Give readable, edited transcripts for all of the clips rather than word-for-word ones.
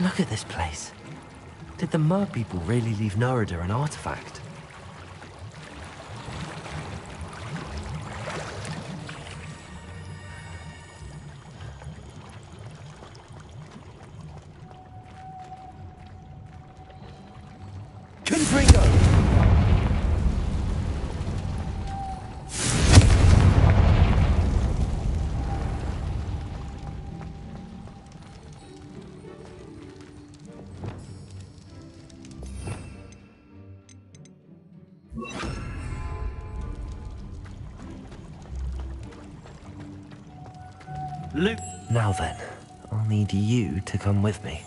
Look at this place. Did the Mer people really leave Nerida an artifact? Now then, I'll need you to come with me.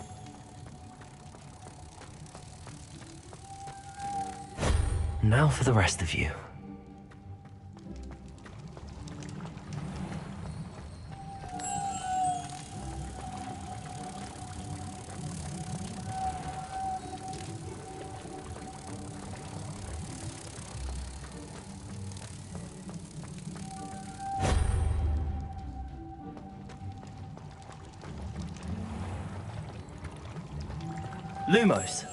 Now for the rest of you. Lumos.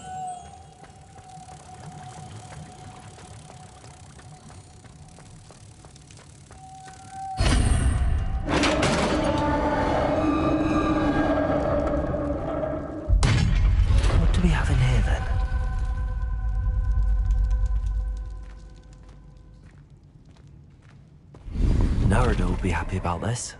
What do we have in here then? Nerida will be happy about this.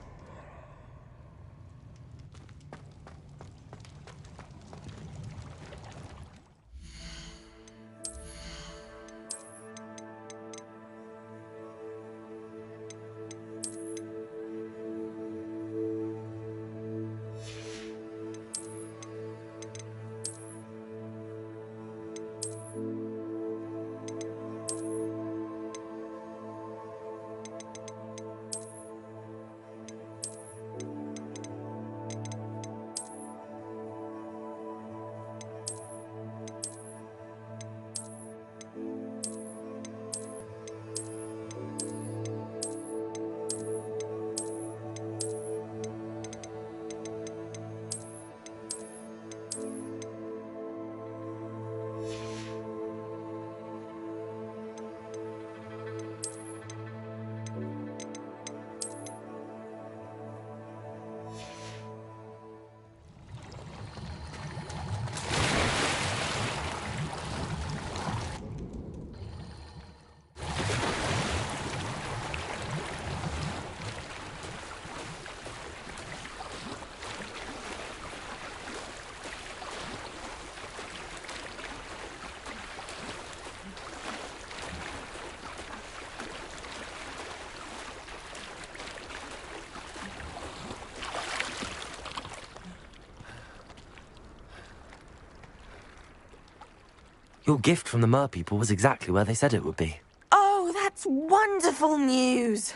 Your gift from the Mer people was exactly where they said it would be. Oh, that's wonderful news.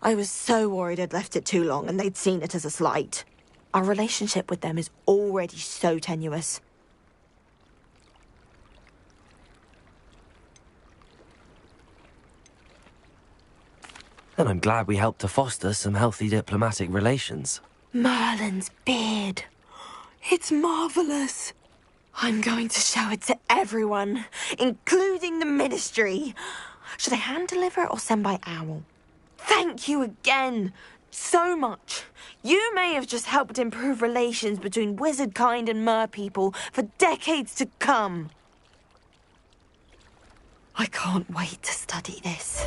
I was so worried I'd left it too long and they'd seen it as a slight. Our relationship with them is already so tenuous. And I'm glad we helped to foster some healthy diplomatic relations. Merlin's beard. It's marvellous. I'm going to show it to everyone, including the Ministry. Should I hand deliver it or send by owl? Thank you again. So much. You may have just helped improve relations between wizard kind and mer people for decades to come. I can't wait to study this.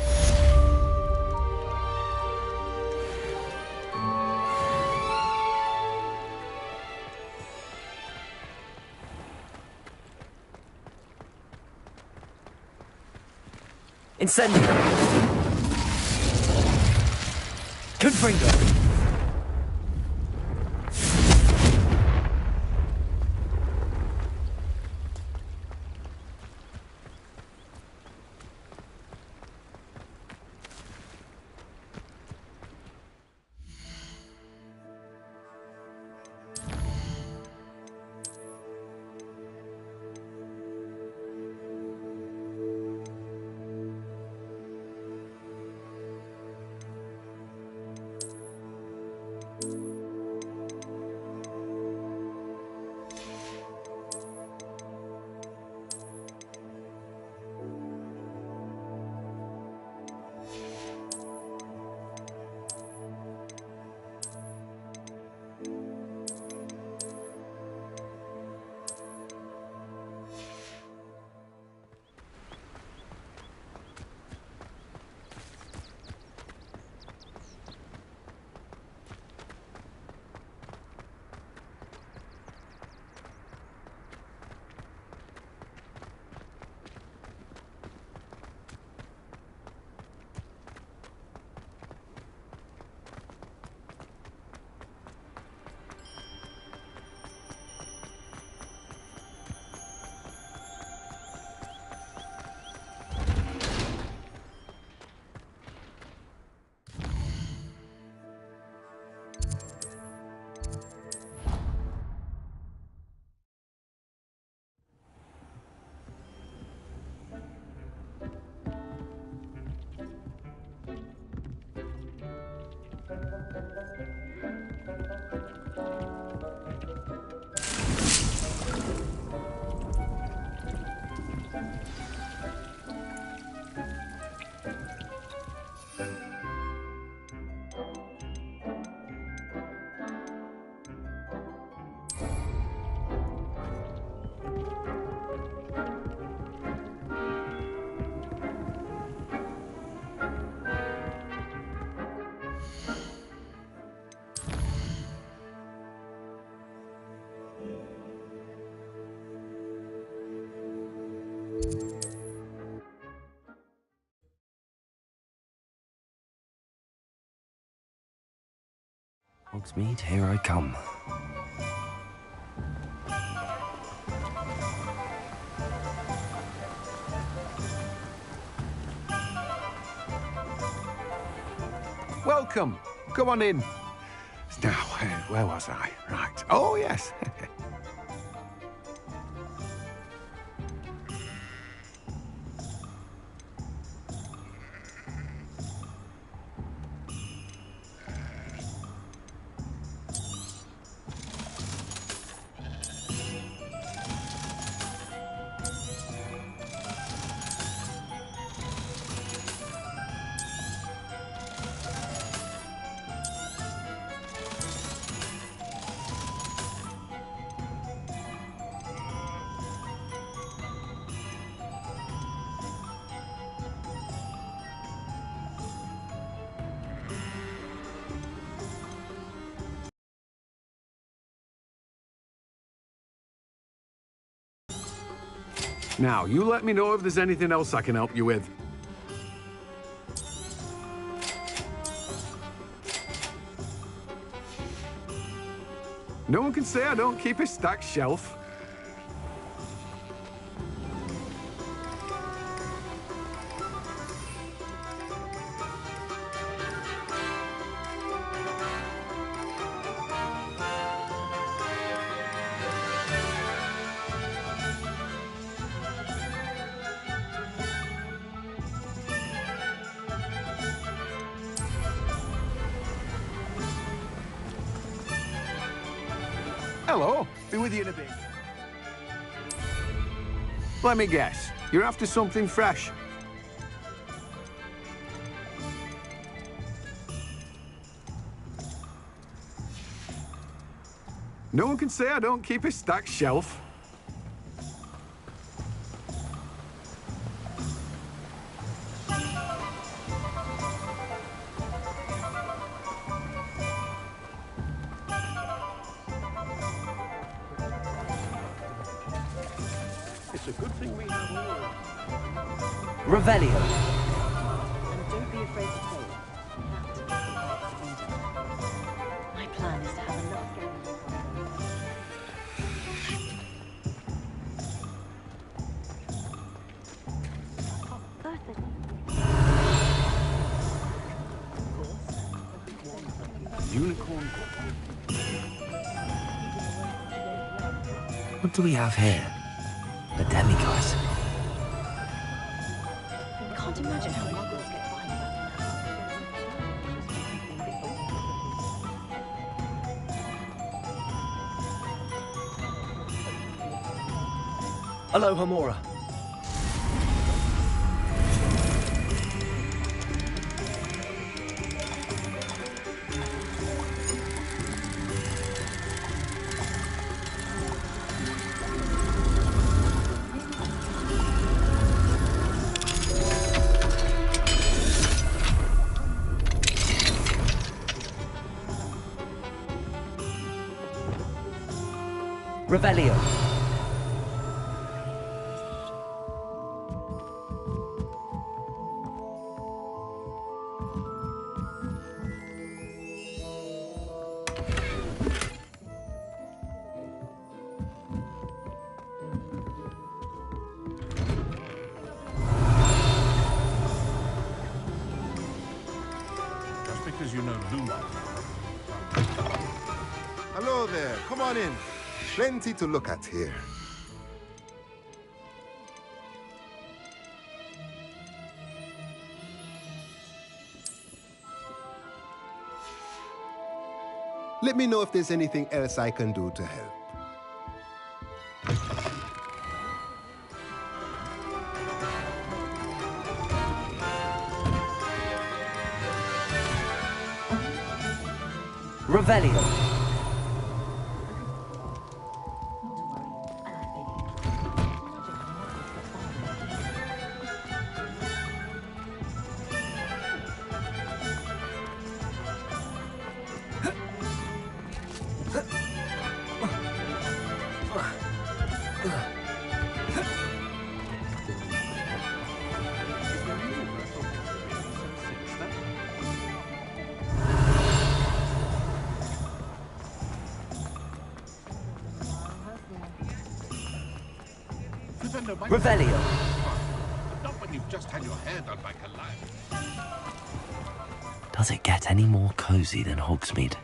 Incendio! Confringo! Hogsmeade, here I come. Welcome. Come on in. Now, where was I? Right. Oh, yes. Now, you let me know if there's anything else I can help you with. No one can say I don't keep a stacked shelf. Hello, be with you in a bit. Let me guess, you're after something fresh. No one can say I don't keep a stacked shelf. It's a good thing we have all. Revelio. And don't be afraid to tell it. My plan is to have enough going. Unicorn. What do we have here? A demigod. I can't imagine how muggles get by without Hello, Hamora. Revelio. Just because you know Luma. Hello there, come on in. Plenty to look at here. Let me know if there's anything else I can do to help. Revelio. know, by Revelio. not when you've just had your hair done by Goliath. Does it get any more cozy than Hogsmeade?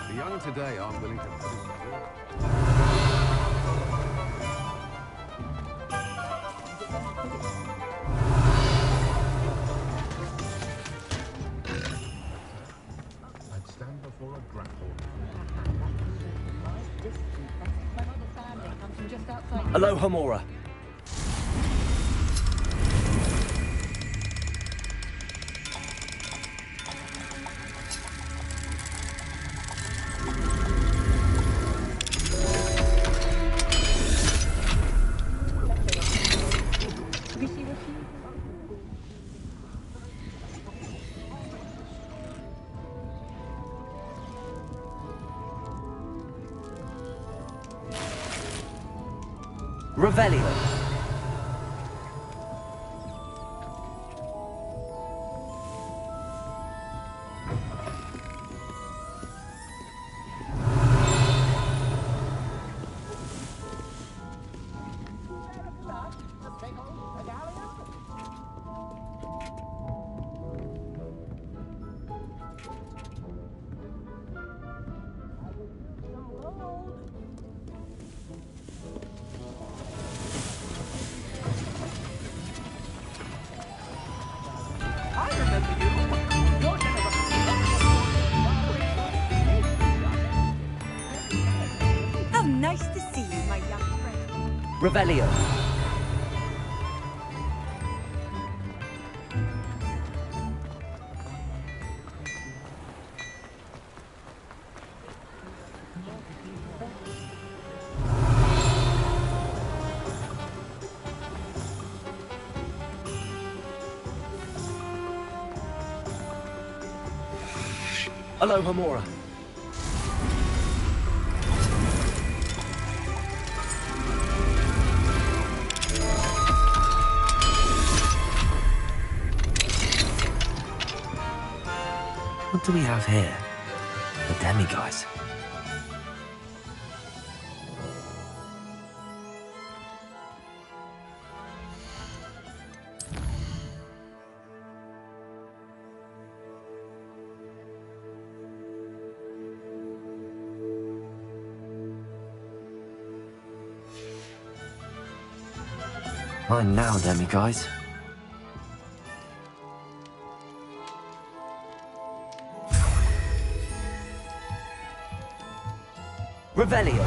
The young today aren't willing to put in the work. I'd stand before a grapple. Aloha Mora. Revelio. How nice to see you, my young friend. Revelio. Aloha Mora. What do we have here? The demiguise. Mine now, demiguise. Revelio.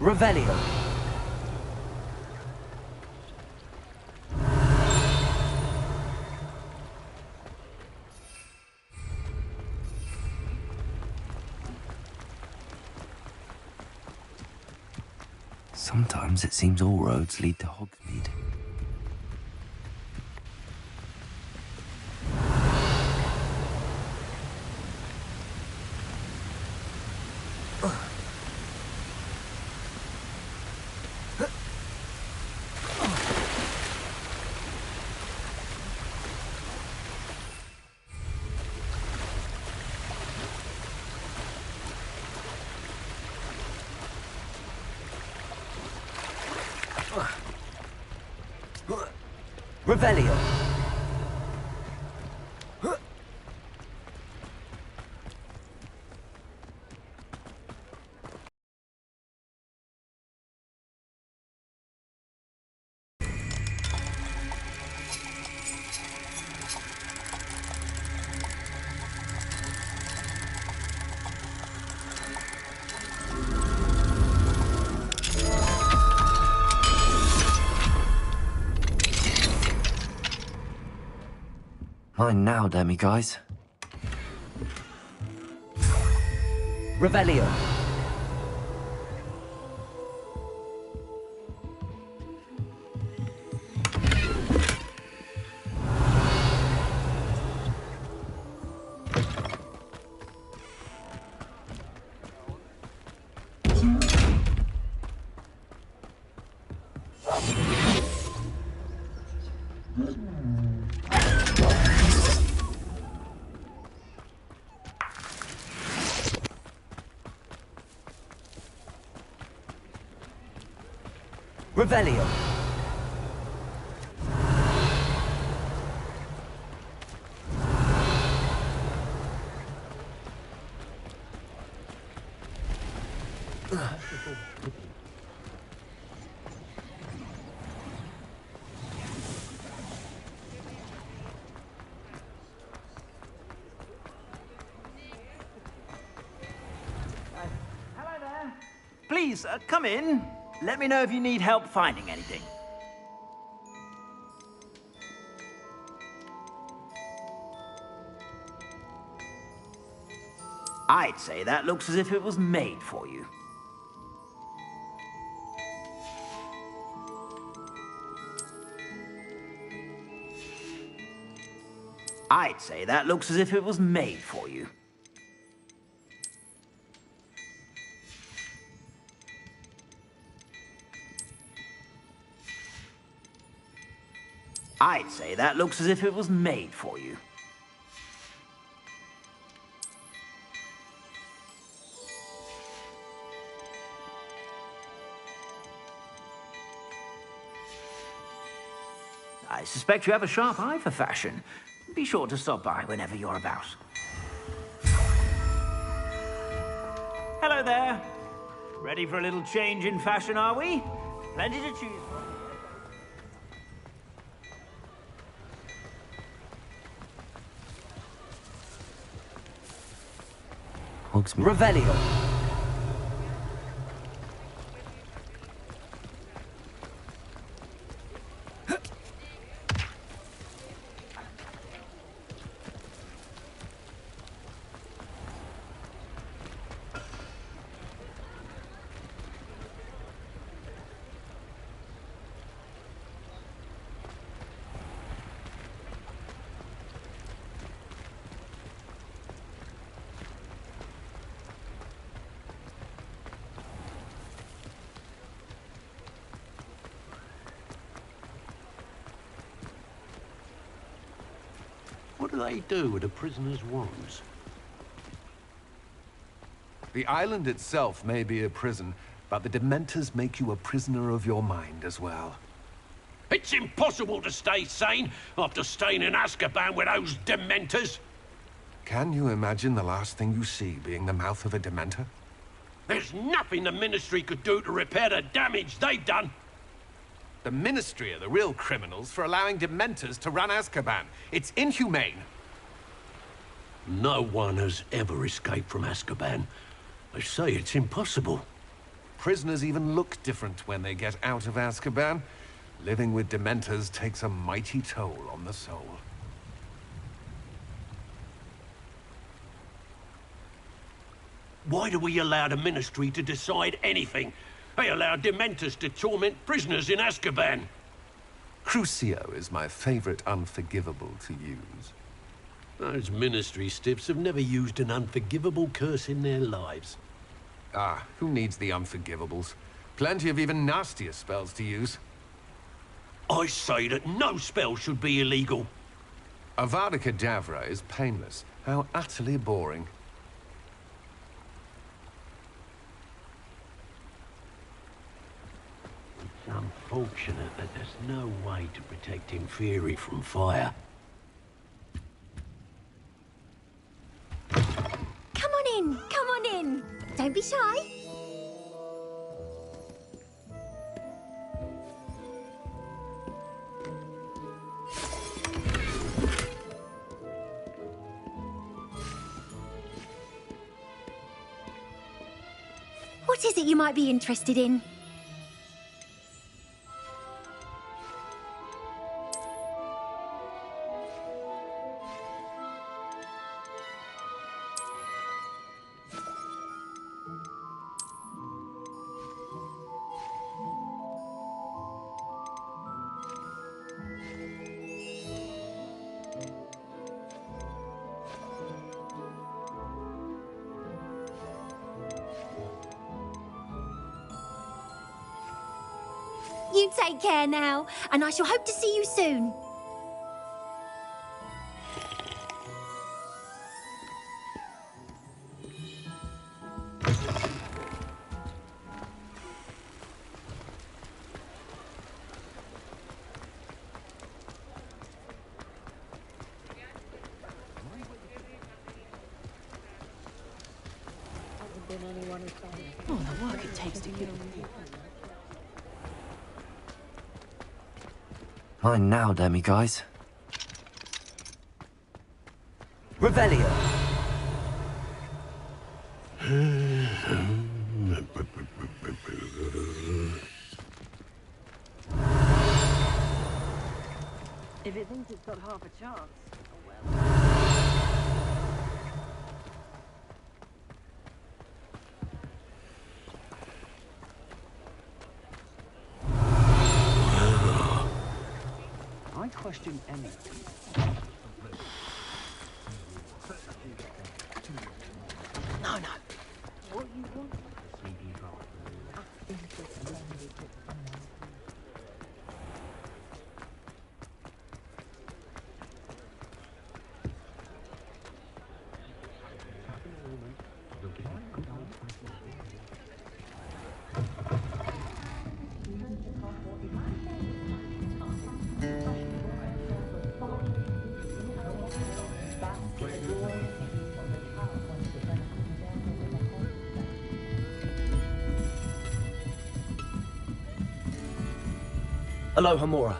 Revelio. Sometimes it seems all roads lead to Hogsmeade. Revelio. Mine now, demi-guys. Revelio. Revelio. Please, come in. Let me know if you need help finding anything. I'd say that looks as if it was made for you. I'd say that looks as if it was made for you. I'd say that looks as if it was made for you. I suspect you have a sharp eye for fashion. Be sure to stop by whenever you're about. Hello there. Ready for a little change in fashion, are we? Plenty to choose from. Revelio. What do they do with a prisoner's wands? The island itself may be a prison, but the Dementors make you a prisoner of your mind as well. It's impossible to stay sane after staying in Azkaban with those Dementors. Can you imagine the last thing you see being the mouth of a Dementor? There's nothing the Ministry could do to repair the damage they've done. The Ministry are the real criminals for allowing Dementors to run Azkaban. It's inhumane. No one has ever escaped from Azkaban. They say it's impossible. Prisoners even look different when they get out of Azkaban. Living with Dementors takes a mighty toll on the soul. Why do we allow the Ministry to decide anything? They allow Dementors to torment prisoners in Azkaban. Crucio is my favorite unforgivable to use. Those Ministry stiffs have never used an unforgivable curse in their lives. Ah, who needs the unforgivables? Plenty of even nastier spells to use. I say that no spell should be illegal. Avada Kedavra is painless. How utterly boring. It's unfortunate that there's no way to protect Inferi from fire. Come on in, come on in. Don't be shy. What is it you might be interested in? You take care now, and I shall hope to see you soon. Oh, the work it takes to get on. Mine now, demi-guys. Revelio. If it thinks it's got half a chance, oh well. I question anything. No, no. Aloha Mora.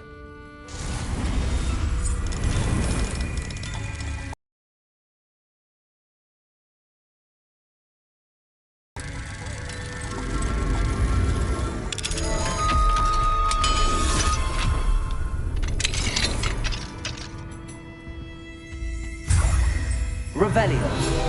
Revelio.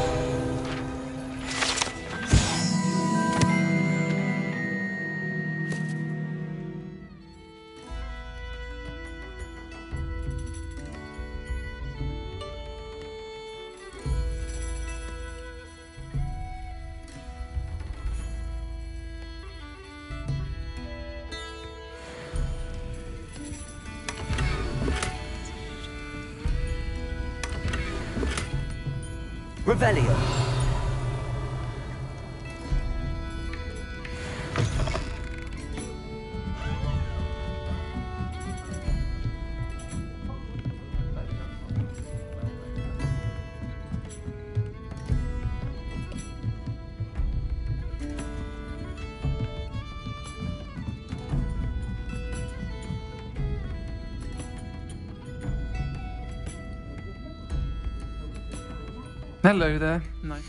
Revelio. Hello there. Nice.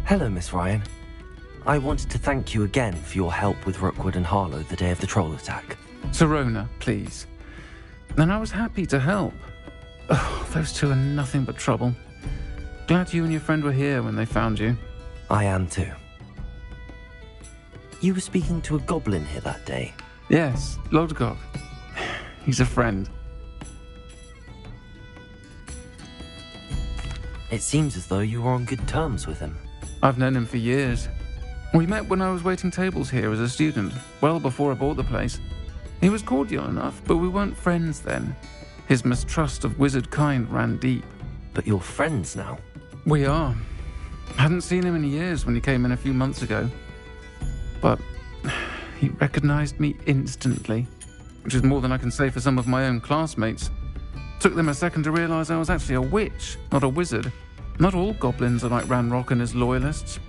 Hello, Miss Ryan. I wanted to thank you again for your help with Rookwood and Harlow the day of the troll attack. Serona, please. And I was happy to help. Oh, those two are nothing but trouble. Glad you and your friend were here when they found you. I am too. You were speaking to a goblin here that day. Yes, Lodgok. He's a friend. It seems as though you were on good terms with him. I've known him for years. We met when I was waiting tables here as a student, well before I bought the place. He was cordial enough, but we weren't friends then. His mistrust of wizard kind ran deep. But you're friends now? We are. Hadn't seen him in years when he came in a few months ago. But He recognized me instantly, which is more than I can say for some of my own classmates. Took them a second to realize I was actually a witch, not a wizard. Not all goblins are like Ranrock and his loyalists.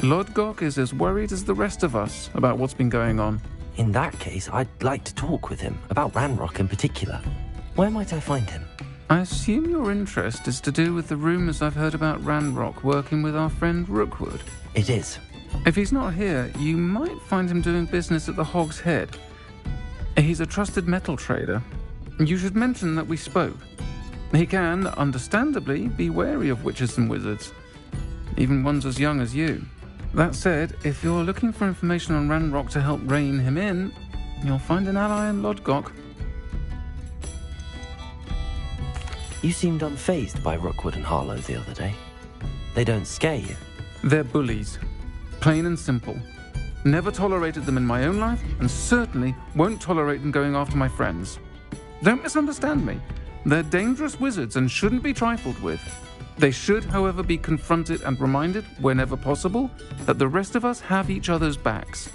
Lodgok is as worried as the rest of us about what's been going on. In that case, I'd like to talk with him, about Ranrock in particular. Where might I find him? I assume your interest is to do with the rumours I've heard about Ranrock working with our friend Rookwood. It is. If he's not here, you might find him doing business at the Hog's Head. He's a trusted metal trader. You should mention that we spoke. He can, understandably, be wary of witches and wizards, even ones as young as you. That said, if you're looking for information on Ranrock to help rein him in, you'll find an ally in Lodgok. You seemed unfazed by Rookwood and Harlow the other day. They don't scare you. They're bullies. Plain and simple. Never tolerated them in my own life, and certainly won't tolerate them going after my friends. Don't misunderstand me. They're dangerous wizards and shouldn't be trifled with. They should, however, be confronted and reminded, whenever possible, that the rest of us have each other's backs.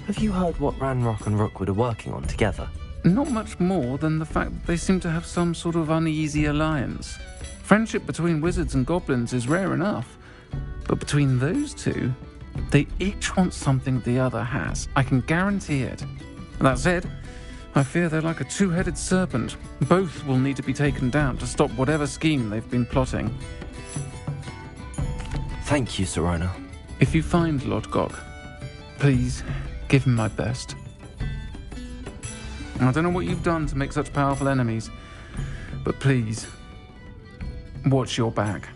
Have you heard what Ranrock and Rookwood are working on together? Not much more than the fact that they seem to have some sort of uneasy alliance. Friendship between wizards and goblins is rare enough, but between those two, they each want something the other has. I can guarantee it. That said, I fear they're like a two-headed serpent. Both will need to be taken down to stop whatever scheme they've been plotting. Thank you, Serona. If you find Lodgok, please give him my best. I don't know what you've done to make such powerful enemies, but please, watch your back.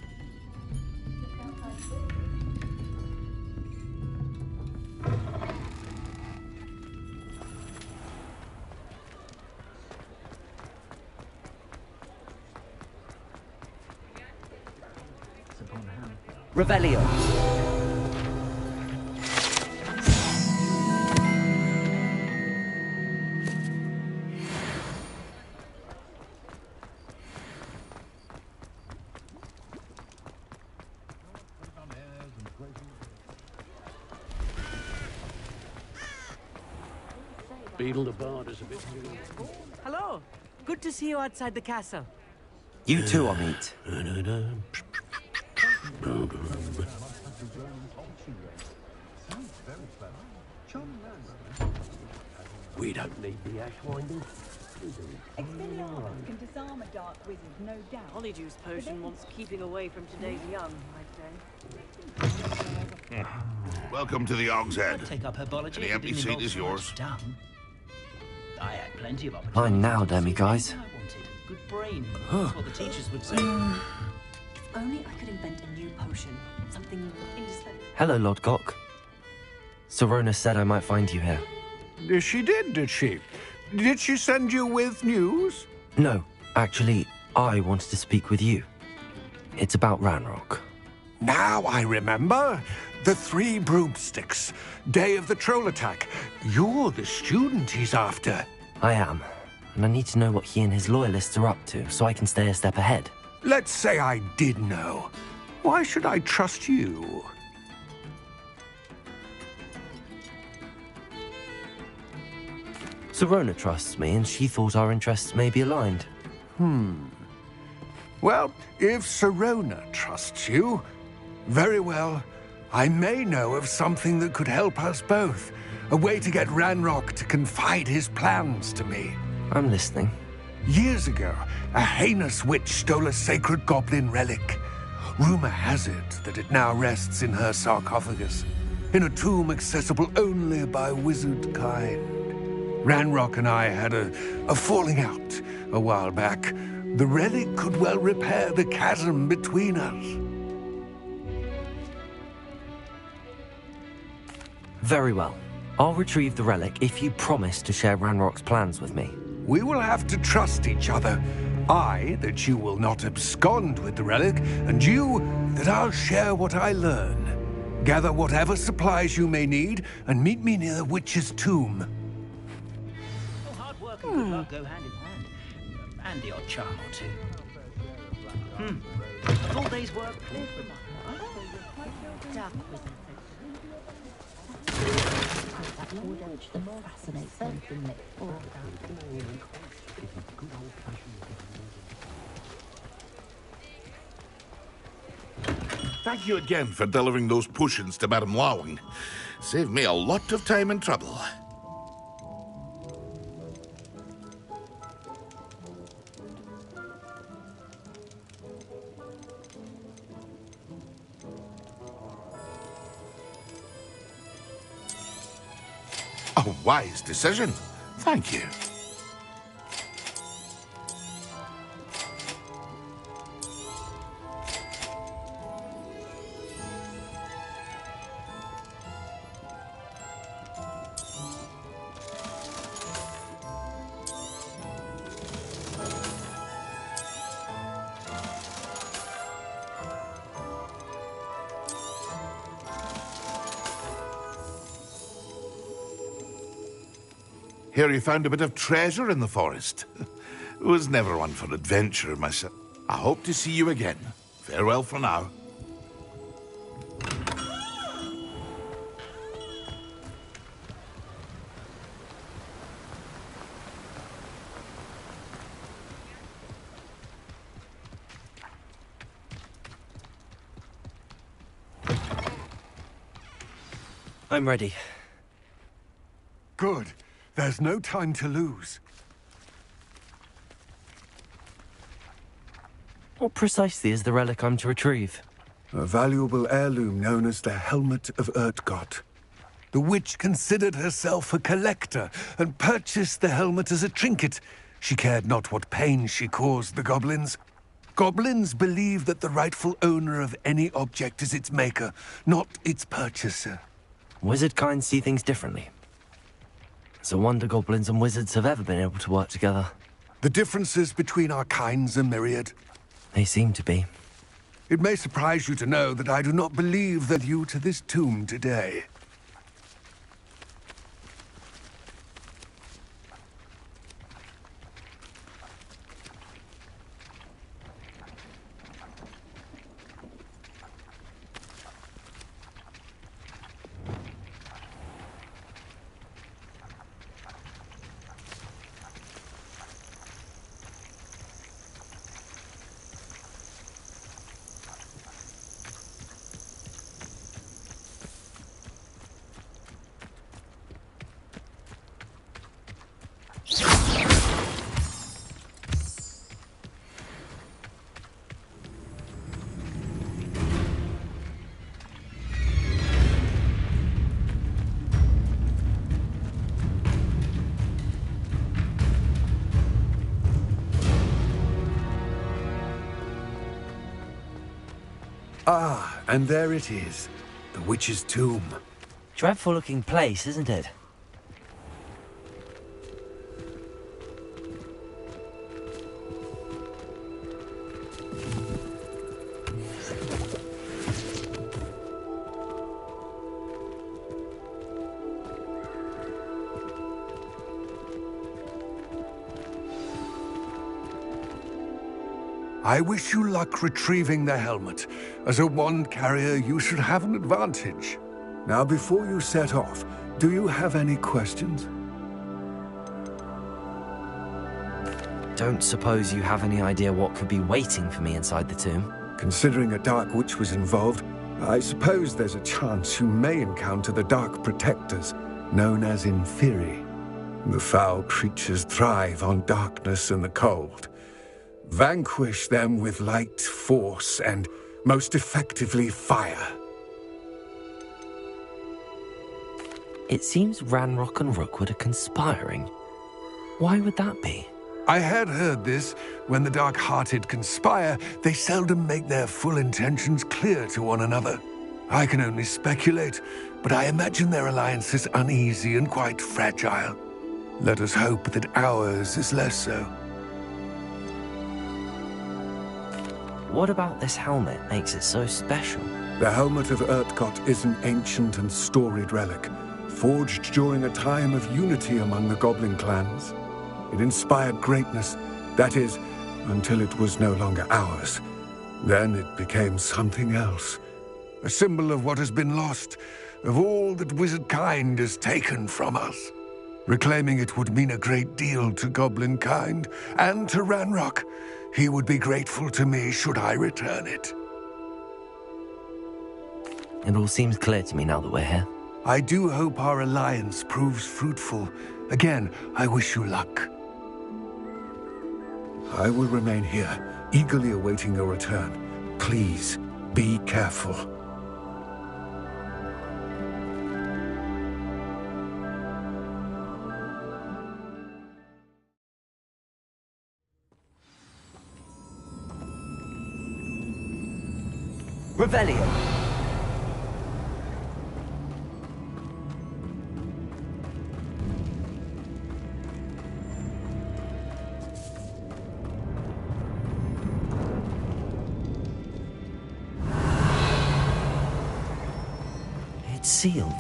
Revelio. Beetle the Bard is a bit... Hello. Good to see you outside the castle. You too, Amit. We don't need the ash winding. Expelliarmus can disarm a dark wizard, no doubt. Polyjuice potion wants keeping away from today's young, I'd say. Welcome to the Hog's Head. Take up herbology. Any empty seat is yours. I had plenty of opportunities. Fine now, Demi, guys. I wanted good brain. That's what the teachers would say. If only I could invent a new potion. Something indispensable. Hello, Lodgok. Serona said I might find you here. She did she? Did she send you with news? No, actually, I wanted to speak with you. It's about Ranrock. Now I remember. The 3 broomsticks. Day of the troll attack. You're the student he's after. I am. And I need to know what he and his loyalists are up to, so I can stay a step ahead. Let's say I did know. Why should I trust you? Serona trusts me, and she thought our interests may be aligned. Well, if Serona trusts you, very well. I may know of something that could help us both. A way to get Ranrock to confide his plans to me. I'm listening. Years ago, a heinous witch stole a sacred goblin relic. Rumor has it that it now rests in her sarcophagus, in a tomb accessible only by wizard kind. Ranrock and I had a falling out a while back. The relic could well repair the chasm between us. Very well. I'll retrieve the relic if you promise to share Ranrock's plans with me. We will have to trust each other. I, that you will not abscond with the relic, and you, that I'll share what I learn. Gather whatever supplies you may need, and meet me near the witch's tomb. Oh, hard work and good luck go hand in hand. And the odd charm or two. A full day's work cleared for my dark wizard. Thank you again for delivering those potions to Madame Lawing. Saved me a lot of time and trouble. A wise decision. Thank you. Hear you found a bit of treasure in the forest. Was never one for adventure myself. I hope to see you again. Farewell for now. I'm ready. Good. There's no time to lose. What precisely is the relic I'm to retrieve? A valuable heirloom known as the Helmet of Urtkot. The witch considered herself a collector and purchased the helmet as a trinket. She cared not what pain she caused the goblins. Goblins believe that the rightful owner of any object is its maker, not its purchaser. Wizard kind see things differently. It's a wonder goblins and wizards have ever been able to work together. The differences between our kinds are myriad. They seem to be. It may surprise you to know that I do not believe that you to this tomb today. Ah, and there it is. The witch's tomb. Dreadful looking place, isn't it? I wish you luck retrieving the helmet. As a wand carrier, you should have an advantage. Now, before you set off, do you have any questions? Don't suppose you have any idea what could be waiting for me inside the tomb? Considering a Dark Witch was involved, I suppose there's a chance you may encounter the Dark Protectors, known as Inferi. The foul creatures thrive on darkness and the cold. Vanquish them with light, force, and, most effectively, fire. It seems Ranrock and Rookwood are conspiring. Why would that be? I had heard this. When the dark-hearted conspire, they seldom make their full intentions clear to one another. I can only speculate, but I imagine their alliance is uneasy and quite fragile. Let us hope that ours is less so. What about this helmet makes it so special? The Helmet of Urtkot is an ancient and storied relic, forged during a time of unity among the goblin clans. It inspired greatness, that is, until it was no longer ours. Then it became something else. A symbol of what has been lost, of all that wizard kind has taken from us. Reclaiming it would mean a great deal to goblin kind, and to Ranrock. He would be grateful to me should I return it. It all seems clear to me now that we're here. I do hope our alliance proves fruitful. Again, I wish you luck. I will remain here, eagerly awaiting your return. Please, be careful. Revelio. It's sealed.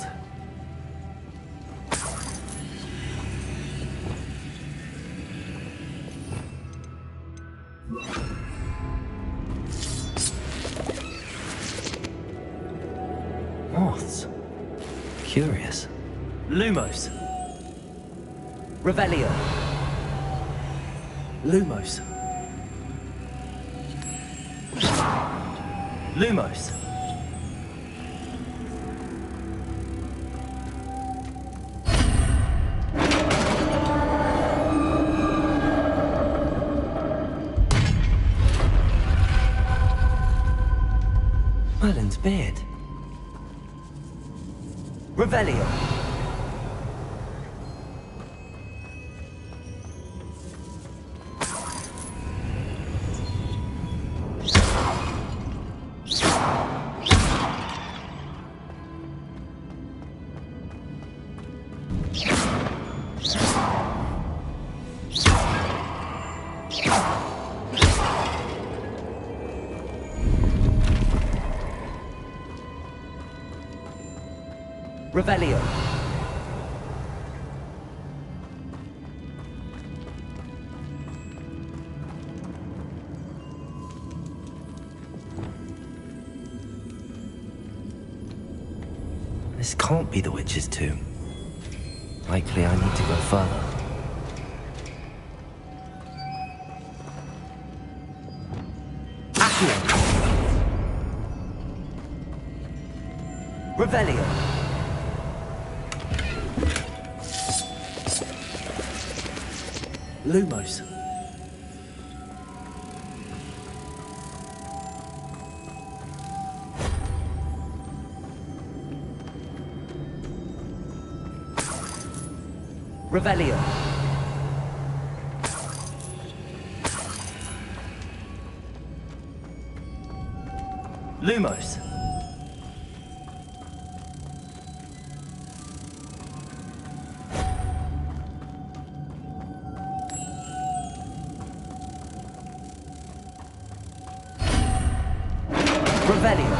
Moths. Curious. Lumos. Revelio. Lumos. Lumos. Merlin's beard. Revelio. Revelio. This can't be the witch's tomb. Likely I need to go further. Accio. Revelio. Lumos. Revelio. Lumos. Revelio.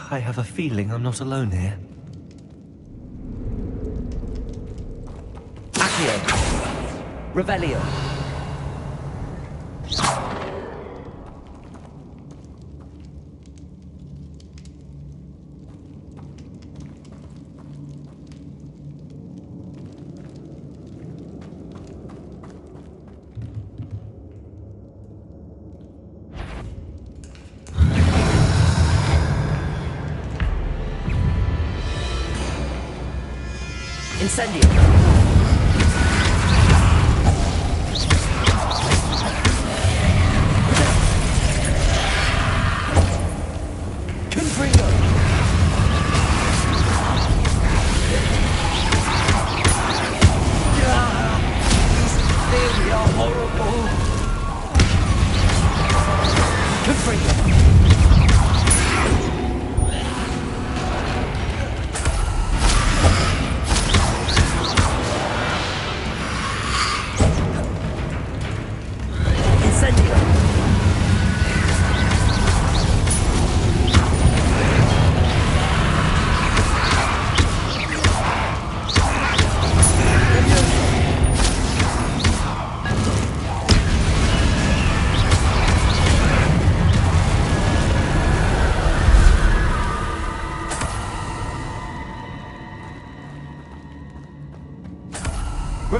I have a feeling I'm not alone here. Accio. Revelio. Incendio. Confringo. They are horrible. Confringo.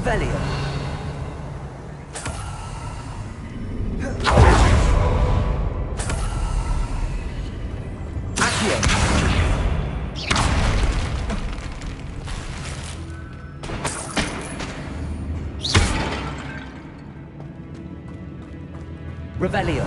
Revelio. Accio. Revelio.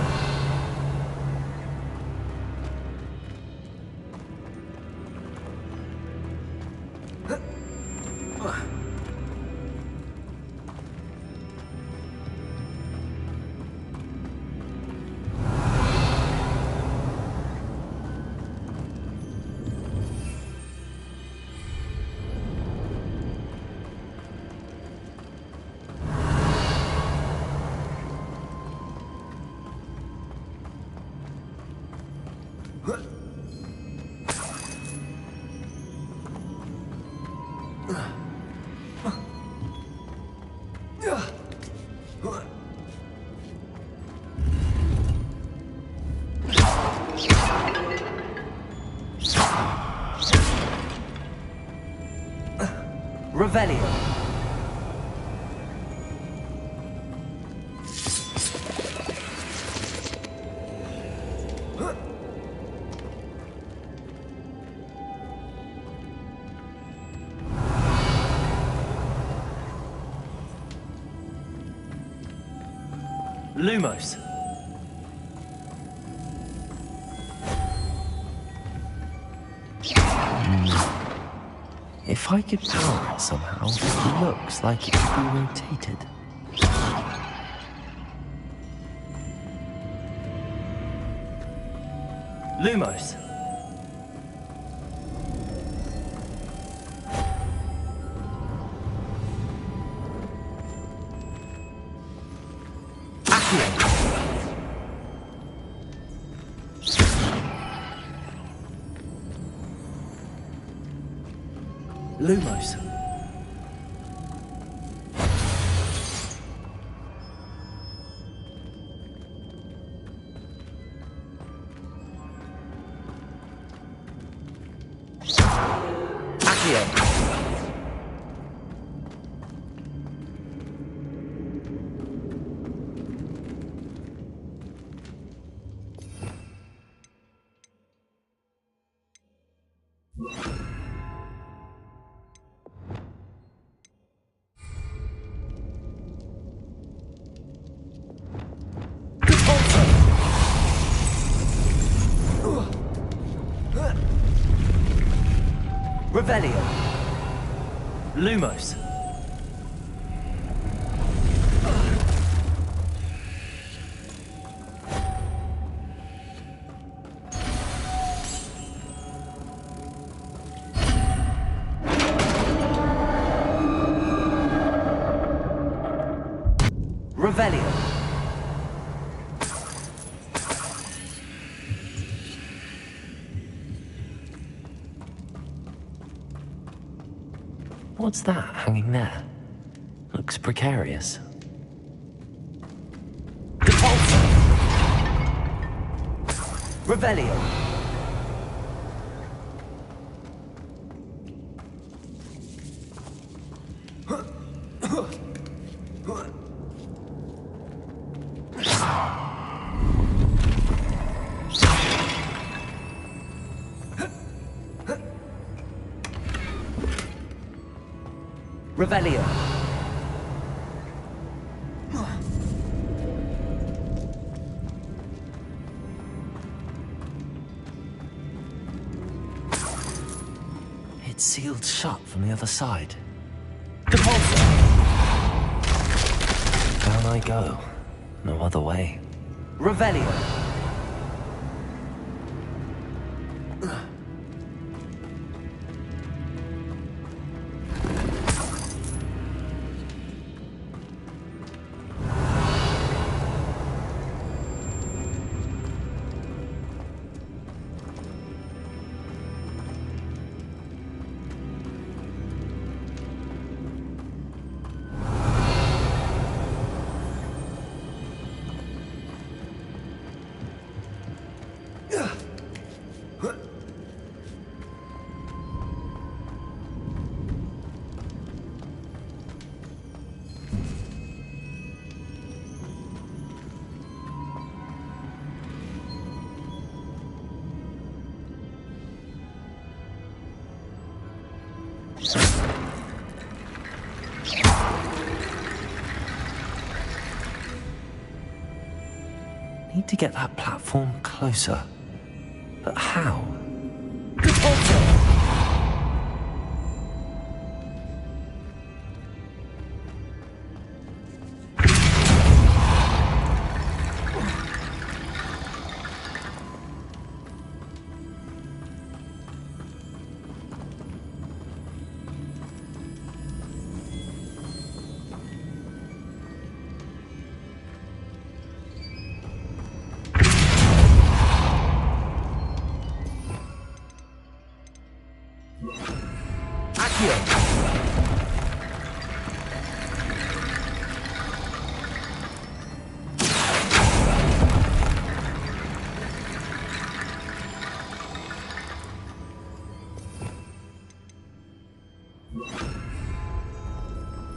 Revelio. Lumos. If I could power it somehow, it looks like it could be rotated. Lumos. Lumos. Accio. Revelio. Lumos. Revelio. What's that hanging there? Looks precarious. Revelio. Revelio. It's sealed shut from the other side. Down I go. No other way. Revelio. to get that platform closer. But how?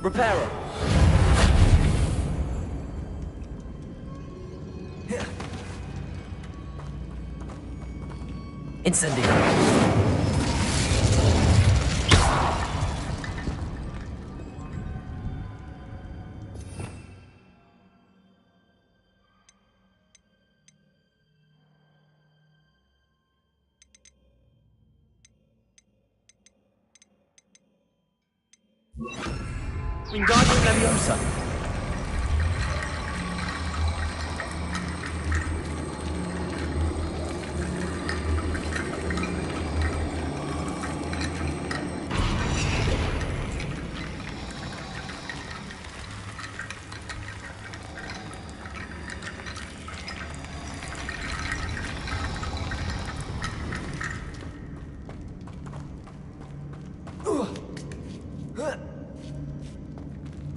Reparo. Incendio. Wingardium Leviosa.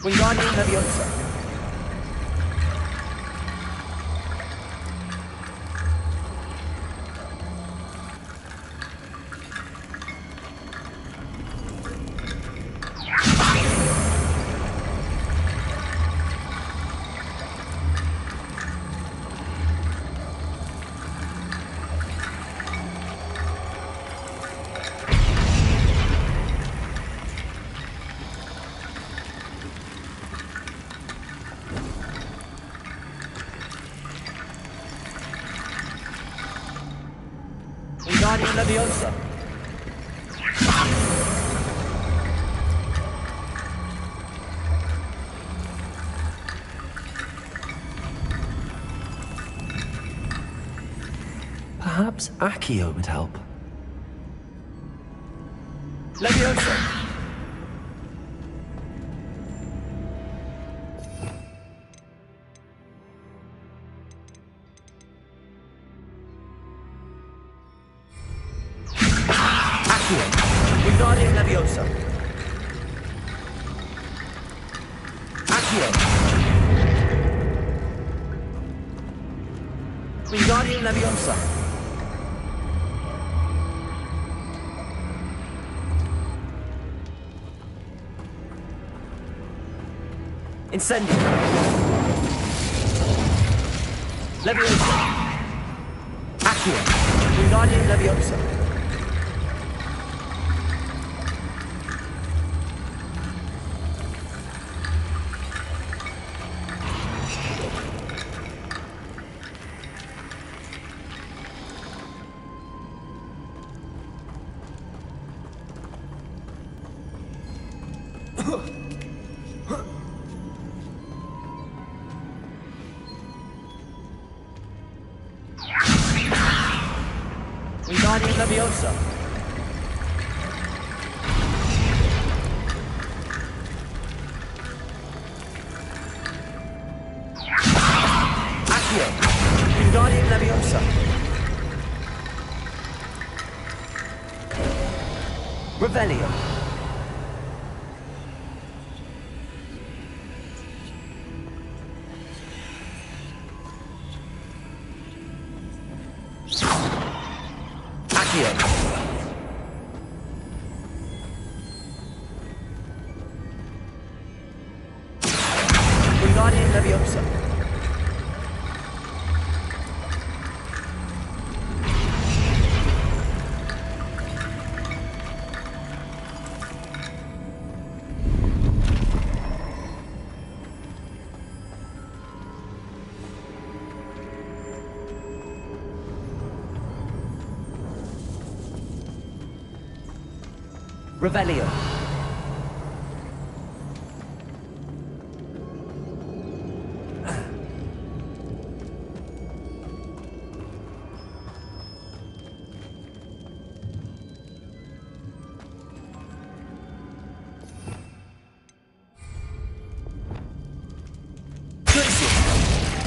Wingardium Leviosa. Wingardium Leviosa. Perhaps Accio would help. Leviosa. Wingardium Leviosa. Accio. Wingardium Leviosa. Incendio. Leviosa. Accio. Wingardium Leviosa. Wingardium Leviosa. Accio. Wingardium Leviosa. Revelio. Wingardium Leviosa. Revelio.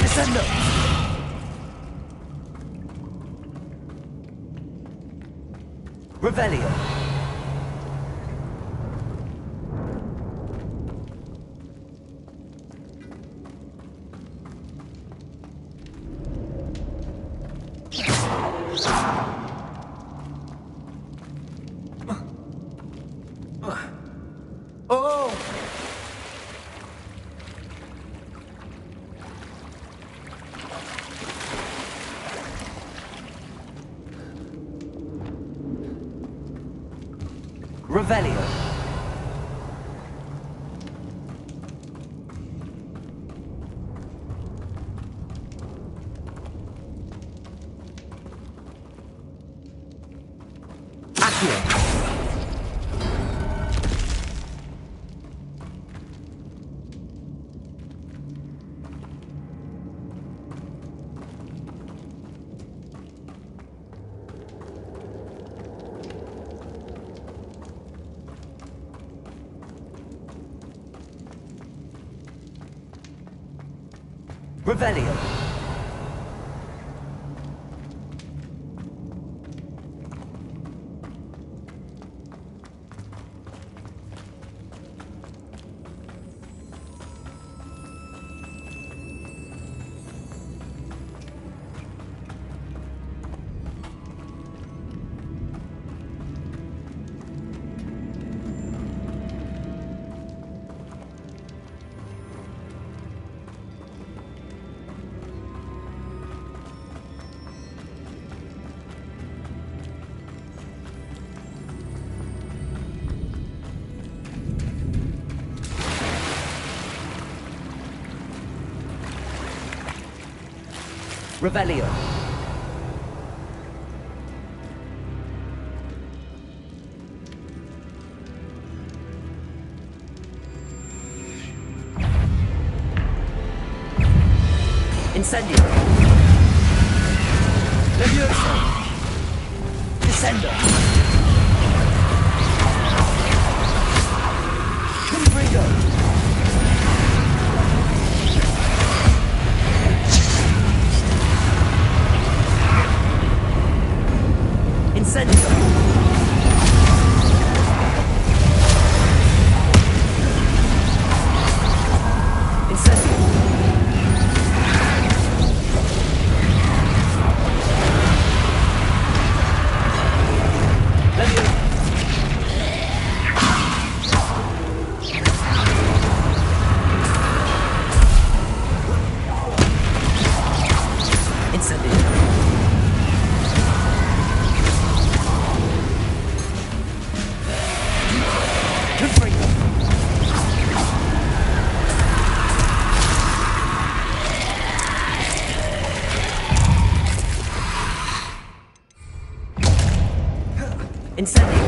Descendo. Revelio. Oh! Revelio. Accio. Revelio. Revelio. Incendio. Levioso. Descendo. Confringo. Incendio. Incendio. Levioso. Incendio. Incendio.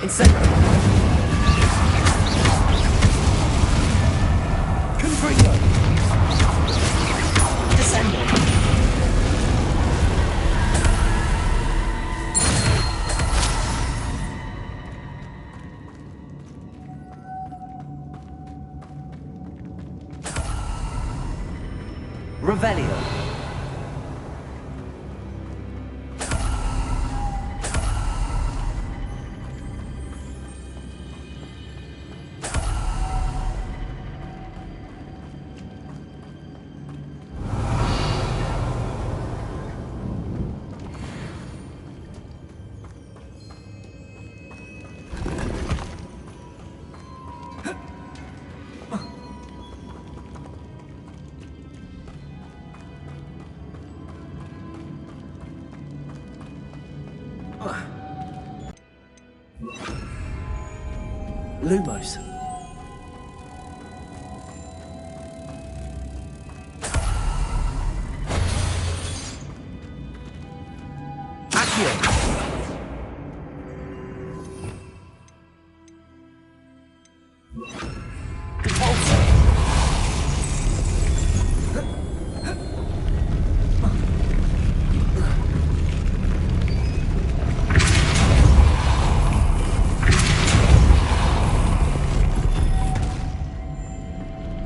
Incendio. Confringo. Descendo. Revelio. Lumos.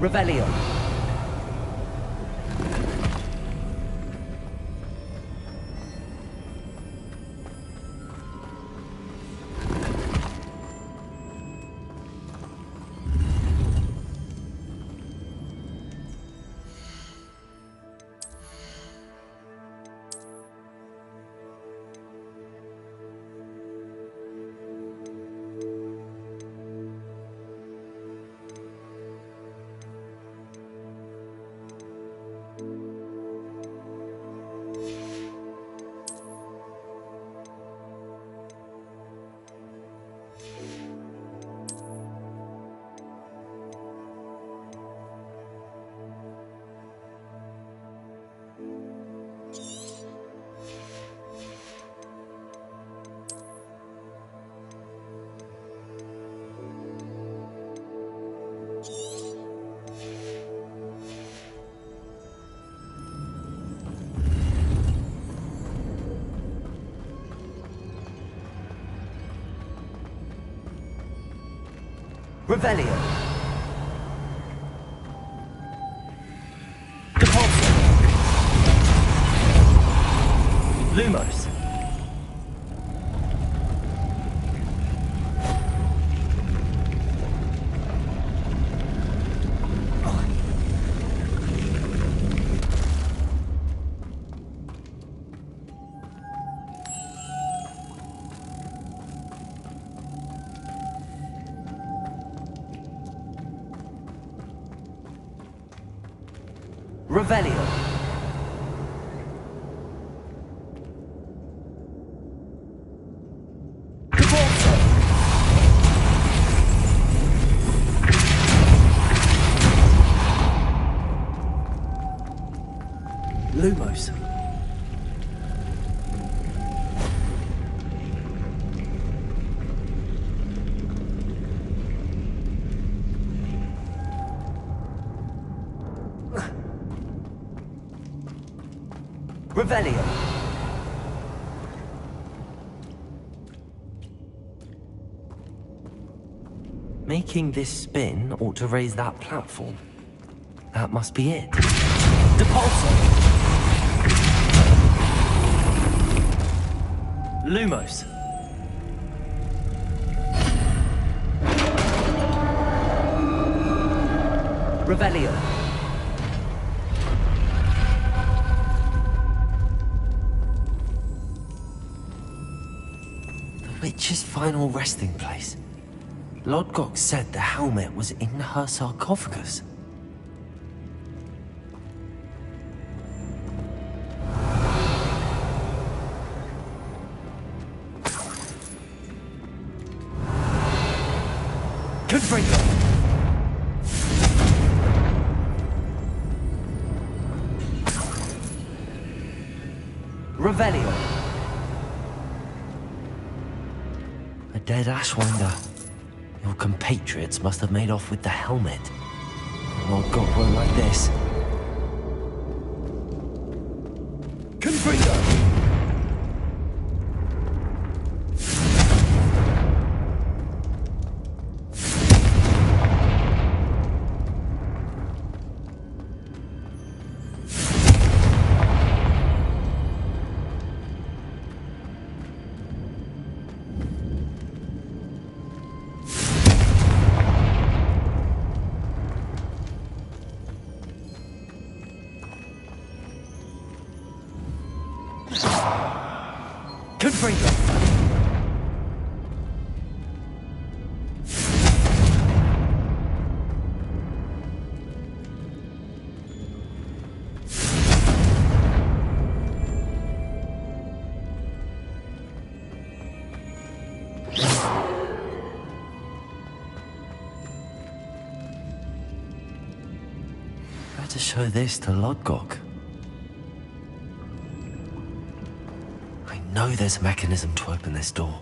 Revelio. Revelio. Depulso. Lumos. Revelio. Depulso. Lumos. Revelio. Making this spin ought to raise that platform. That must be it. Depulso. Lumos. Revelio. Witch's final resting place. Lodgok said the helmet was in her sarcophagus. Confringo. Revelio. A dead Ashwinder. Your compatriots must have made off with the helmet. Lodgok won't like this. Confringo. Confringo. Better show this to Lodgok. I know there's a mechanism to open this door.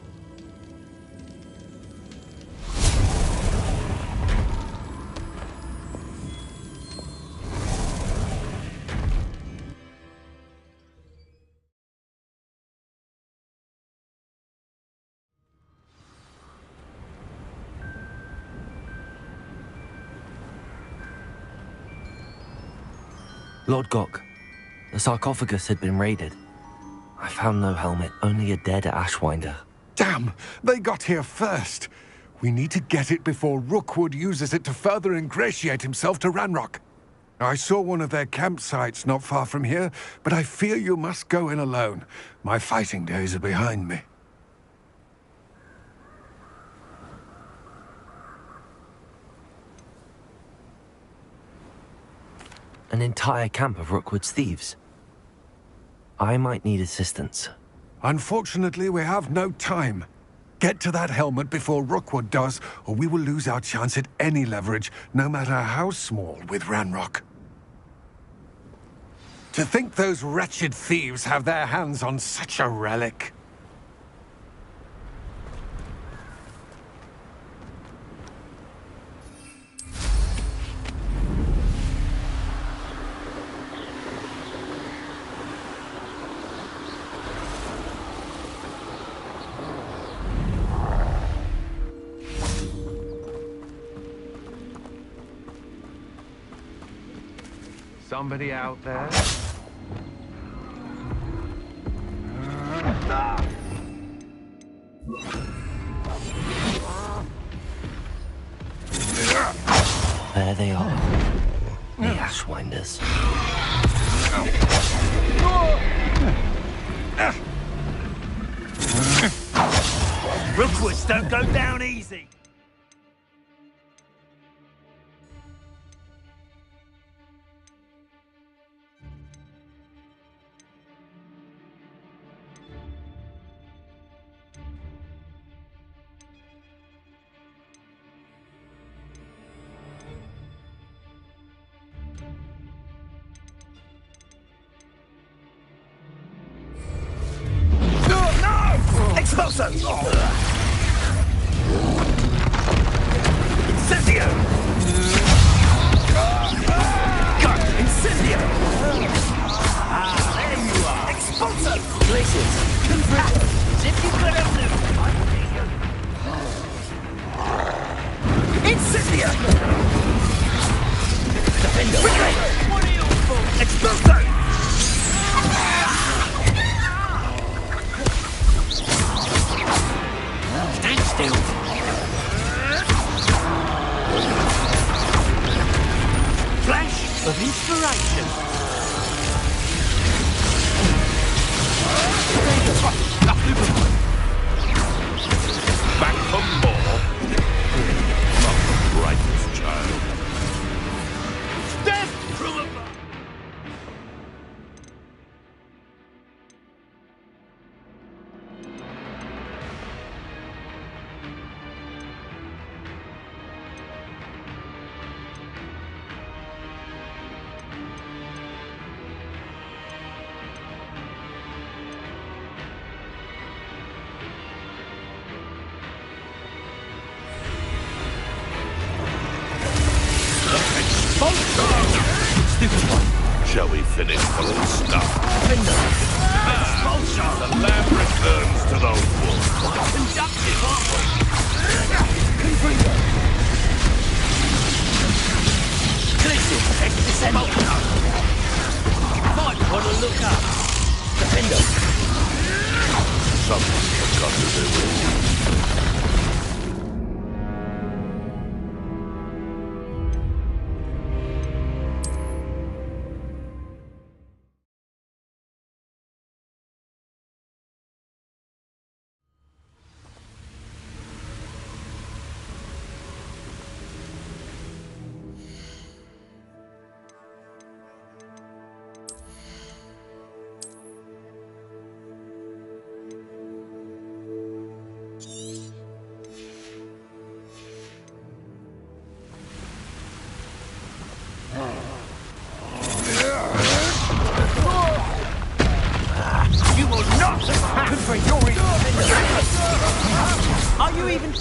Lord Gok, the sarcophagus had been raided. I found no helmet, only a dead Ashwinder. Damn! They got here first! We need to get it before Rookwood uses it to further ingratiate himself to Ranrock. I saw one of their campsites not far from here, but I fear you must go in alone. My fighting days are behind me. An entire camp of Rookwood's thieves. I might need assistance. Unfortunately, we have no time. Get to that helmet before Rookwood does, or we will lose our chance at any leverage, no matter how small, with Ranrock. To think those wretched thieves have their hands on such a relic. Somebody out there? There they are. The Ashwinders. Rookwoods don't go down easy. Expulso! Incendio! God, Incendio! Ah, there you are! Expulso! Places! If you could have lived! Incendio! Defendo! What are you for? Expulso! Stand still. Flash of inspiration. Back for more. Not the brightest child. Death through a... Stupid one. Shall we finish for a start? The lamb returns to those wolves. Conductive, aren't we? Glisten, ex-descendant. Might want to look up. Defender. Someone forgot who they were. You will not confront your Are you even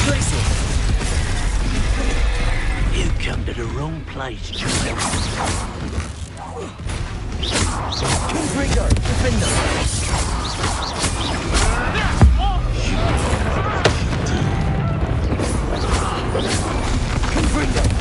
Listen. You come to the wrong place, child. Confringo, defender. Confringo.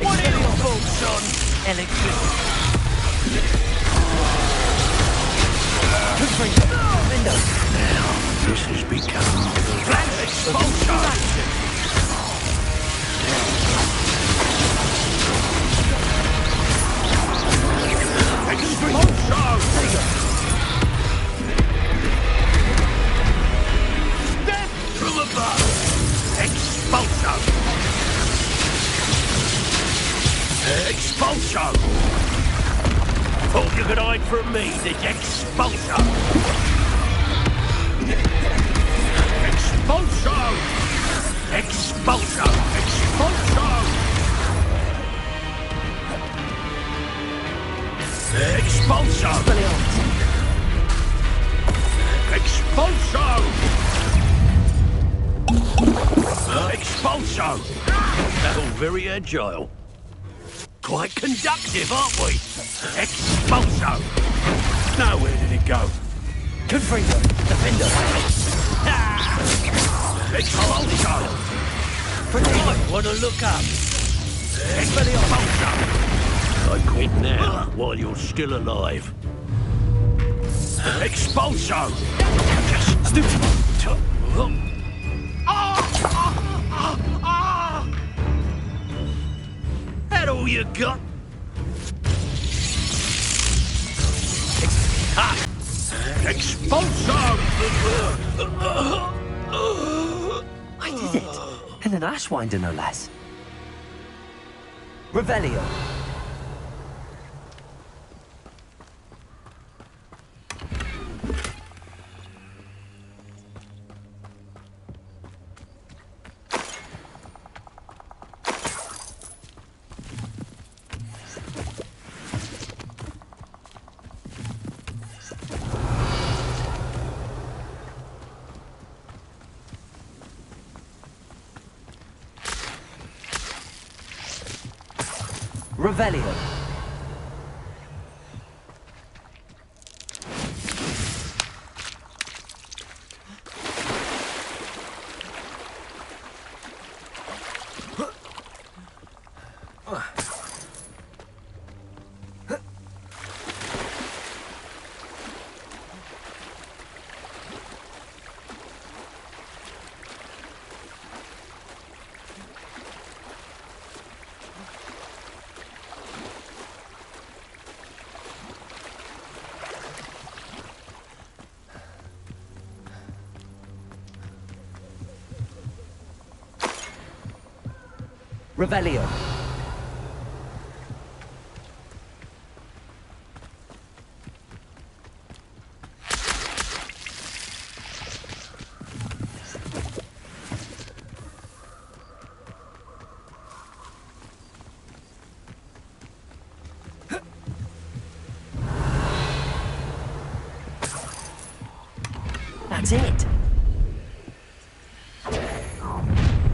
What are your thoughts on electricity? Now, this has become flash expulsion. Death from above. Expulso. Expulso. Thought you could hide from me, the expulso. Expulso. Expulso. Expulso. Expulso! Expulso! Expulso! They're all very agile. Quite conductive, aren't we? Expulso! Now where did it go? Confringo, defender. Expulso! Might want to look up. Expulso! I quit now, while you're still alive. Expulso! That all you got? Expulso! I did it. And an Ashwinder, no less. Revelio. Revelio. Revelio. That's it.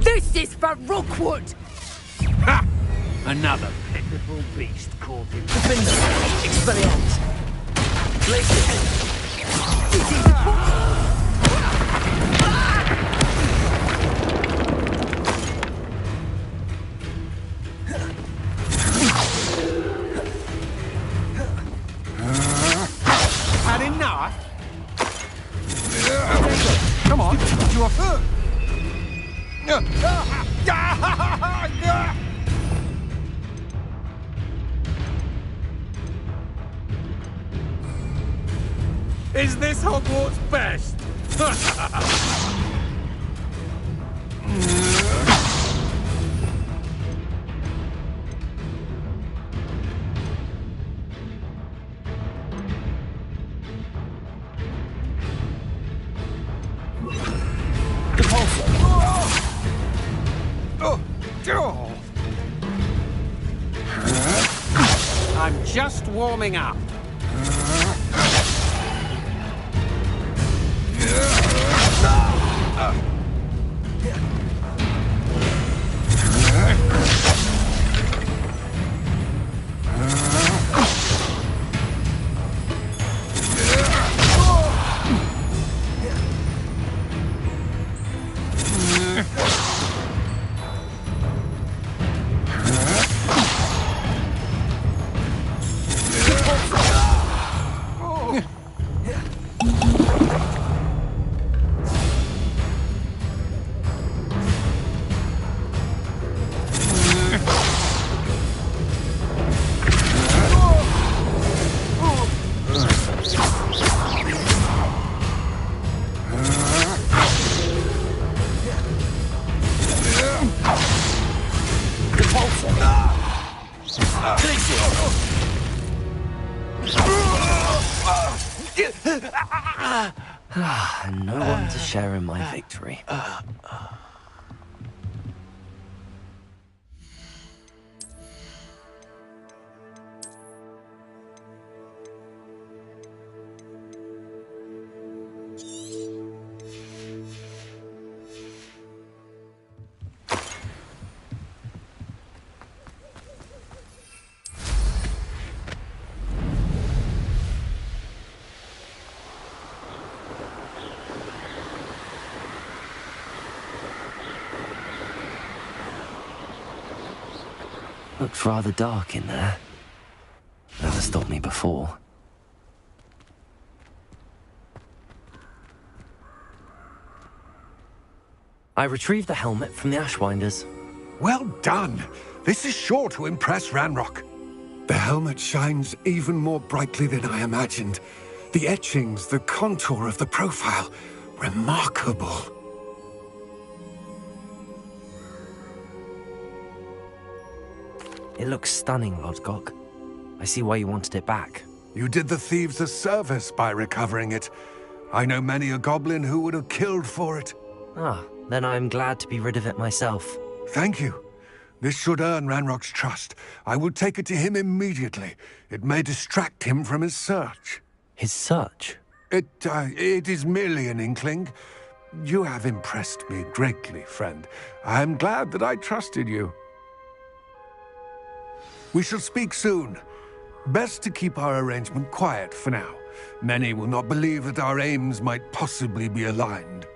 This is for Rookwood! Ha! Another pitiful beast caught in Defender. Expelliarmus. Had enough? Come on, you are... Is this Hogwarts best? I'm just warming up. And no one to share in my victory. Looks rather dark in there. Never stopped me before. I retrieved the helmet from the Ashwinders. Well done! This is sure to impress Ranrock. The helmet shines even more brightly than I imagined. The etchings, the contour of the profile, remarkable. It looks stunning, Lodgok. I see why you wanted it back. You did the thieves a service by recovering it. I know many a goblin who would have killed for it. Ah, then I'm glad to be rid of it myself. Thank you. This should earn Ranrock's trust. I will take it to him immediately. It may distract him from his search. His search? It is merely an inkling. You have impressed me greatly, friend. I am glad that I trusted you. We shall speak soon. Best to keep our arrangement quiet for now. Many will not believe that our aims might possibly be aligned.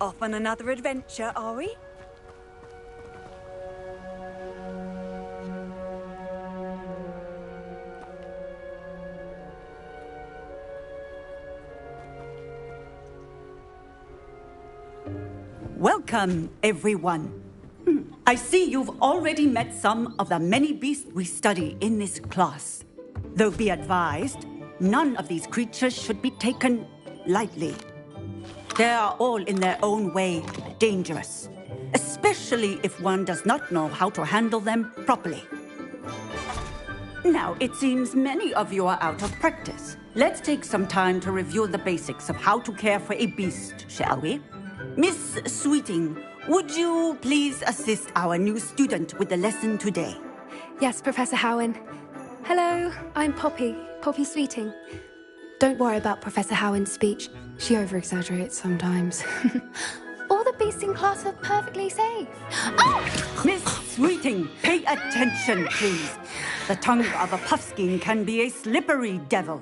Off on another adventure, are we? Welcome, everyone. I see you've already met some of the many beasts we study in this class. Though be advised, none of these creatures should be taken lightly. They are all in their own way dangerous, especially if one does not know how to handle them properly. Now, it seems many of you are out of practice. Let's take some time to review the basics of how to care for a beast, shall we? Miss Sweeting, would you please assist our new student with the lesson today? Yes, Professor Howen. Hello, I'm Poppy Sweeting. Don't worry about Professor Howen's speech. She over-exaggerates sometimes. All the beasts in class are perfectly safe. Oh! Miss Sweeting, pay attention, please. The tongue of a puffskein can be a slippery devil.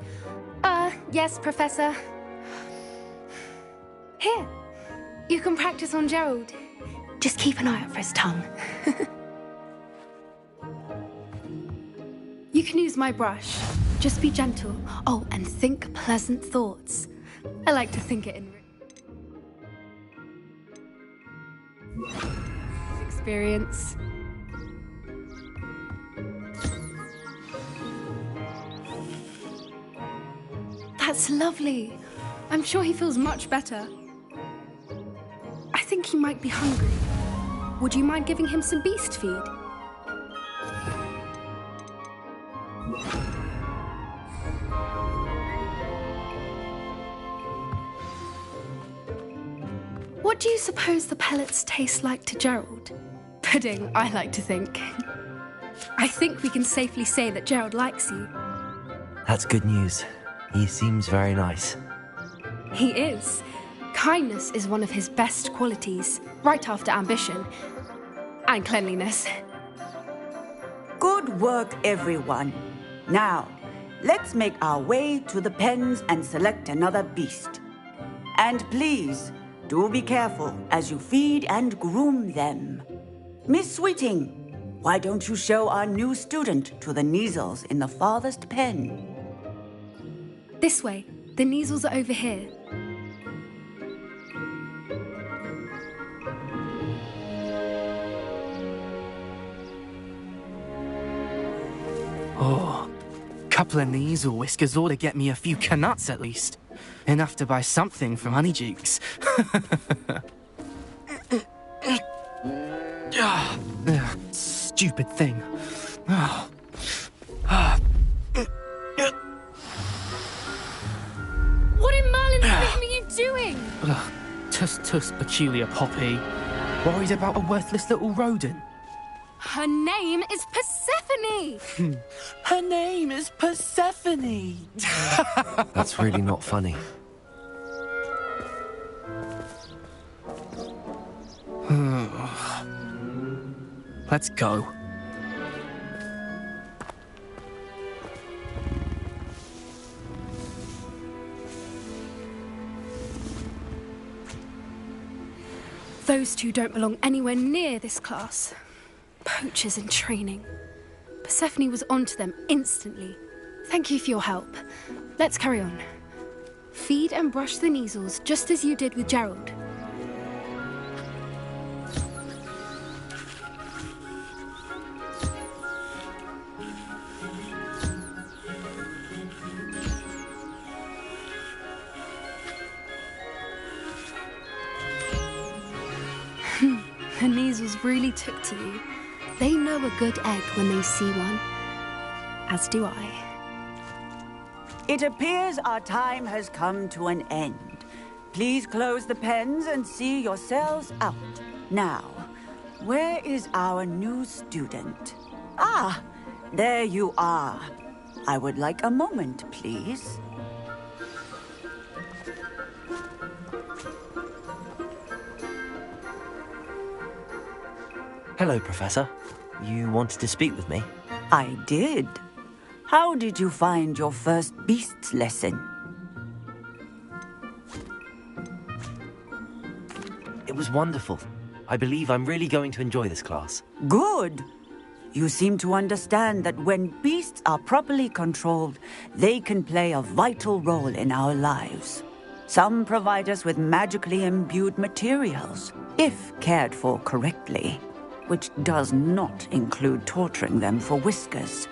Yes, Professor. Here, you can practice on Gerald. Just keep an eye out for his tongue. You can use my brush. Just be gentle. Oh, and think pleasant thoughts. I like to think it in experience. That's lovely. I'm sure he feels much better. I think he might be hungry. Would you mind giving him some beast feed? What do you suppose the pellets taste like to Gerald? Pudding, I like to think. I think we can safely say that Gerald likes you. That's good news. He seems very nice. He is. Kindness is one of his best qualities, right after ambition. And cleanliness. Good work, everyone. Now, let's make our way to the pens and select another beast. And please, do be careful as you feed and groom them. Miss Sweeting, why don't you show our new student to the Neasels in the farthest pen? This way. The Neasels are over here. Oh, couple of Neasel whiskers ought to get me a few canuts at least. Enough to buy something from Honeydukes. Stupid thing. What in Merlin's name are you doing? Tuss, peculiar Poppy. Worried about a worthless little rodent? Her name is Persephone! Her name is Persephone! That's really not funny. Let's go. Those two don't belong anywhere near this class. Poachers in training. Persephone was onto them instantly. Thank you for your help. Let's carry on. Feed and brush the Neasels just as you did with Gerald. The Neasels really took to you. They know a good egg when they see one. As do I. It appears our time has come to an end. Please close the pens and see yourselves out. Now, where is our new student? Ah, there you are. I would like a moment, please. Hello, Professor. You wanted to speak with me? I did. How did you find your first beasts lesson? It was wonderful. I believe I'm really going to enjoy this class. Good. You seem to understand that when beasts are properly controlled, they can play a vital role in our lives. Some provide us with magically imbued materials. if cared for correctly, which does not include torturing them for whiskers.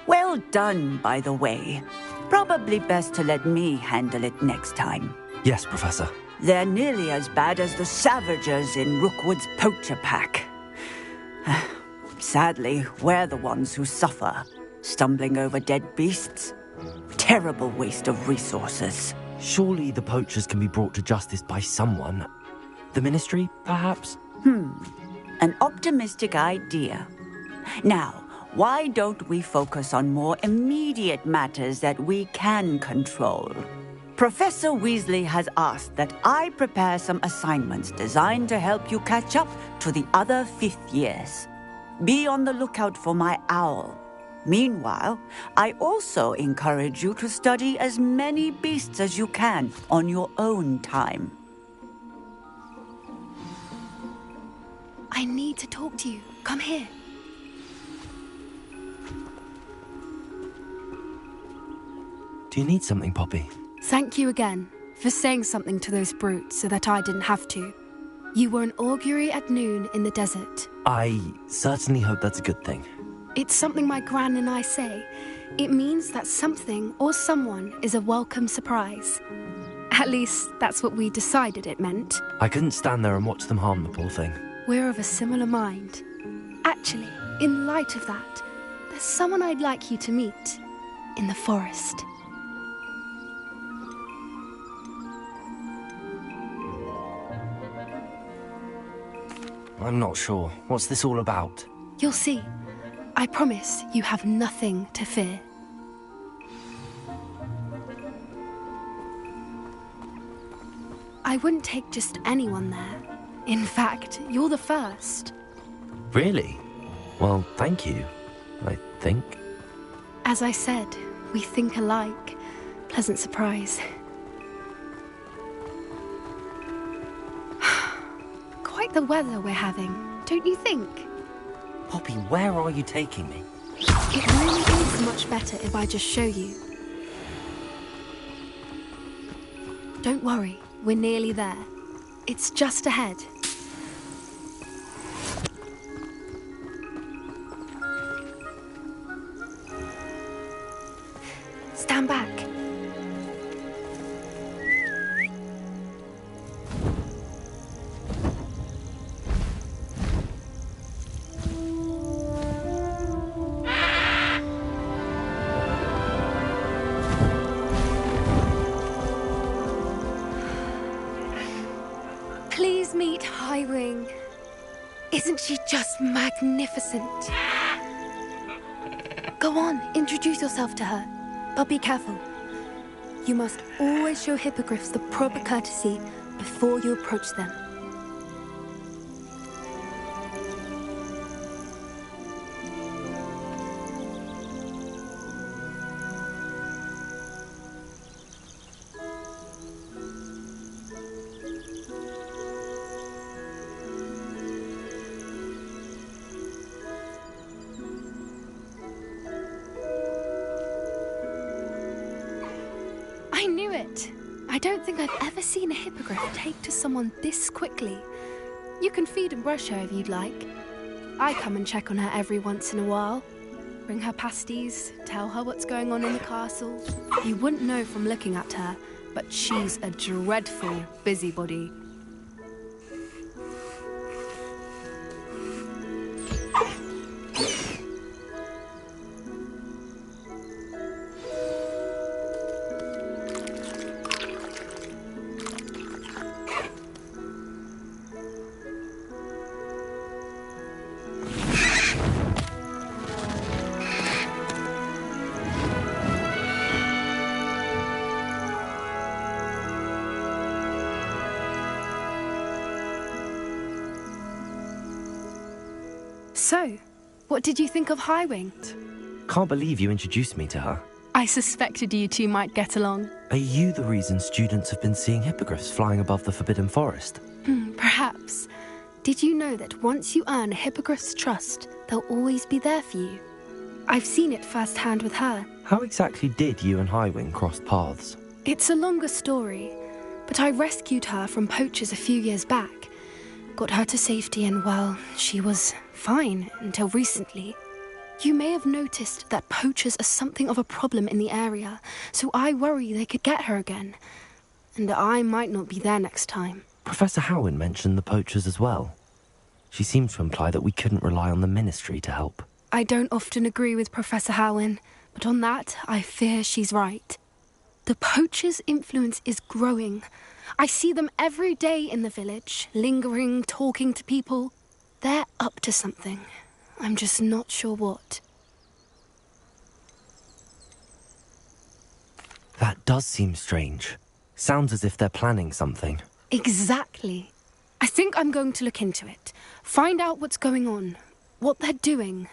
Well done, by the way. Probably best to let me handle it next time. Yes, Professor. They're nearly as bad as the Savagers in Rookwood's poacher pack. Sadly, we're the ones who suffer, stumbling over dead beasts. Terrible waste of resources. Surely the poachers can be brought to justice by someone. The Ministry, perhaps? An optimistic idea. Now, why don't we focus on more immediate matters that we can control? Professor Weasley has asked that I prepare some assignments designed to help you catch up to the other fifth years. Be on the lookout for my owl. Meanwhile, I also encourage you to study as many beasts as you can on your own time. I need to talk to you. Come here. Do you need something, Poppy? Thank you again for saying something to those brutes so that I didn't have to. You were an augury at noon in the desert. I certainly hope that's a good thing. It's something my gran and I say. It means that something or someone is a welcome surprise. At least, that's what we decided it meant. I couldn't stand there and watch them harm the poor thing. We're of a similar mind. Actually, in light of that, there's someone I'd like you to meet in the forest. I'm not sure. What's this all about? You'll see. I promise you have nothing to fear. I wouldn't take just anyone there. In fact, you're the first. Really? Well, thank you, I think. As I said, we think alike. Pleasant surprise. Quite the weather we're having, don't you think? Poppy, where are you taking me? It really is much better if I just show you. Don't worry, we're nearly there. It's just ahead. Stand back. Please meet Highwing. Isn't she just magnificent? Go on, introduce yourself to her. But be careful. You must always show hippogriffs the proper courtesy before you approach them. I knew it! I don't think I've ever seen a hippogriff take to someone this quickly. You can feed and brush her if you'd like. I come and check on her every once in a while. Bring her pasties, tell her what's going on in the castle. You wouldn't know from looking at her, but she's a dreadful busybody. So, what did you think of Highwing? Can't believe you introduced me to her. I suspected you two might get along. Are you the reason students have been seeing hippogriffs flying above the Forbidden Forest? Perhaps. Did you know that once you earn a hippogriff's trust, they'll always be there for you? I've seen it firsthand with her. How exactly did you and Highwing cross paths? It's a longer story. but I rescued her from poachers a few years back. Got her to safety and, well, she was fine until recently. You may have noticed that poachers are something of a problem in the area, so I worry they could get her again. And I might not be there next time. Professor Howin mentioned the poachers as well. She seemed to imply that we couldn't rely on the Ministry to help. I don't often agree with Professor Howin, but on that, I fear she's right. The poachers' influence is growing. I see them every day in the village, lingering, talking to people. They're up to something. I'm just not sure what. That does seem strange. Sounds as if they're planning something. Exactly. I think I'm going to look into it. Find out what's going on, what they're doing.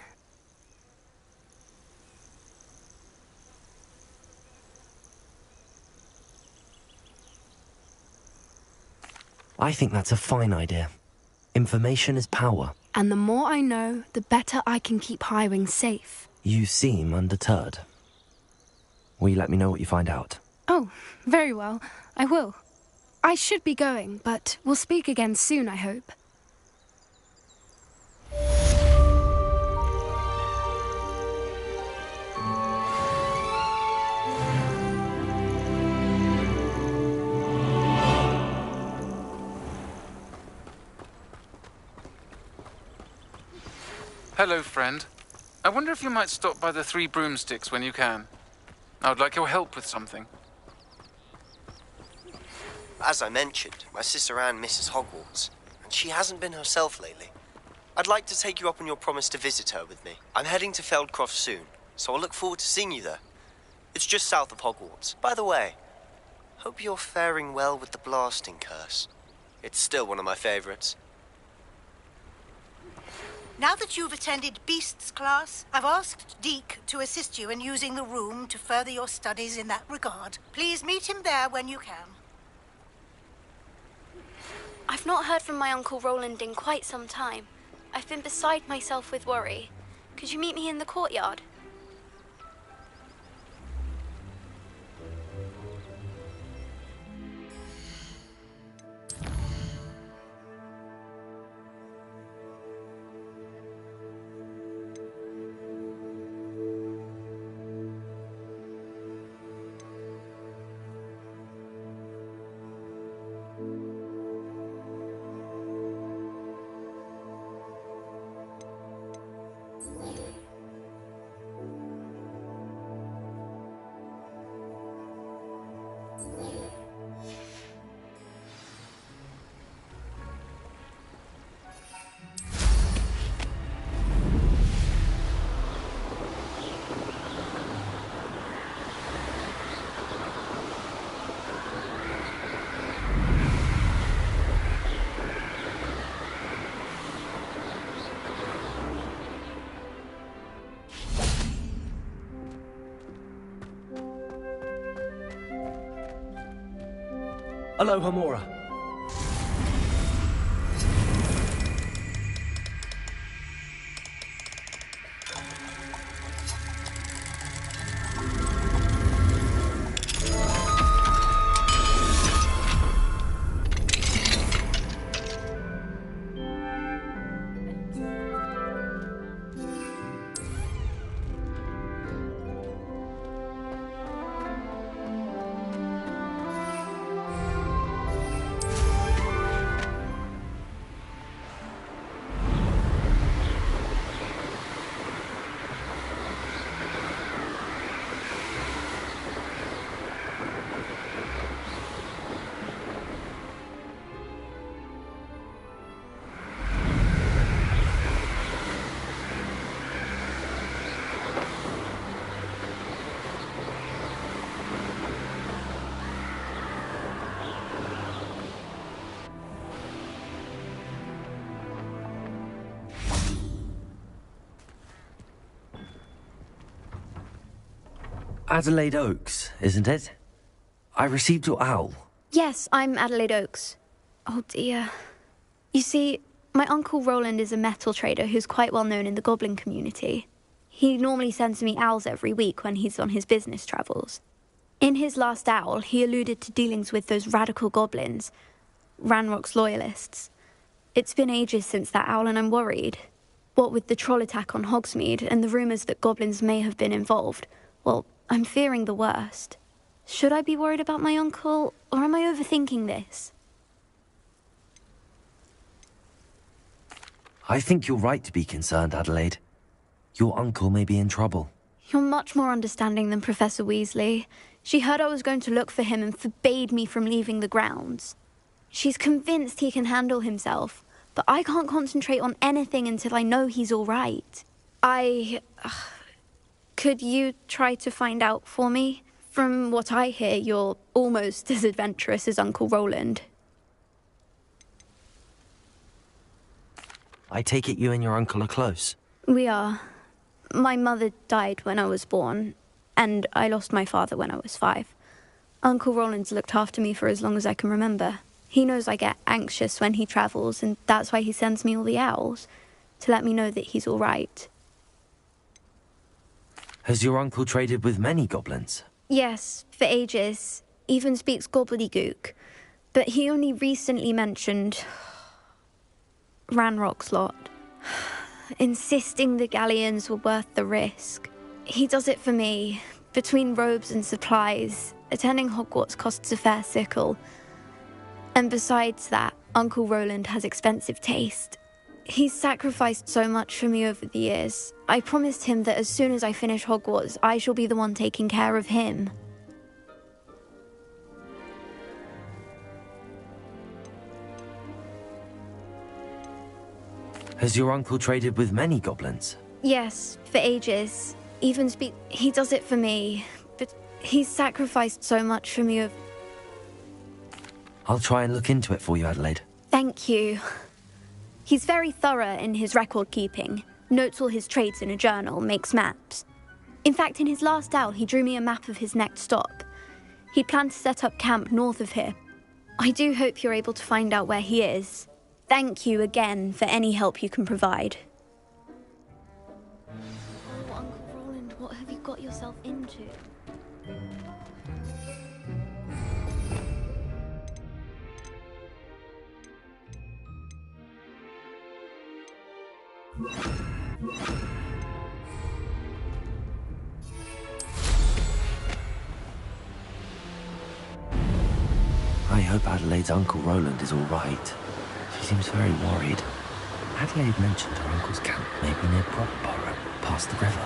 I think that's a fine idea. Information is power. And the more I know, the better I can keep Highwing safe. You seem undeterred. Will you let me know what you find out? Oh, very well. I will. I should be going, but we'll speak again soon, I hope. Hello, friend. I wonder if you might stop by the Three Broomsticks when you can. I would like your help with something. As I mentioned, my sister Anne misses Hogwarts, and she hasn't been herself lately. I'd like to take you up on your promise to visit her with me. I'm heading to Feldcroft soon, so I'll look forward to seeing you there. It's just south of Hogwarts. By the way, hope you're faring well with the blasting curse. It's still one of my favorites. Now that you've attended Beasts class, I've asked Deke to assist you in using the room to further your studies in that regard. Please meet him there when you can. I've not heard from my Uncle Roland in quite some time. I've been beside myself with worry. Could you meet me in the courtyard? Hello, Hamora. Adelaide Oaks, isn't it? I received your owl. Yes, I'm Adelaide Oaks. Oh dear. You see, my Uncle Roland is a metal trader who's quite well known in the goblin community. He normally sends me owls every week when he's on his business travels. In his last owl, he alluded to dealings with those radical goblins, Ranrock's loyalists. It's been ages since that owl and I'm worried. What with the troll attack on Hogsmeade and the rumours that goblins may have been involved, well, I'm fearing the worst. Should I be worried about my uncle, or am I overthinking this? I think you're right to be concerned, Adelaide. Your uncle may be in trouble. You're much more understanding than Professor Weasley. She heard I was going to look for him and forbade me from leaving the grounds. She's convinced he can handle himself, but I can't concentrate on anything until I know he's all right. Could you try to find out for me? From what I hear, you're almost as adventurous as Uncle Roland. I take it you and your uncle are close. We are. My mother died when I was born, and I lost my father when I was 5. Uncle Roland's looked after me for as long as I can remember. He knows I get anxious when he travels, and that's why he sends me all the owls, to let me know that he's all right. Has your uncle traded with many goblins? Yes, for ages. Even speaks gobbledygook. But he only recently mentioned Ranrock's lot, insisting the galleons were worth the risk. He does it for me. Between robes and supplies, attending Hogwarts costs a fair sickle. And besides that, Uncle Roland has expensive taste. He's sacrificed so much for me over the years. I promised him that as soon as I finish Hogwarts, I shall be the one taking care of him. Has your uncle traded with many goblins? Yes, for ages. He does it for me, but he's sacrificed so much for me. I'll try and look into it for you, Adelaide. Thank you. He's very thorough in his record keeping, notes all his trades in a journal, makes maps. In fact, in his last owl, he drew me a map of his next stop. He planned to set up camp north of here. I do hope you're able to find out where he is. Thank you again for any help you can provide. Oh, Uncle Roland, what have you got yourself into? I hope Adelaide's Uncle Roland is all right. She seems very worried. Adelaide mentioned her uncle's camp may be near Brockborough, past the river.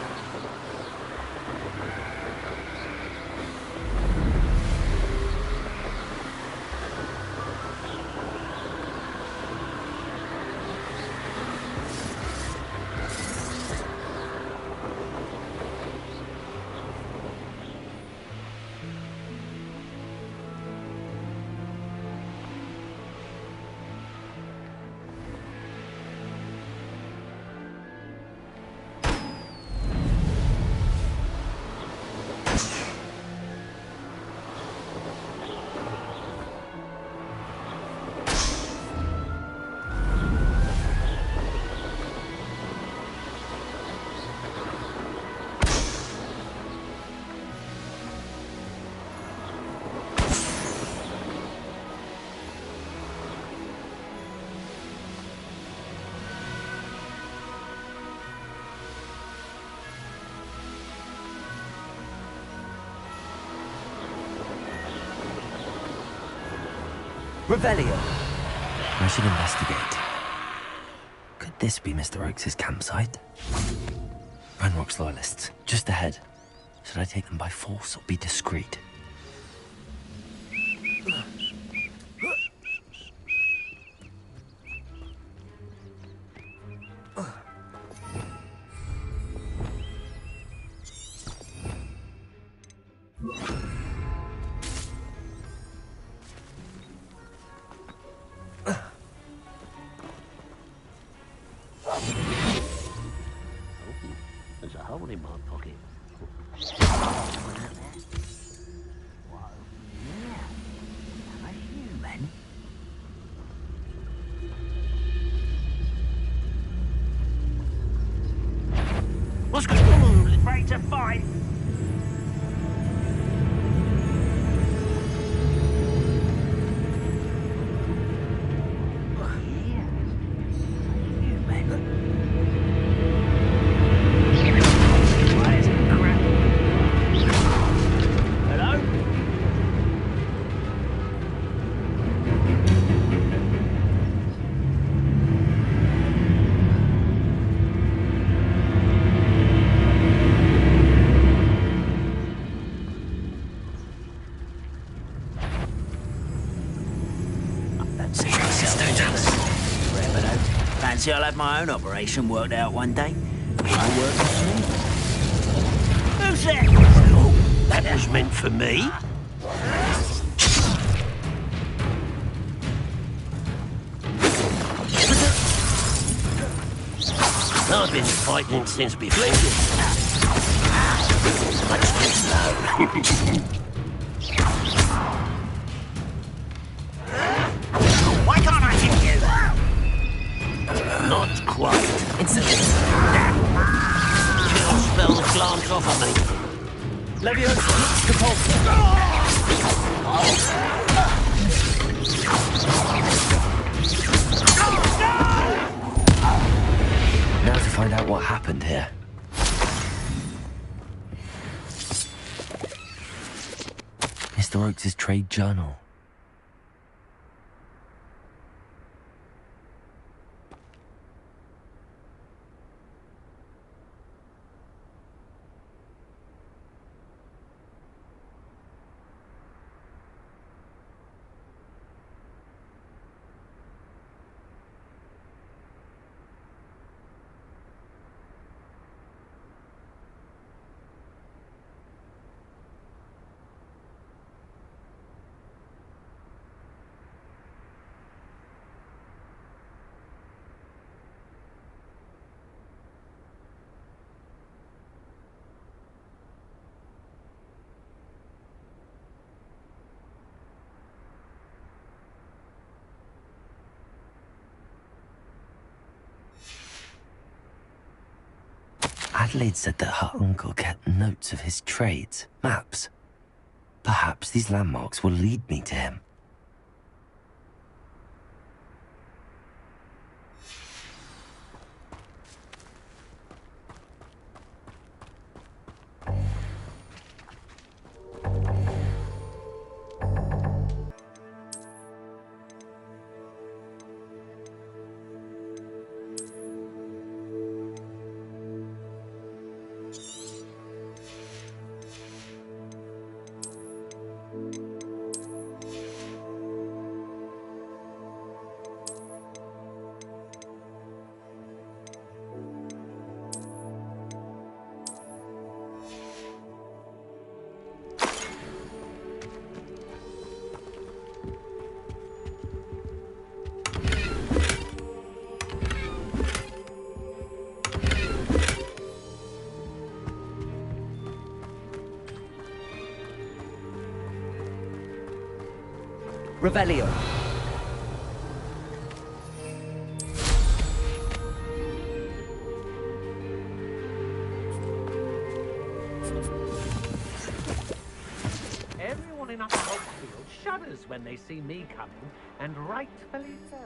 Revelio. I should investigate. Could this be Mr. Oakes' campsite? Ranrock's loyalists, just ahead. Should I take them by force or be discreet? There's a hole in my pocket. What's going on? Ready to fight? Fancy I'll have my own operation worked out one day. I'll work for me. Who's that? Oh, that was meant for me. I've been fighting since before. Much too slow. Why can't I hit you? Not quite. It's a... Can't spell the glance off of me. Leviosa, catapult. Now to find out what happened here. Mr. Oakes' trade journal. Adelaide said that her uncle kept notes of his trades, maps. Perhaps these landmarks will lead me to him. Revelio. Everyone in Upper Hogsfield shudders when they see me coming, and rightfully so.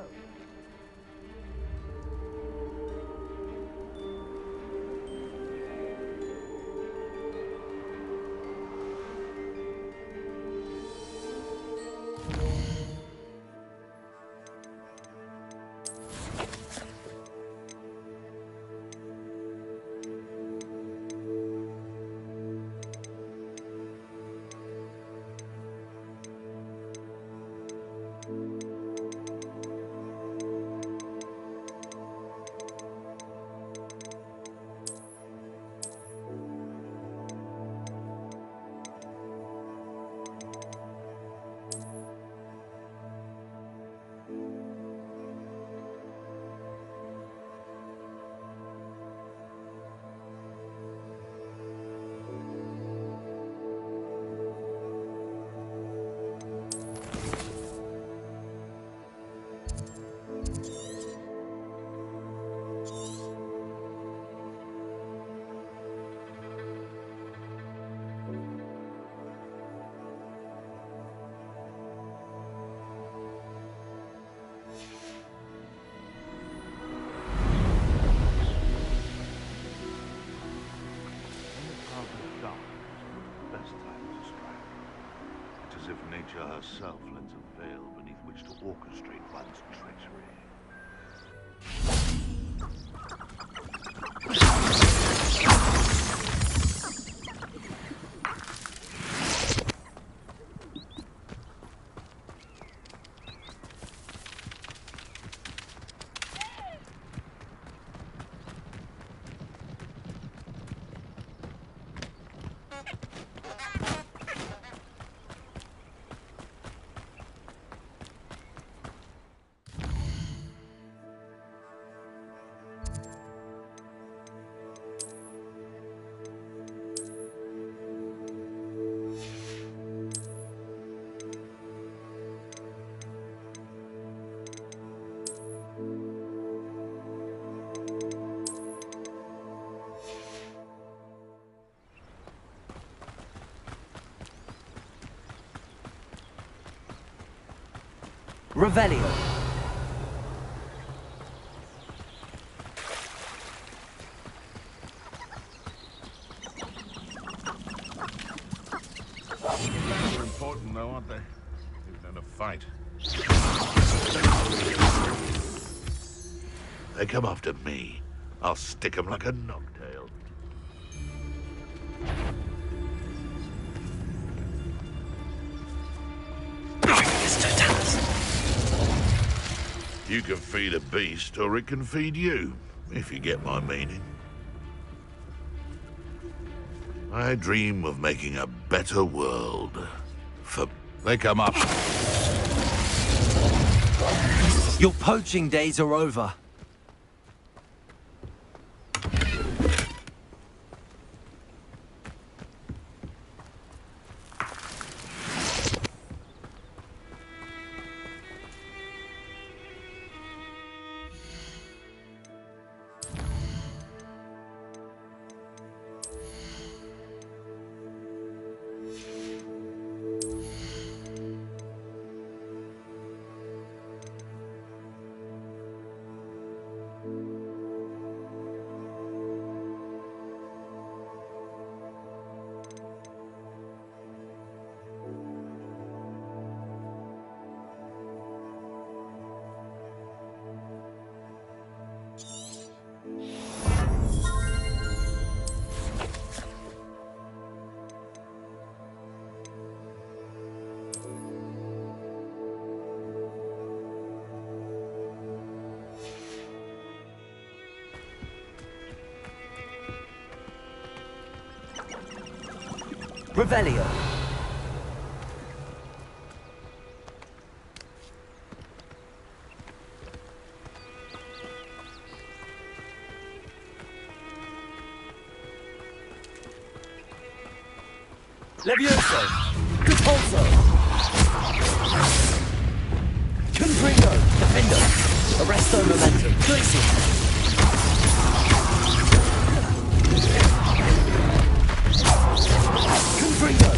Nature herself lends a veil beneath which to orchestrate one's treachery. Revelio. They're important though, aren't they? Even in a fight. They come after me. I'll stick them like a knocktail. You can feed a beast, or it can feed you, if you get my meaning. I dream of making a better world. They come up. Your poaching days are over. Revelio. Levioso. Catulso. Confringo. Defendo. Arresto momentum. Glacier. Confringo.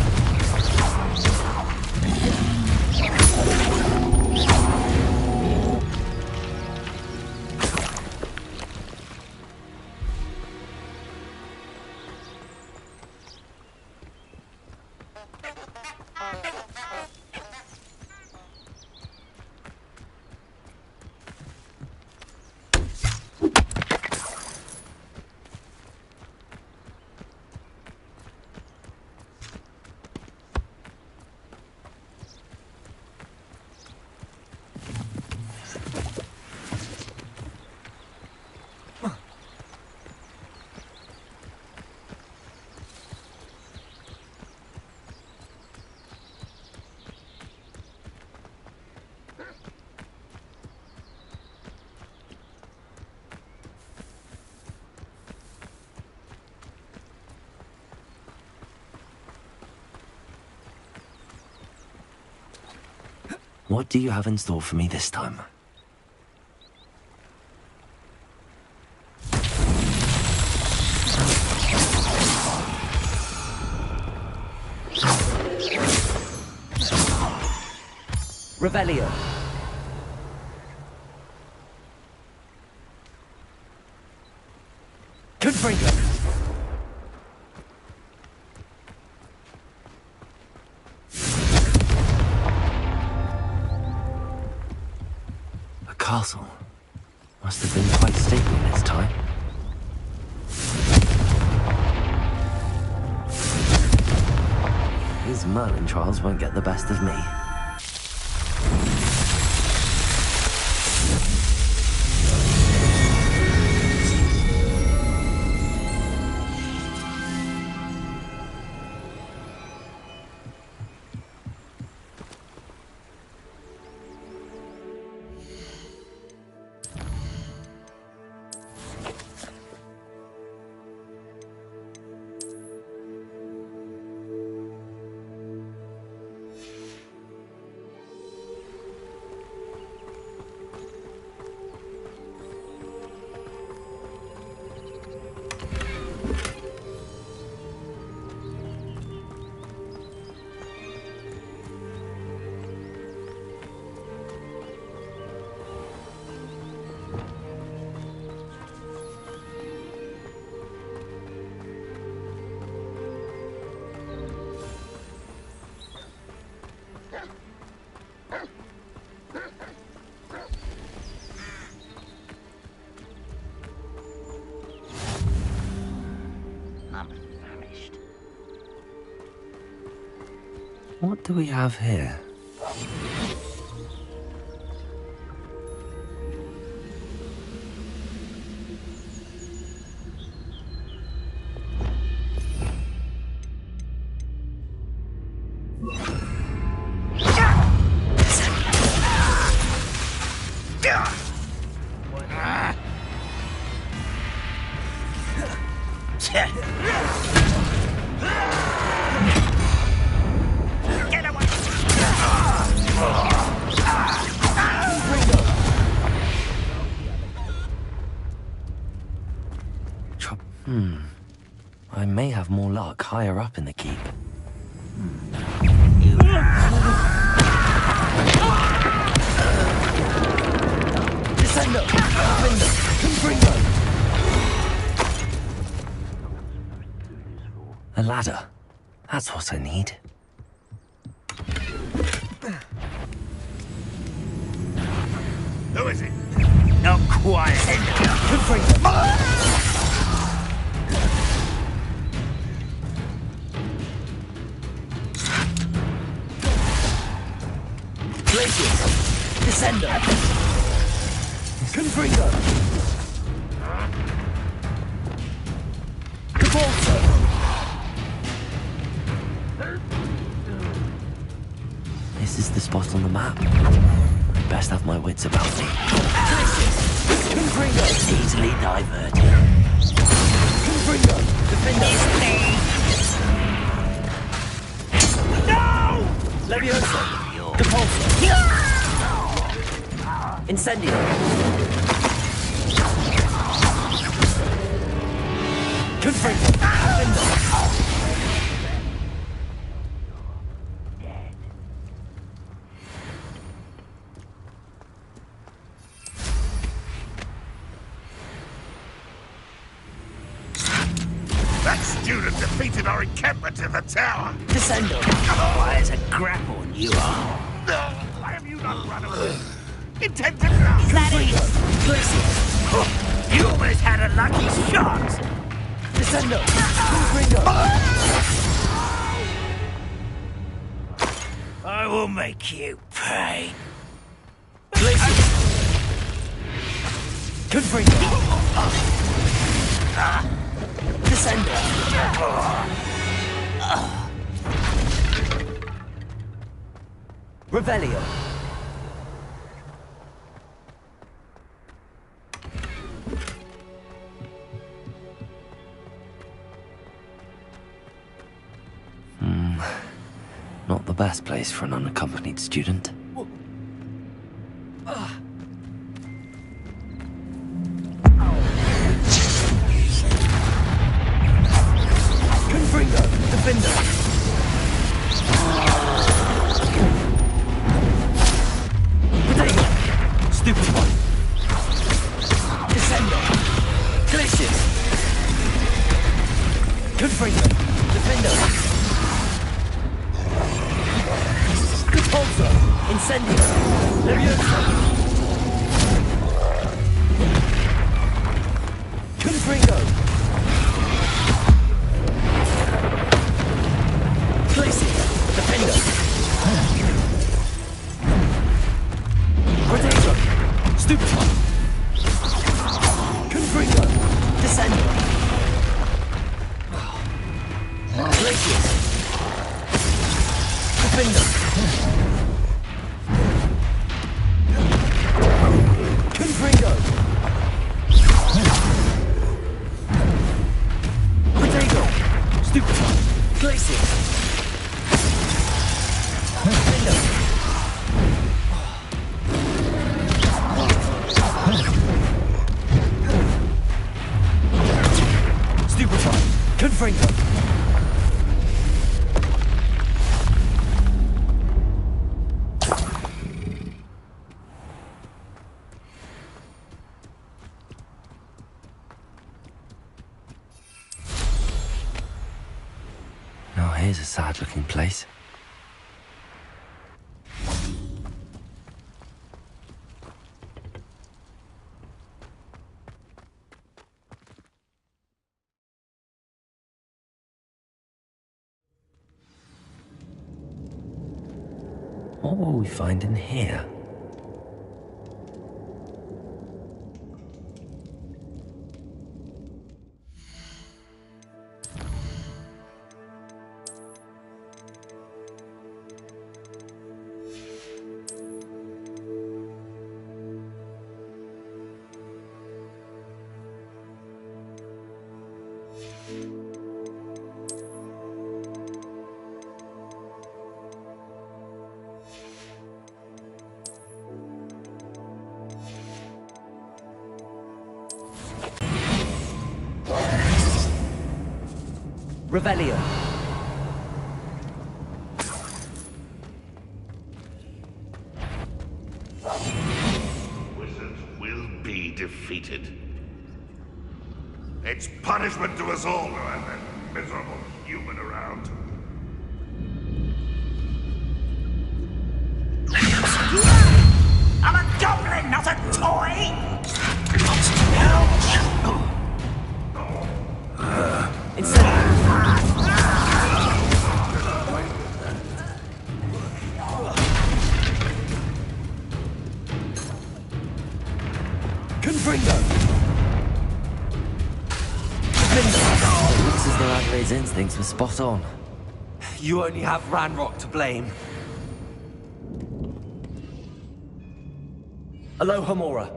What do you have in store for me this time? Revelio. Confringo. Castle must have been quite stately in its time. These Merlin trials won't get the best of me. What do we have here? I may have more luck higher up in the keep. Descendo! Window! Confringo! A ladder. That's what I need. Who is it? Not quiet. Confringo! Glacius! Descendo! Confringo! Cabalso! This is the spot on the map. Best have my wits about me. Glacius! Confringo! Easily diverted. Confringo! Defendo! No! Levioso! Depulso! Incendio! Confringo! Defendo! That student defeated our encampment in the tower. Descendo! Why, it's a grapple and you are. Why have you not run away? Intent to grab. Glacius! You almost had a lucky shot. Descendo! Confringo! I will make you pay. Glacius! Confringo! Descendo! Revelio! Not the best place for an unaccompanied student. Confringo! Defender! Potato! Stupid one! Descendo! Glacius! Confringo! Defender! Depulso! Incendio! Levioso! Confringo! Glacius! Defender! Potato! Stupid one! Confringo! Descendo! Glacius! Defender! Confringo! Potato! Stupid one! Glacius! Defender! Stupid one! Confringo! Now here's a sad-looking place. What will we find in here? Revelio. Wizards will be defeated. It's punishment to us all to have that miserable human around. I'm a goblin, not a toy! Looks as though Adelaide's instincts were spot on. You only have Ranrock to blame. Aloha Mora.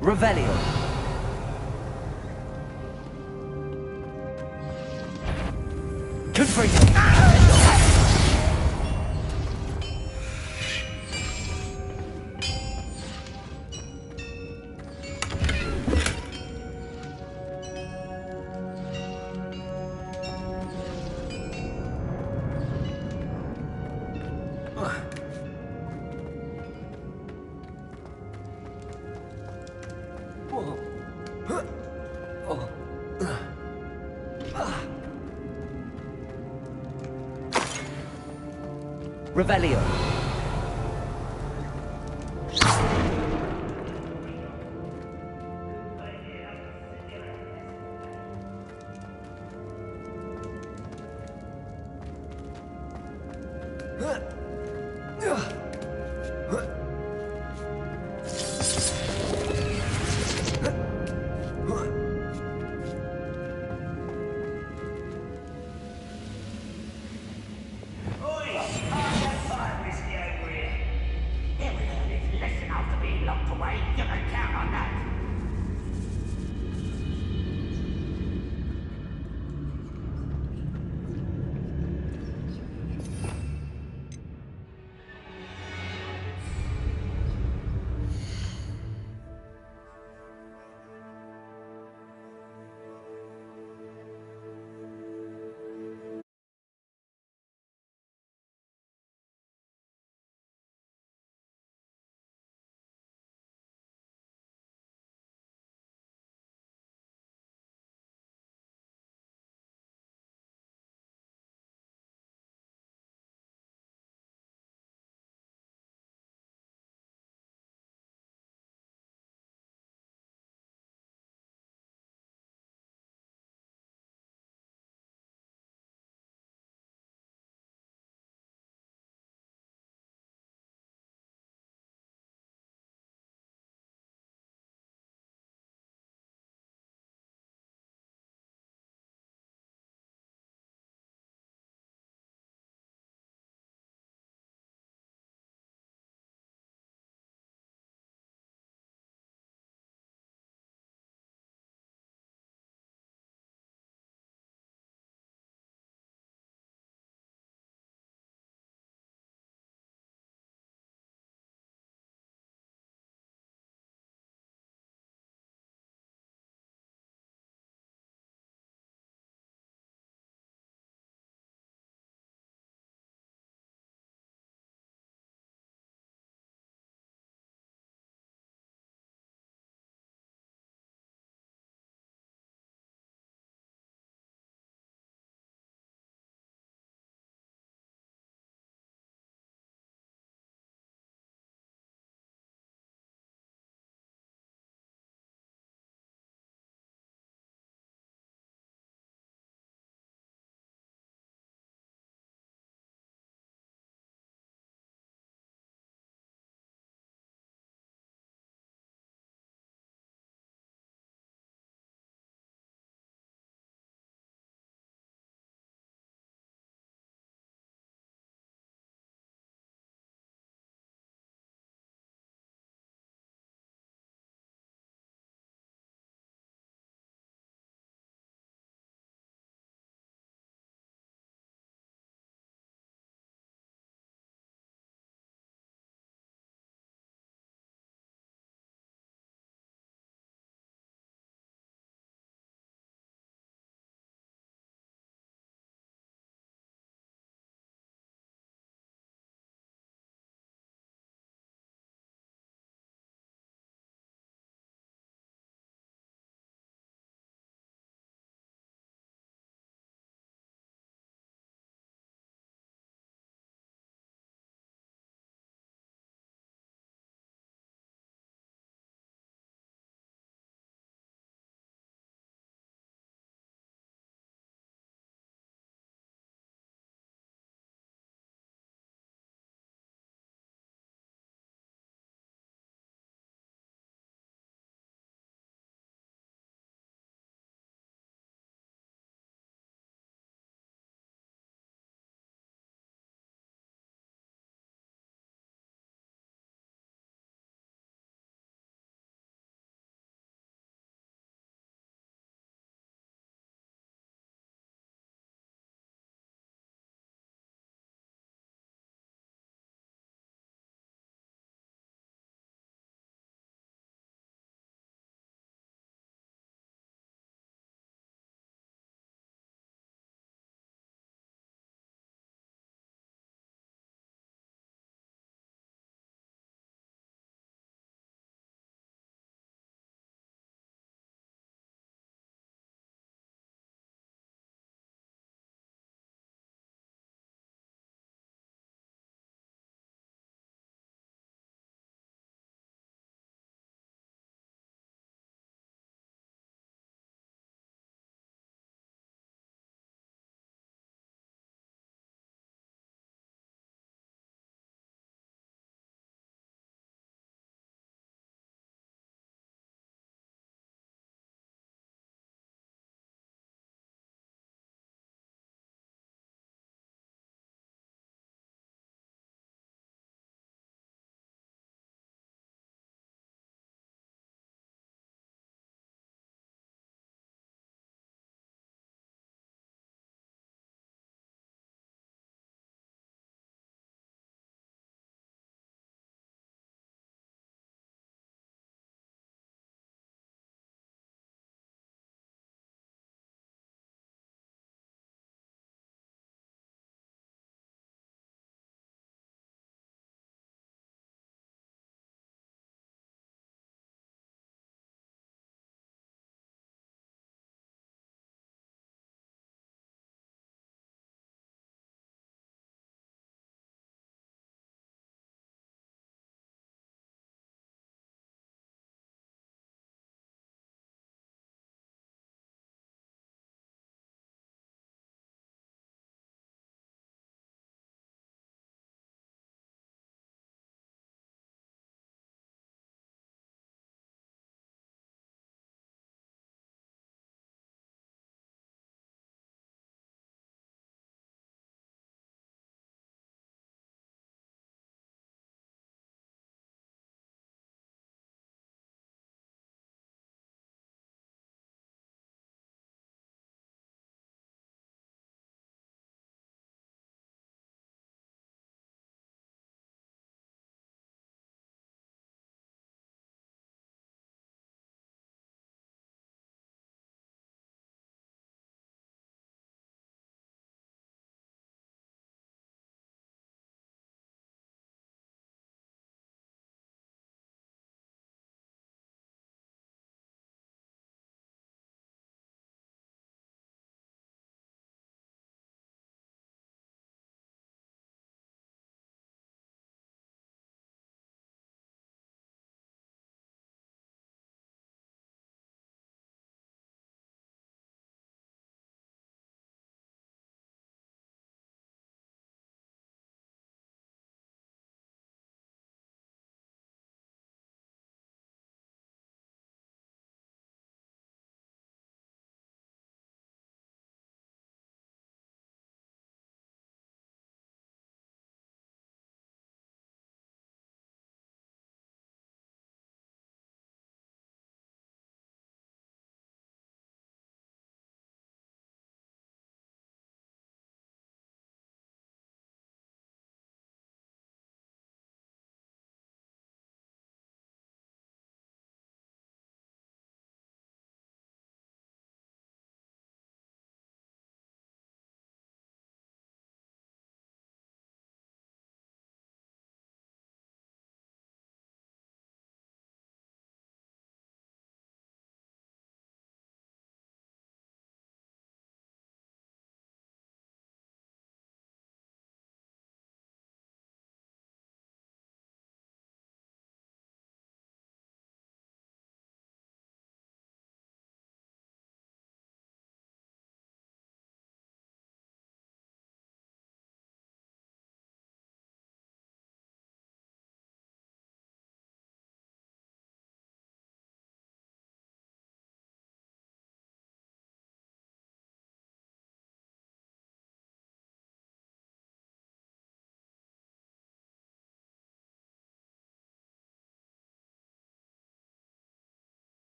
Revelio. Confringo. Revelio.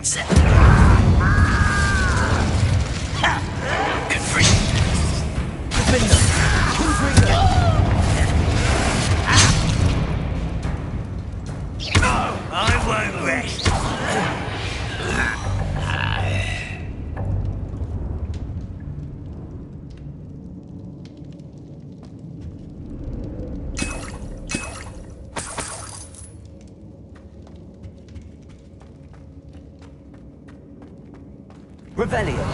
That's it. Confringo. I won't rest. Revelio.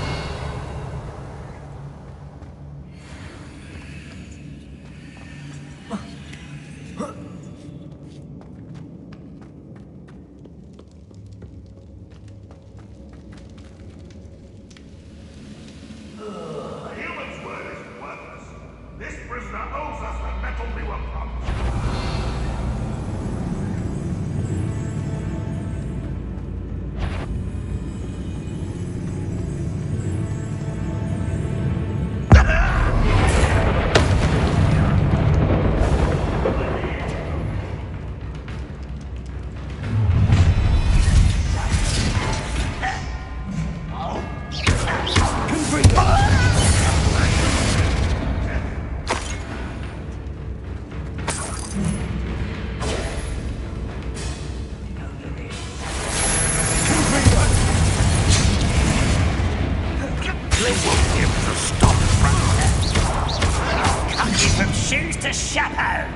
Human's word is worthless. This prisoner owes us the metal we were promised. Shoes to chapeau.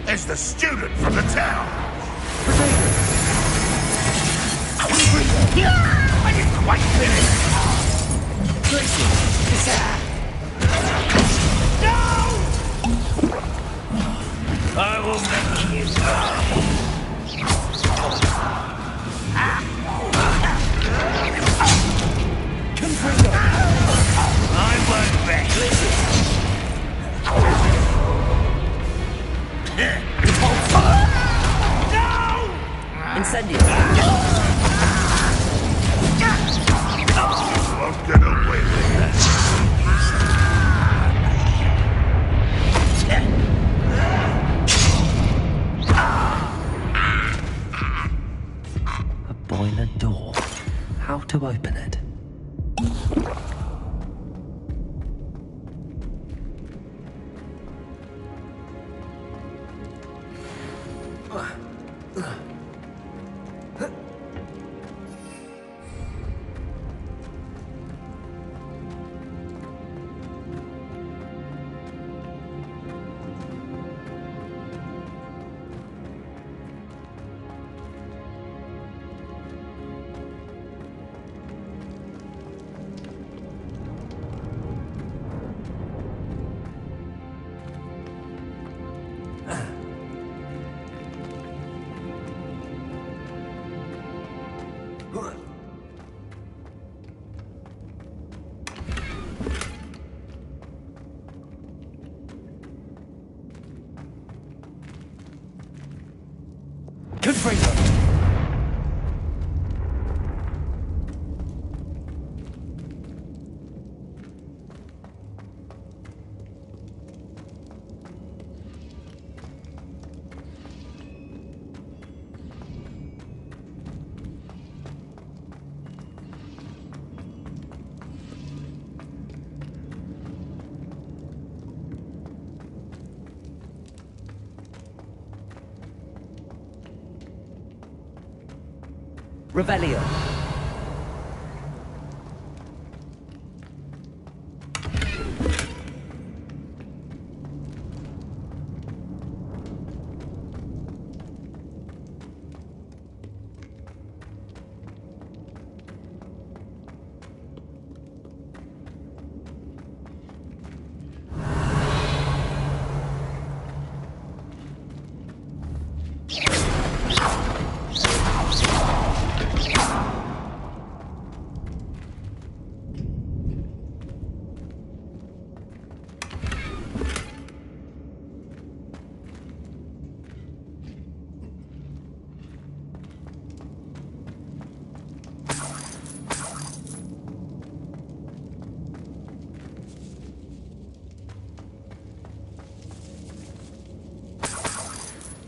There's the student from the town. I didn't quite finish. No! I will make you. I won't rest. Incendio. Won't get away with that. A boiler door. How to open it? Revelio.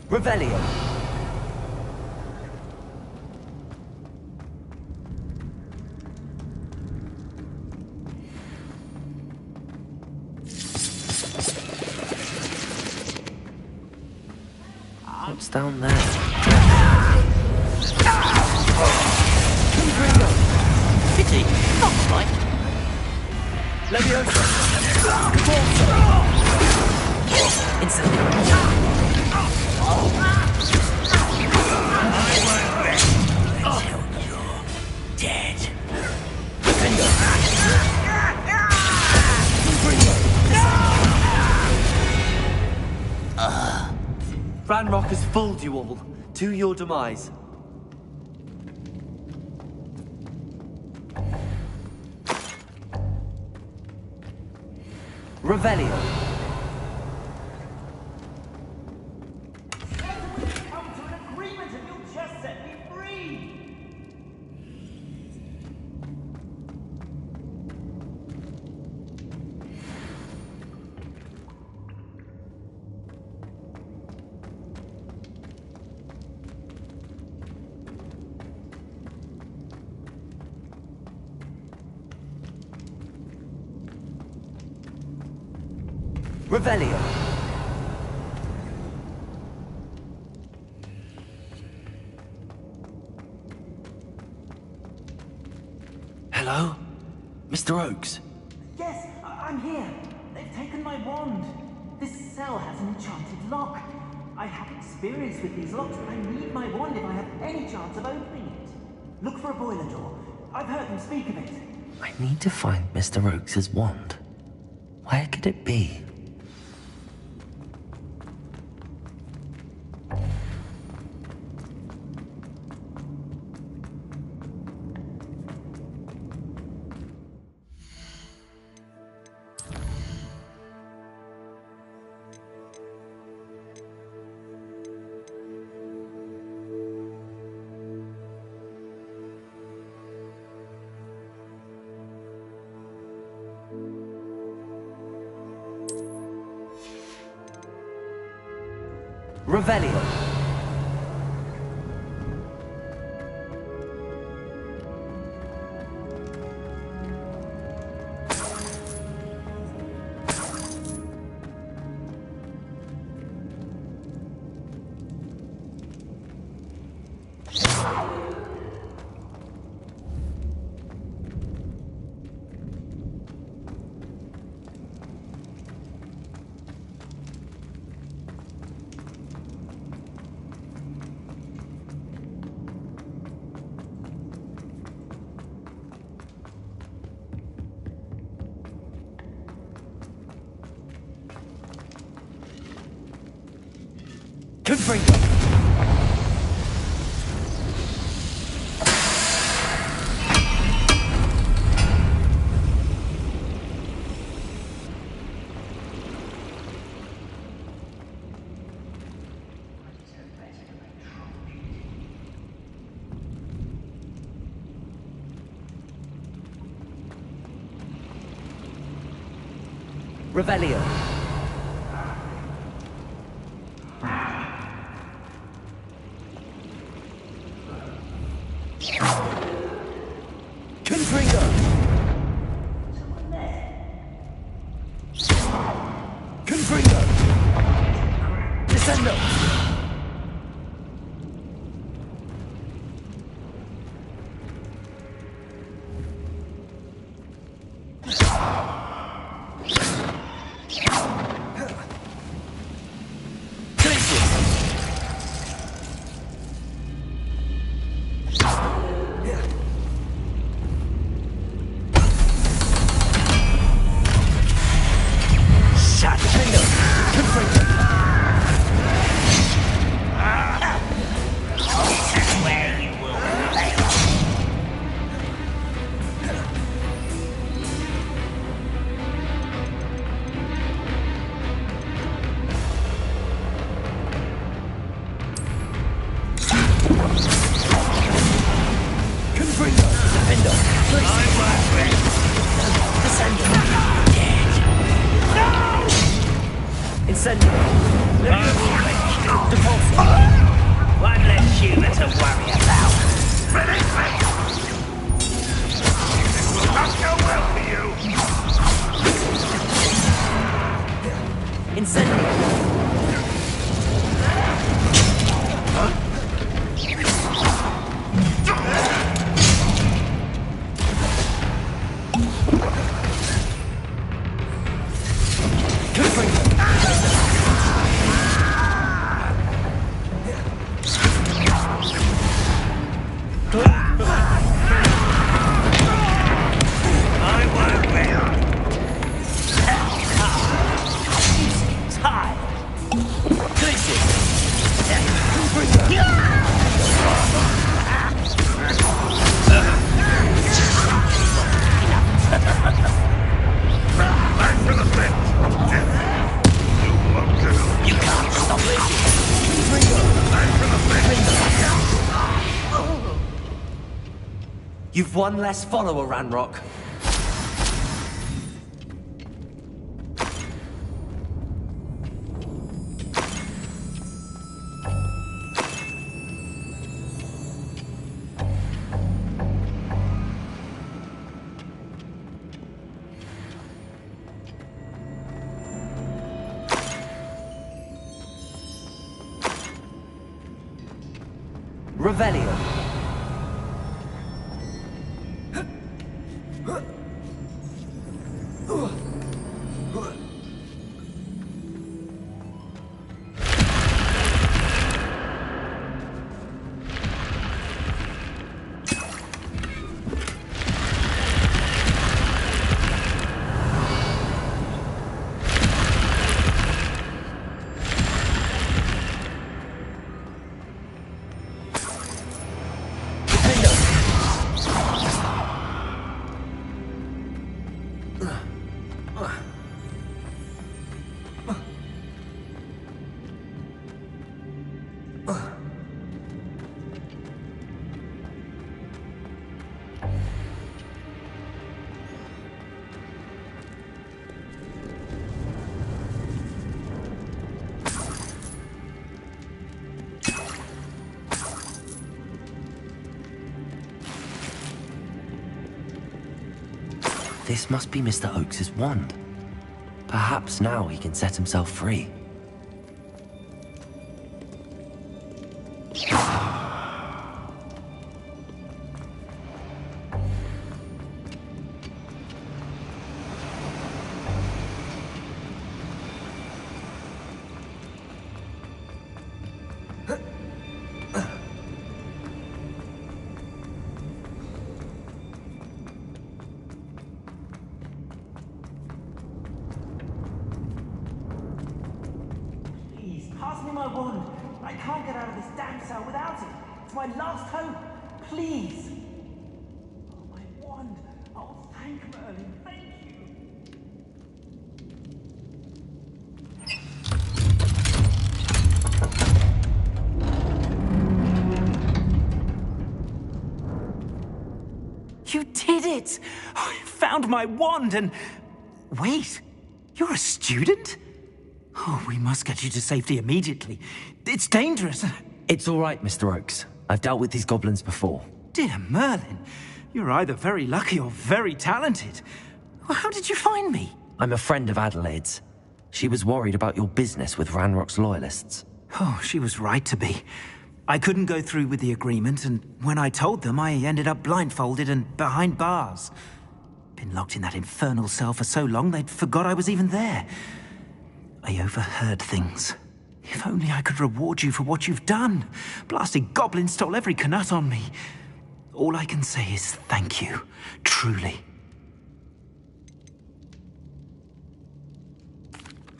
Revelio. What's down there? Pity, not right. Leviosa. Incendio. I won't rest until you're dead. Ranrock has fooled you all. To your demise. Revelio. Revelio. Hello? Mr. Oakes? Yes, I'm here. They've taken my wand. This cell has an enchanted lock. I have experience with these locks, but I need my wand if I have any chance of opening it. Look for a boiler door. I've heard them speak of it. I need to find Mr. Oakes' wand. Where could it be? Revelio. Confringo. Revelio. Confringo. Confringo. Descendo. Incendio. Depulso. One less human to worry about. It will not go well for you. Incendio. You've one less follower, Ranrock. Revelio. This must be Mr. Oakes's wand. Perhaps now he can set himself free. Pass me my wand. I can't get out of this damn cell without it. It's my last hope. Please. Oh, my wand. Oh, thank Merlin. Thank you. You did it! I found my wand and... Wait, you're a student? Oh, we must get you to safety immediately. It's dangerous. It's all right, Mr. Oakes. I've dealt with these goblins before. Dear Merlin, you're either very lucky or very talented. How did you find me? I'm a friend of Adelaide's. She was worried about your business with Ranrock's loyalists. Oh, she was right to be. I couldn't go through with the agreement, and when I told them, I ended up blindfolded and behind bars. Been locked in that infernal cell for so long, they'd forgot I was even there. I overheard things. If only I could reward you for what you've done. Blasted goblin stole every Knut on me. All I can say is thank you, truly.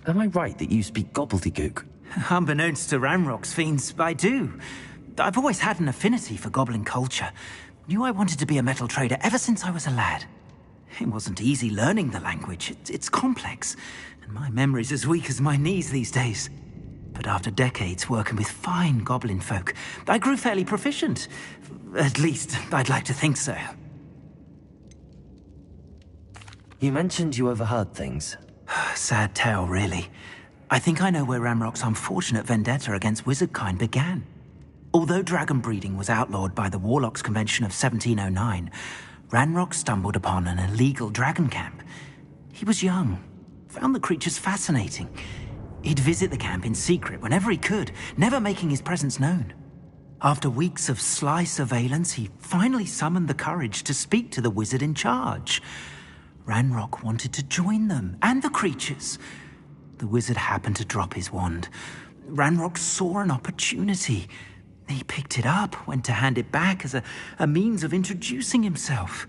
Am I right that you speak gobbledygook? Unbeknownst to Ranrock's fiends, I do. I've always had an affinity for goblin culture. Knew I wanted to be a metal trader ever since I was a lad. It wasn't easy learning the language. It's complex, and my memory's as weak as my knees these days. But after decades working with fine goblin folk, I grew fairly proficient. At least, I'd like to think so. You mentioned you overheard things. Sad tale, really. I think I know where Ranrock's unfortunate vendetta against wizardkind began. Although dragon breeding was outlawed by the Warlocks Convention of 1709, Ranrock stumbled upon an illegal dragon camp. He was young, found the creatures fascinating. He'd visit the camp in secret whenever he could, never making his presence known. After weeks of sly surveillance, he finally summoned the courage to speak to the wizard in charge. Ranrock wanted to join them, and the creatures. The wizard happened to drop his wand. Ranrock saw an opportunity. He picked it up, went to hand it back as a means of introducing himself.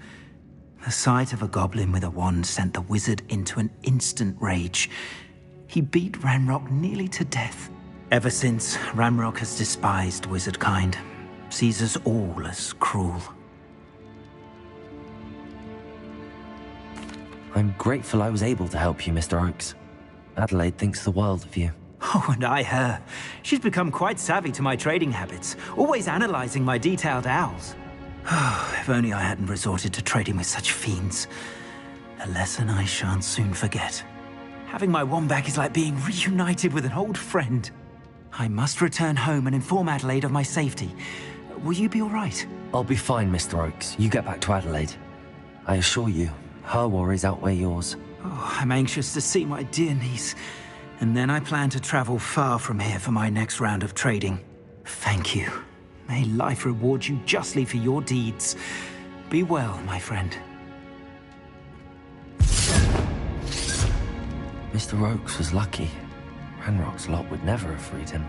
The sight of a goblin with a wand sent the wizard into an instant rage. He beat Ranrock nearly to death. Ever since, Ranrock has despised wizard kind, sees us all as cruel. I'm grateful I was able to help you, Mr. Oakes. Adelaide thinks the world of you. Oh, and I her. She's become quite savvy to my trading habits, always analyzing my detailed owls. If only I hadn't resorted to trading with such fiends. A lesson I shan't soon forget. Having my wand back is like being reunited with an old friend. I must return home and inform Adelaide of my safety. Will you be all right? I'll be fine, Mr. Oakes. You get back to Adelaide. I assure you, her worries outweigh yours. Oh, I'm anxious to see my dear niece. And then I plan to travel far from here for my next round of trading. Thank you. May life reward you justly for your deeds. Be well, my friend. Mr. Oakes was lucky. Ranrock's lot would never have freed him.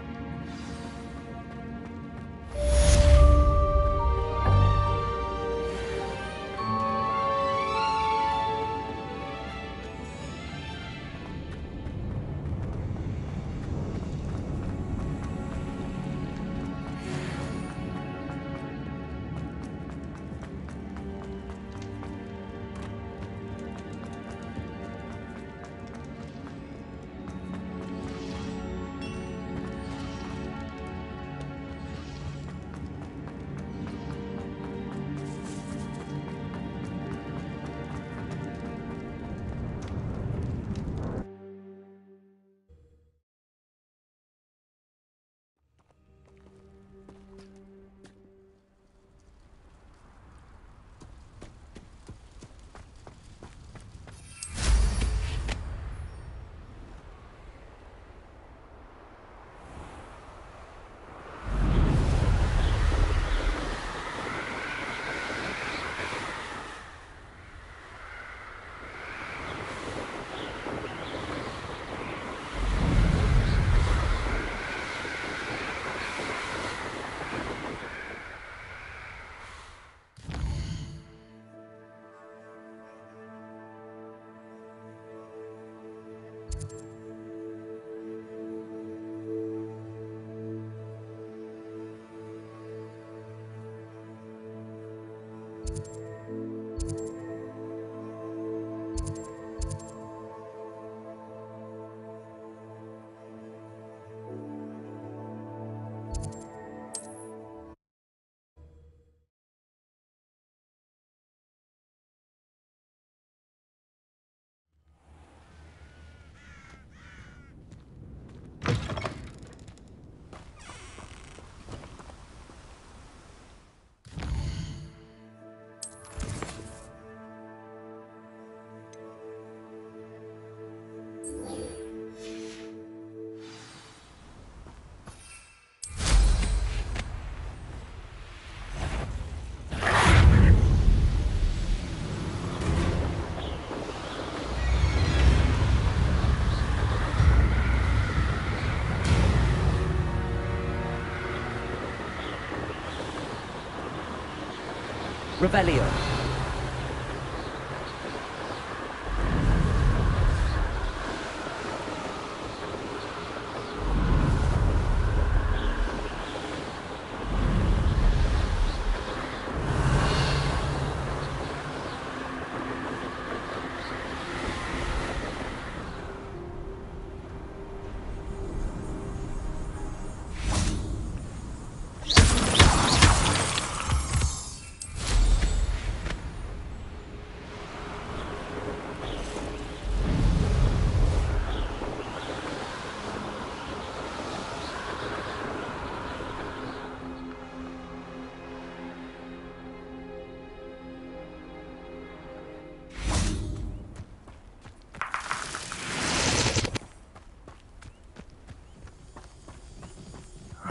Revelio.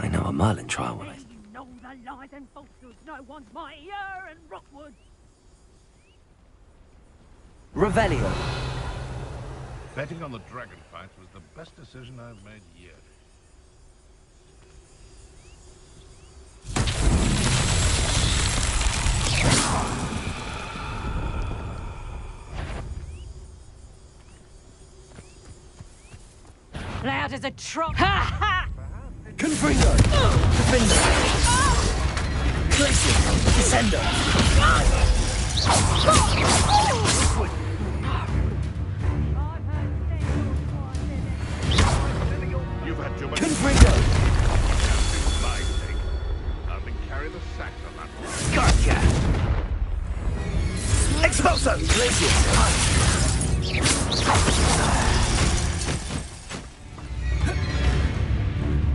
I know a Merlin trial when I... You know lies and falsehoods. No one's mightier in Rookwood. Revelio. Betting on the dragon fight was the best decision I've made yet. Loud as a trot. Ha ha! Confringo. Defender. Glacier. Descender. You've had too much. Confringo. My sake. I've been carrying the sack on that one. Gotcha. Expulso. Glacier.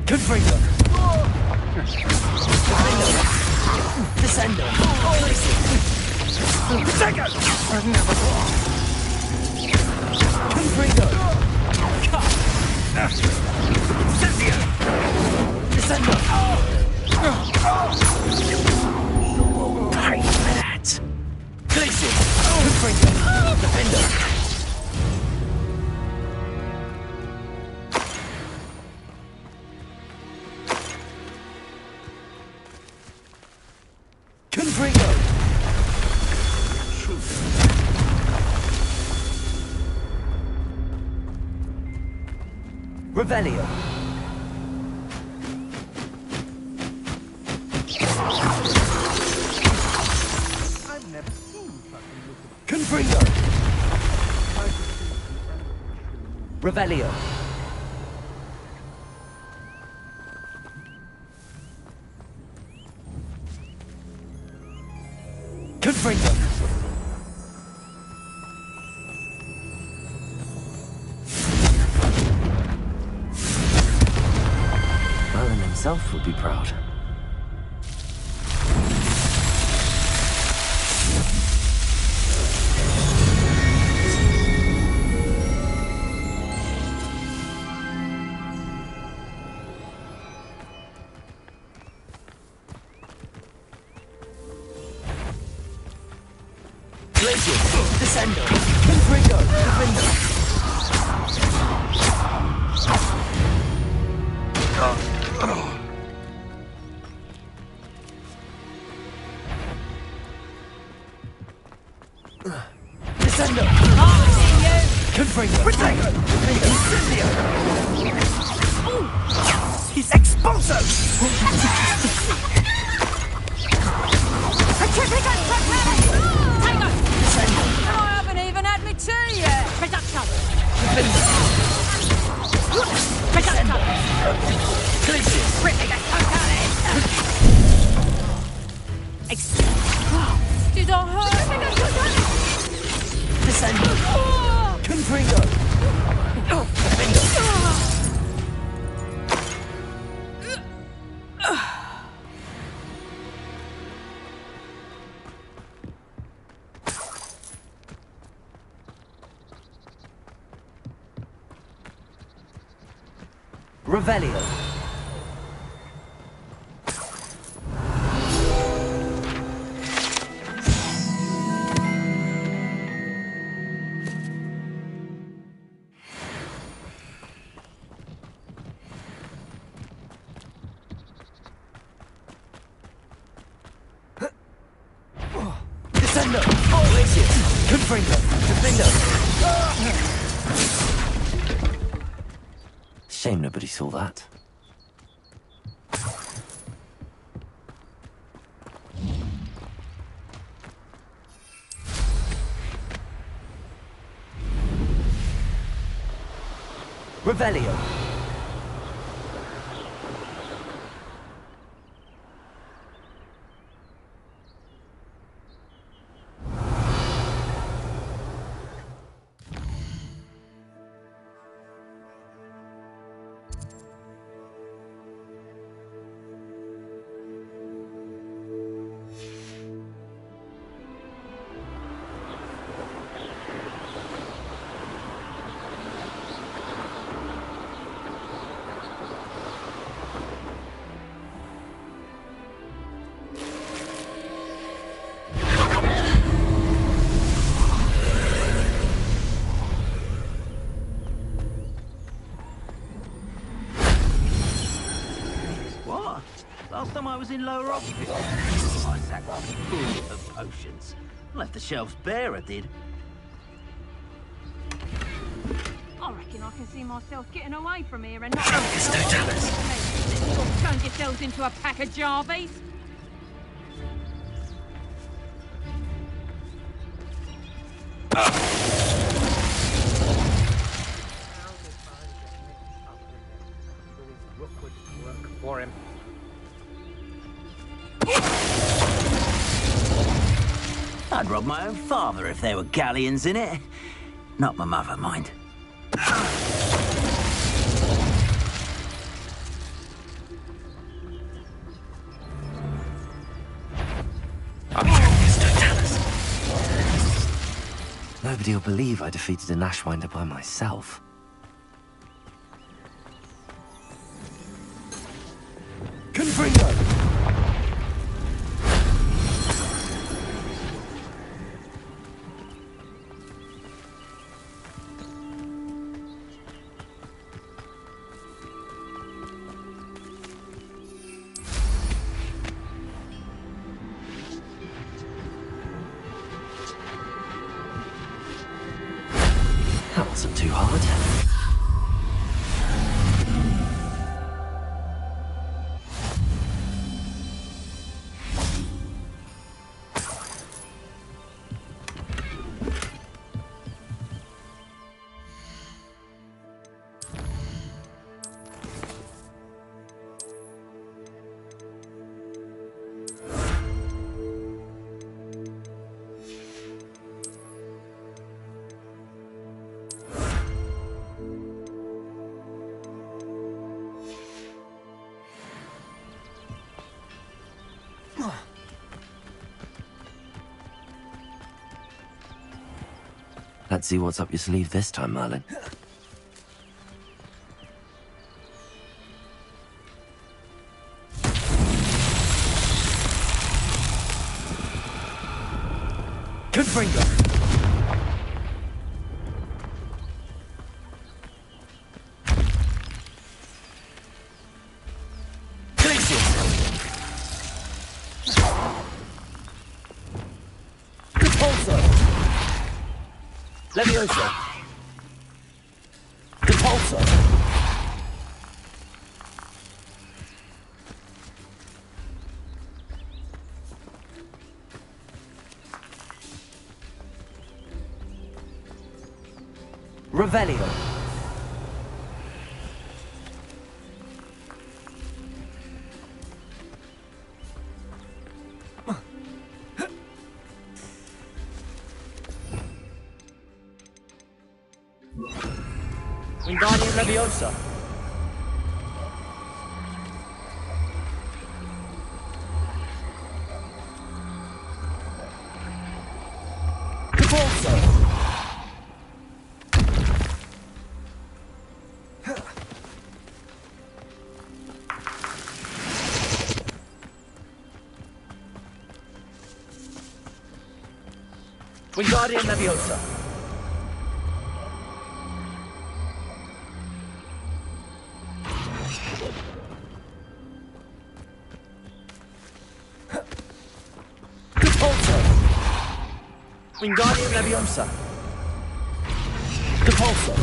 Confringo. Descender. Protego. Confringo. Cynthia. Descender. Pay for that. Glacier. Confringo. Defender. Confringo! Revelio. I've never seen such a look of Confringo! Revelio. Confringo. Merlin himself would be proud. Glacier, Descender, Confringo, Defender. Descender. Confringo. Protego. Incendio. He's Expulso. I haven't even had me tea yet. Reduction. Reduction. Did I hurt? Descender. Confringo. Defender. Revelio. Descender. Glacier. Confringo. Defender. Shame nobody saw that. Revelio. Last time I was in Lower Oxford, I sacked full of potions. Left the shelves bare, I did. I reckon I can see myself getting away from here and not... Turn yourselves into a pack of Jarvies. For him. I'd rob my own father if there were galleons in it. Not my mother, mind. Nobody will believe I defeated an Ashwinder by myself. Confringo! That wasn't too hard. Let's see what's up your sleeve this time, Merlin. Confringo! Levioso. Compulso. Revelio. Wingardium Leviosa. Compulso. Wingardium Leviosa. Wingardium Leviosa. Compulso.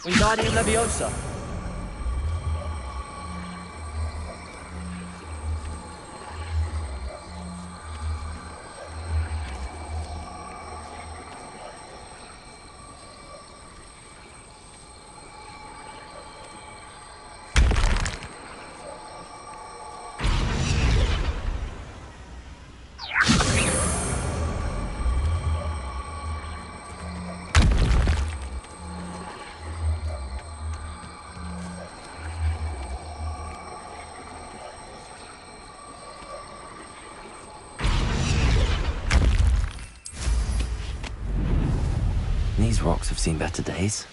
Wingardium Leviosa. These rocks have seen better days.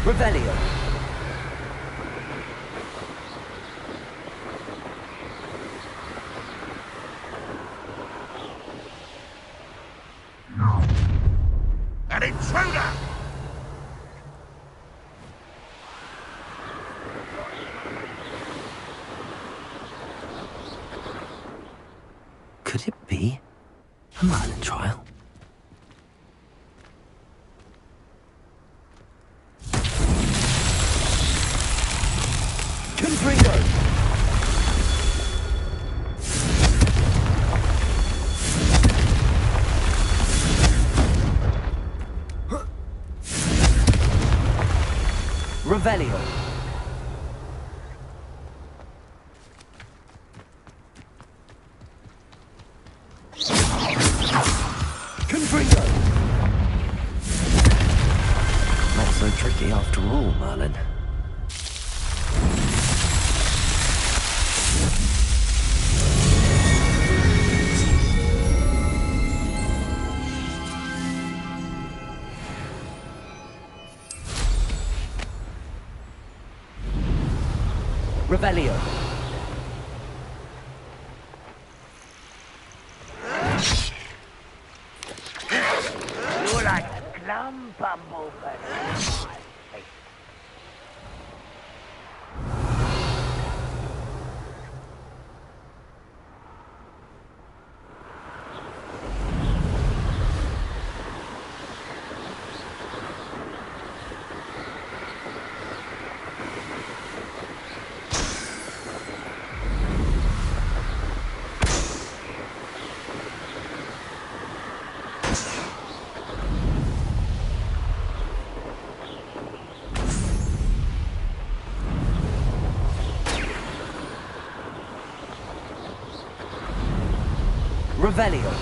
Revelio. Could it be a Merlin trial? Confringo! Revelio. Confringo! Not so tricky after all, Merlin. Revelio. You're like a glum bumblebee. Revelio.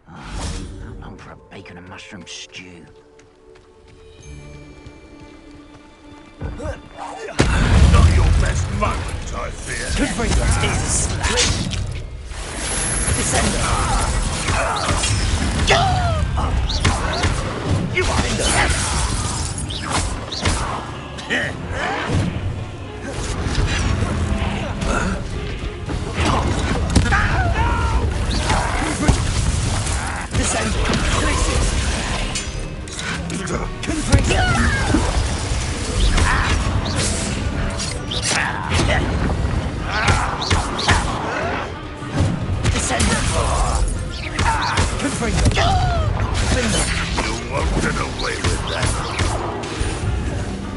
How long for a bacon and mushroom stew? Not your best moment, I fear. Confringo! Jesus! Descender! You are in the Descend! Places! Confringo! Descend! Confringo! You won't get away with that.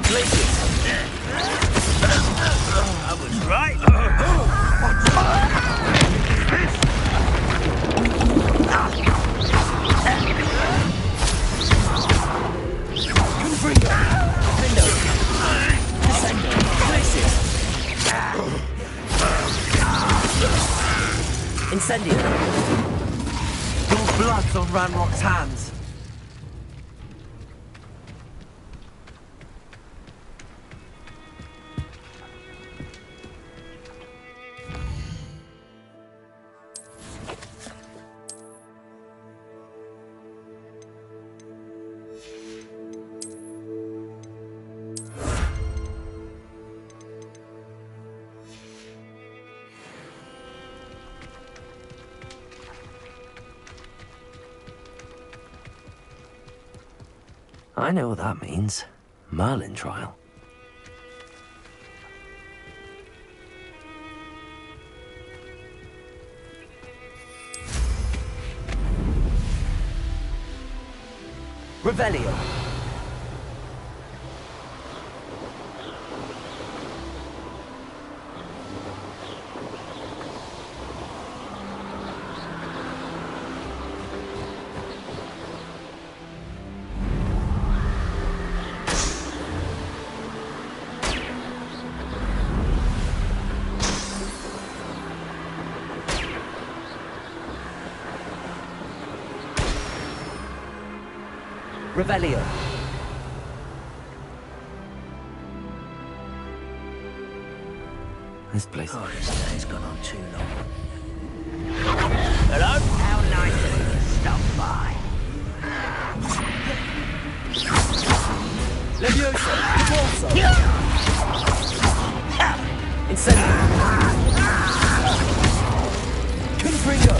Places! I was right. Confringo! Window! Descendo! Places! Incendio. Your blood's on Ranrock's hands. I know what that means. Merlin trial. Revelio. Revelio. This place. Oh, this day's gone on too long. Hello? How nice of you to stop by. Leviosa! Caporso! Incendio! Confringo!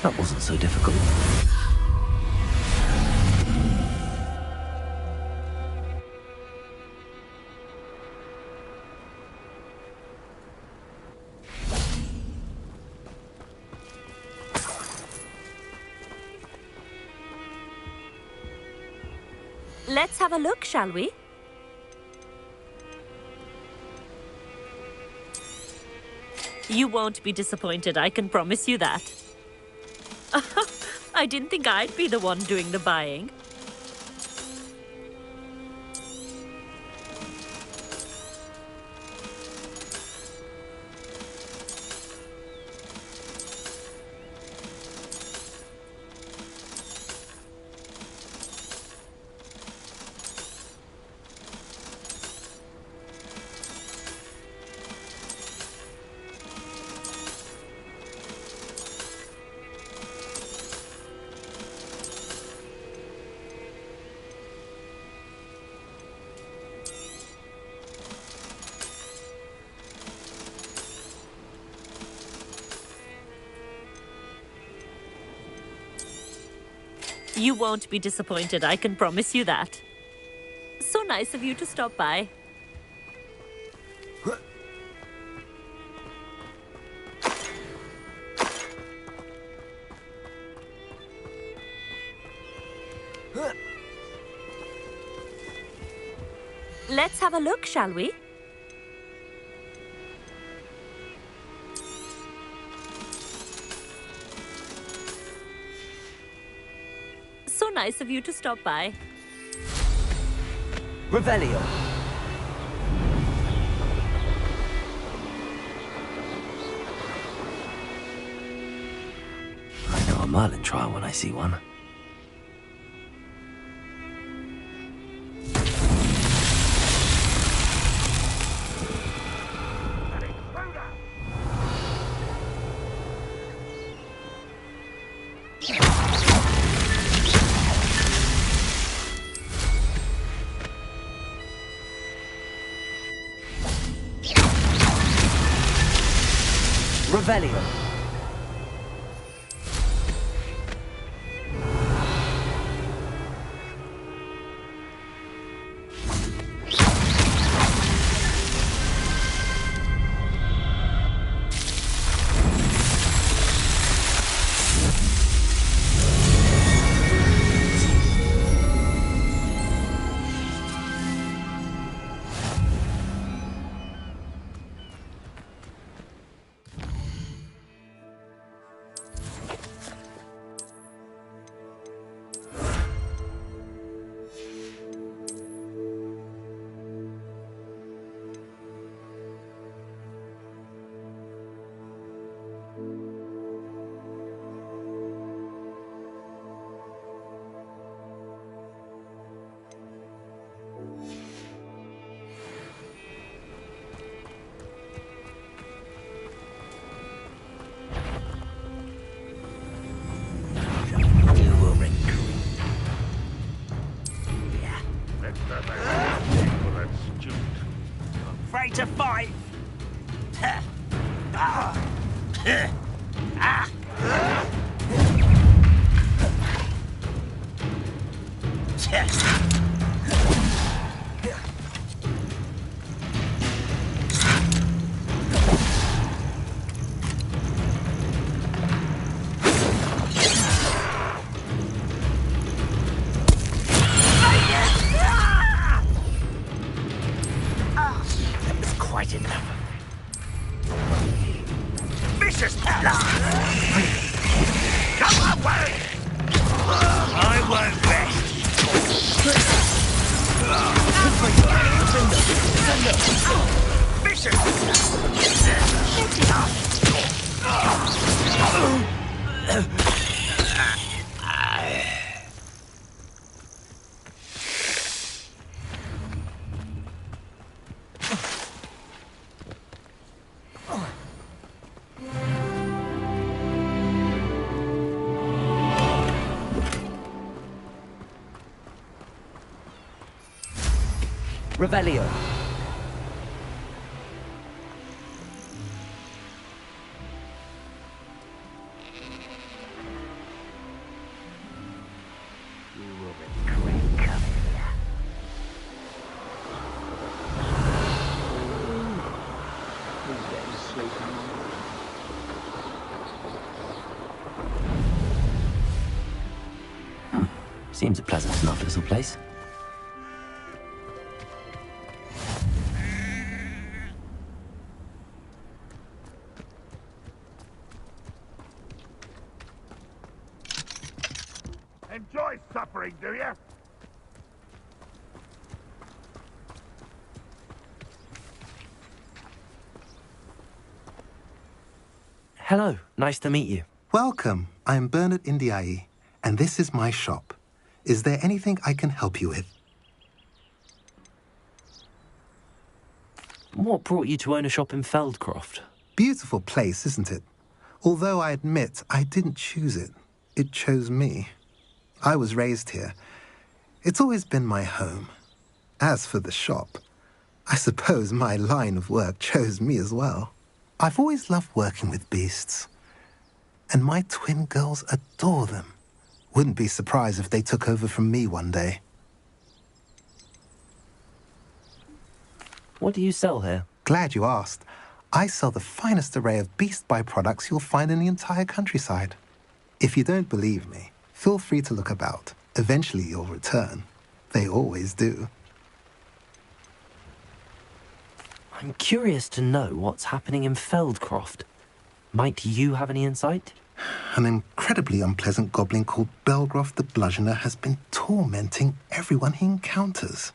That wasn't so difficult. Let's have a look, shall we? You won't be disappointed, I can promise you that. I didn't think I'd be the one doing the buying. You won't be disappointed, I can promise you that. So nice of you to stop by. Let's have a look, shall we? So nice of you to stop by. Revelio. I know a Merlin trial when I see one. Revelio. Afraid to fight? Quite enough. Vicious blast! Come away! I won't rest. Vicious! Revelio. Seems a pleasant enough little place. Enjoy suffering, do you? Hello, nice to meet you. Welcome. I'm Bernard Indiaye, and this is my shop. Is there anything I can help you with? What brought you to own a shop in Feldcroft? Beautiful place, isn't it? Although I admit I didn't choose it. It chose me. I was raised here. It's always been my home. As for the shop, I suppose my line of work chose me as well. I've always loved working with beasts. And my twin girls adore them. Wouldn't be surprised if they took over from me one day. What do you sell here? Glad you asked. I sell the finest array of beast byproducts you'll find in the entire countryside. If you don't believe me, feel free to look about. Eventually you'll return. They always do. I'm curious to know what's happening in Feldcroft. Might you have any insight? An incredibly unpleasant goblin called Belgroth the Bludgeoner has been tormenting everyone he encounters.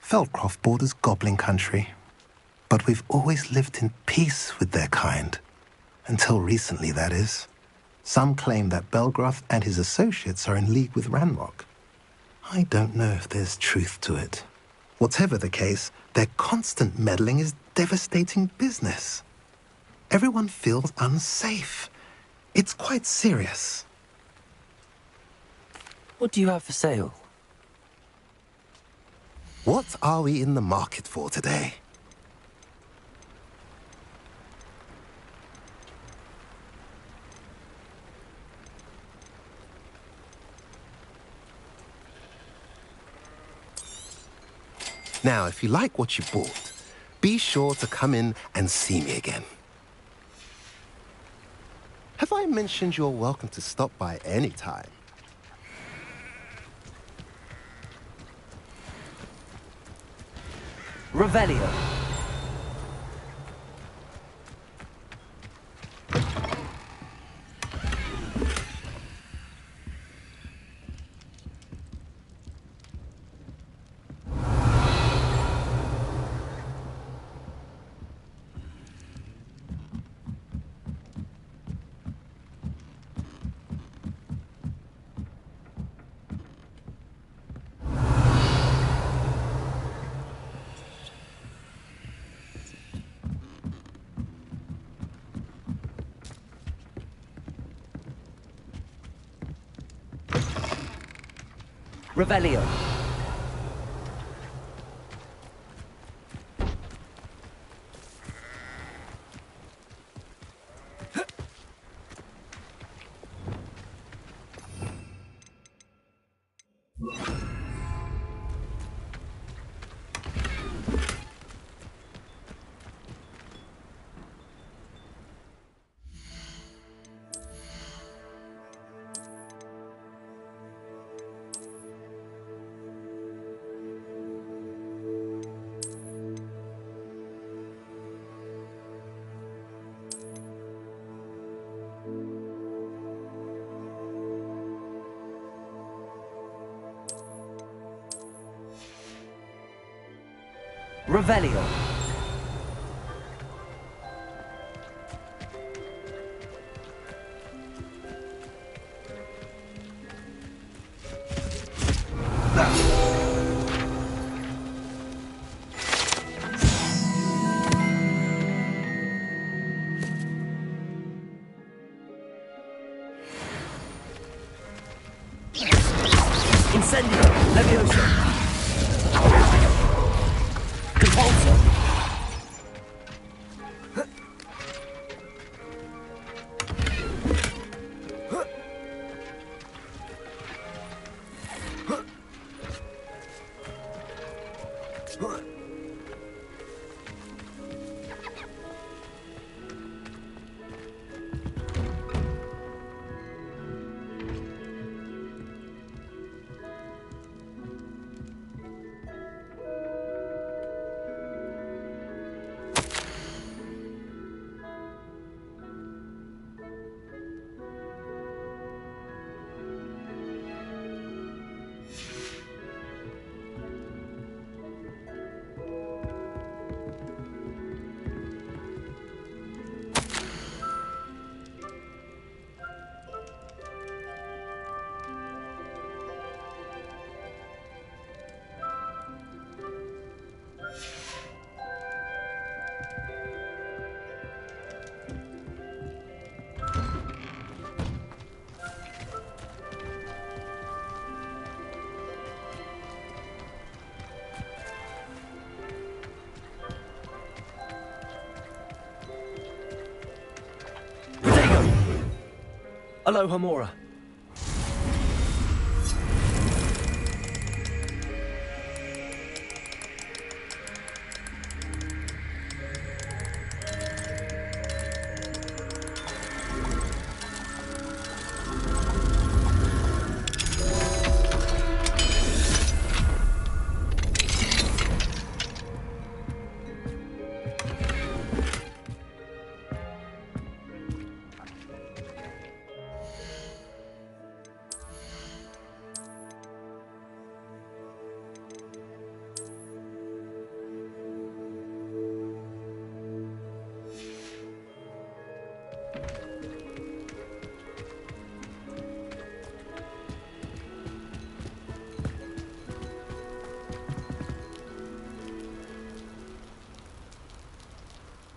Feldcroft borders goblin country, but we've always lived in peace with their kind. Until recently, that is. Some claim that Belgroth and his associates are in league with Ranrock. I don't know if there's truth to it. Whatever the case, their constant meddling is devastating business. Everyone feels unsafe. It's quite serious. What do you have for sale? What are we in the market for today? Now, if you like what you bought, be sure to come in and see me again. Have I mentioned you're welcome to stop by any time? Revelio. Revelio. Revelio. Incendio. Levioso. Aloha Mora.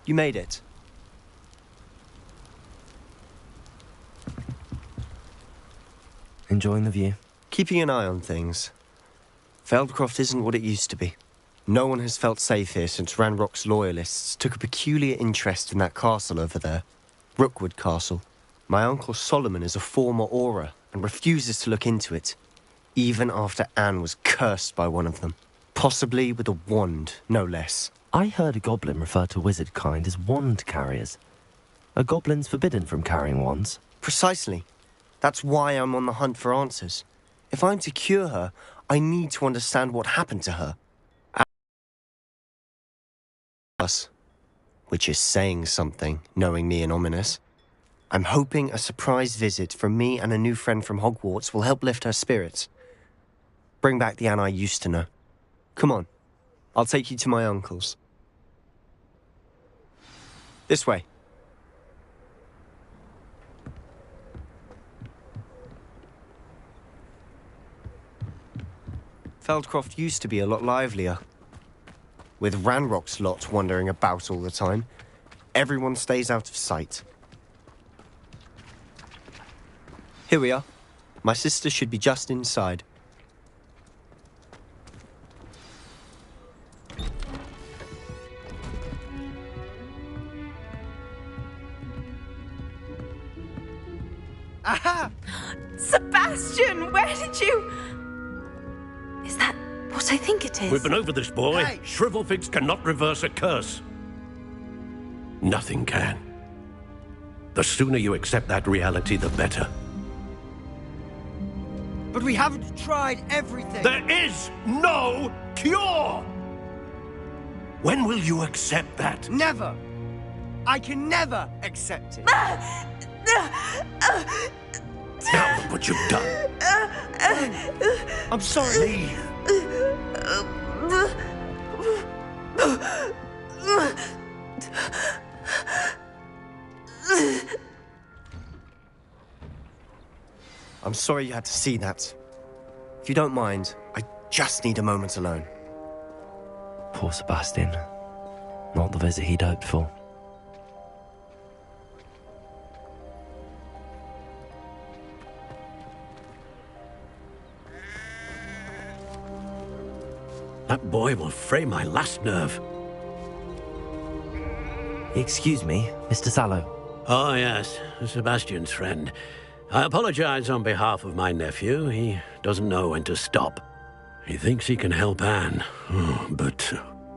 You made it. Enjoying the view? Keeping an eye on things. Feldcroft isn't what it used to be. No one has felt safe here since Ranrock's loyalists took a peculiar interest in that castle over there. Rookwood Castle. My uncle Solomon is a former Auror and refuses to look into it, even after Anne was cursed by one of them. Possibly with a wand, no less. I heard a goblin refer to wizard kind as wand carriers. Are goblins forbidden from carrying wands? Precisely. That's why I'm on the hunt for answers. If I'm to cure her, I need to understand what happened to her. Which is saying something, knowing me and ominous. I'm hoping a surprise visit from me and a new friend from Hogwarts will help lift her spirits. Bring back the Anne I used to know. Come on. I'll take you to my uncle's. This way. Feldcroft used to be a lot livelier. With Ranrock's lot wandering about all the time, everyone stays out of sight. Here we are. My sister should be just inside. Aha! Sebastian, where did you... Is that what I think it is? We've been over this, boy. Hey. Shrivelfigs cannot reverse a curse. Nothing can. The sooner you accept that reality, the better. But we haven't tried everything. There is no cure! When will you accept that? Never. I can never accept it. Now look what you've done. I'm sorry. I'm sorry you had to see that. If you don't mind, I just need a moment alone. Poor Sebastian. Not the visit he'd hoped for. That boy will fray my last nerve. Excuse me, Mr. Sallow. Oh, yes, Sebastian's friend. I apologize on behalf of my nephew. He doesn't know when to stop. He thinks he can help Anne, but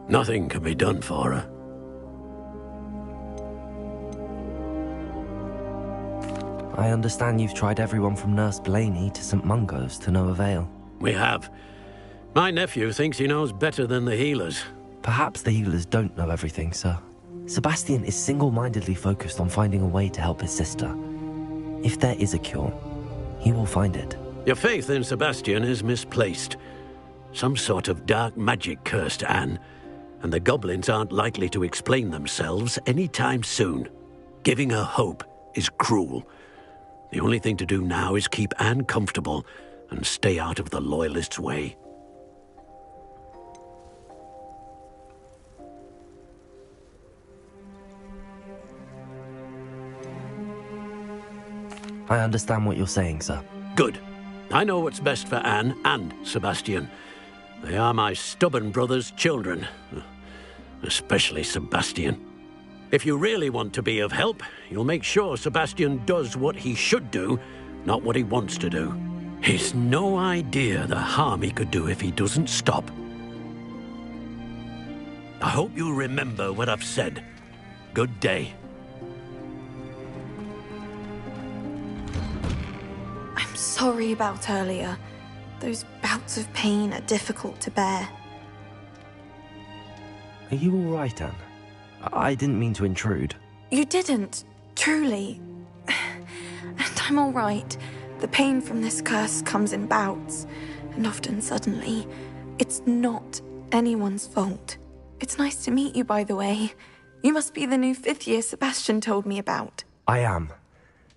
nothing can be done for her. I understand you've tried everyone from Nurse Blaney to St. Mungo's to no avail. We have. My nephew thinks he knows better than the healers. Perhaps the healers don't know everything, sir. Sebastian is single-mindedly focused on finding a way to help his sister. If there is a cure, he will find it. Your faith in Sebastian is misplaced. Some sort of dark magic cursed Anne, and the goblins aren't likely to explain themselves anytime soon. Giving her hope is cruel. The only thing to do now is keep Anne comfortable and stay out of the Loyalists' way. I understand what you're saying, sir. Good. I know what's best for Anne and Sebastian. They are my stubborn brother's children. Especially Sebastian. If you really want to be of help, you'll make sure Sebastian does what he should do, not what he wants to do. He's no idea the harm he could do if he doesn't stop. I hope you'll remember what I've said. Good day. I'm sorry about earlier. Those bouts of pain are difficult to bear. Are you all right, Anne? I didn't mean to intrude. You didn't, truly. And I'm all right. The pain from this curse comes in bouts, and often suddenly. It's not anyone's fault. It's nice to meet you, by the way. You must be the new 5th year Sebastian told me about. I am.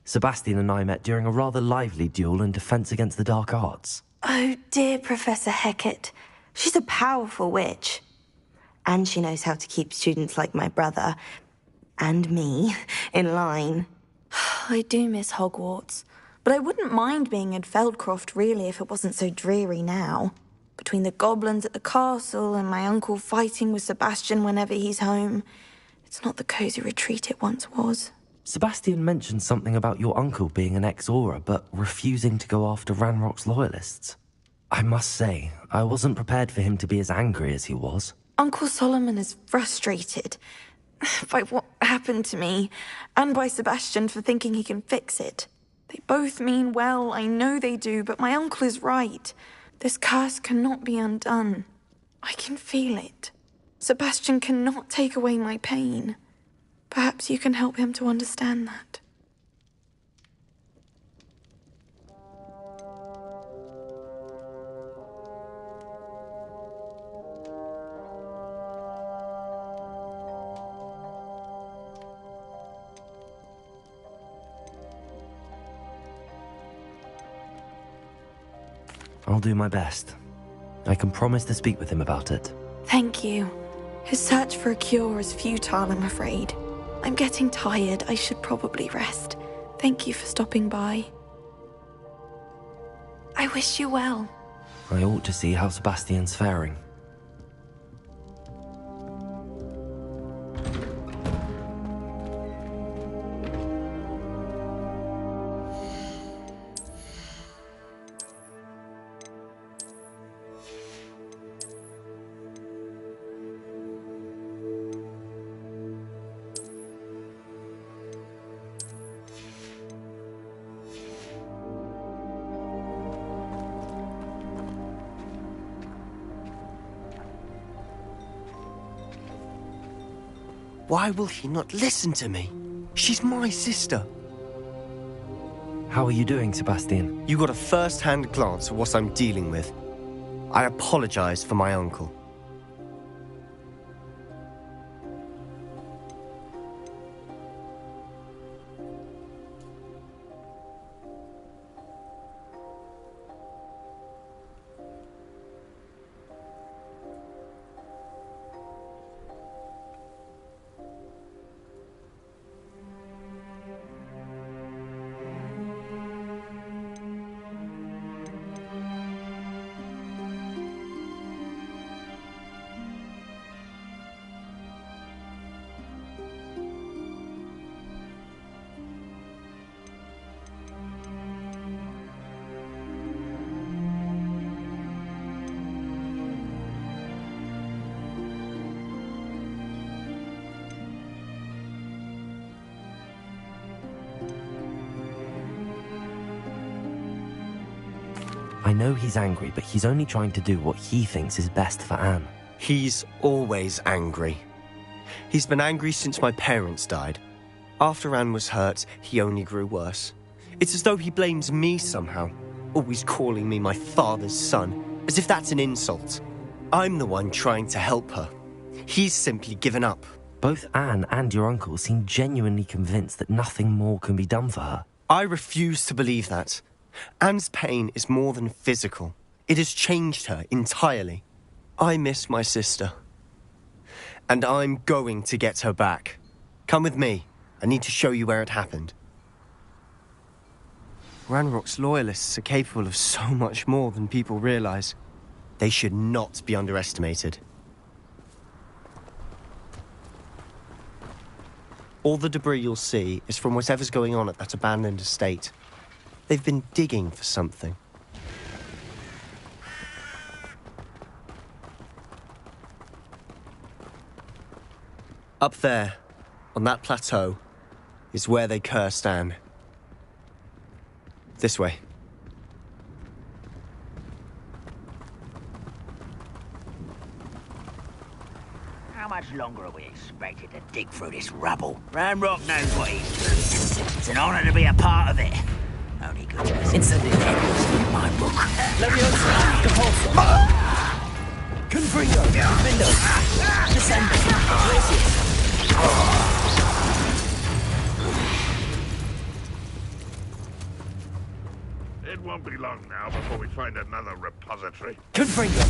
Sebastian and I met during a rather lively duel in Defense Against the Dark Arts. Oh, dear Professor Hecat. She's a powerful witch. And she knows how to keep students like my brother, and me, in line. I do miss Hogwarts, but I wouldn't mind being in Feldcroft, really, if it wasn't so dreary now. Between the goblins at the castle and my uncle fighting with Sebastian whenever he's home, it's not the cosy retreat it once was. Sebastian mentioned something about your uncle being an ex-Auror, but refusing to go after Ranrock's loyalists. I must say, I wasn't prepared for him to be as angry as he was. Uncle Solomon is frustrated by what happened to me, and by Sebastian for thinking he can fix it. They both mean well, I know they do, but my uncle is right. This curse cannot be undone. I can feel it. Sebastian cannot take away my pain. Perhaps you can help him to understand that. I'll do my best. I can promise to speak with him about it. Thank you. His search for a cure is futile, I'm afraid. I'm getting tired. I should probably rest. Thank you for stopping by. I wish you well. I ought to see how Sebastian's faring. Why will he not listen to me? She's my sister. How are you doing, Sebastian? You got a first-hand glance at what I'm dealing with. I apologize for my uncle. I know he's angry, but he's only trying to do what he thinks is best for Anne. He's always angry. He's been angry since my parents died. After Anne was hurt, he only grew worse. It's as though he blames me somehow, always calling me my father's son, as if that's an insult. I'm the one trying to help her. He's simply given up. Both Anne and your uncle seem genuinely convinced that nothing more can be done for her. I refuse to believe that. Anne's pain is more than physical. It has changed her entirely. I miss my sister. And I'm going to get her back. Come with me. I need to show you where it happened. Ranrock's loyalists are capable of so much more than people realize. They should not be underestimated. All the debris you'll see is from whatever's going on at that abandoned estate. They've been digging for something. Up there, on that plateau, is where they cursed Anne. This way. How much longer are we expected to dig through this rubble? Ranrock knows what he's doing. It's an honor to be a part of it. Only good person in my book. Leviosa, Capulso. Confringo, Mindo, Descendo, Glacius. It won't be long now before we find another repository. Confringo.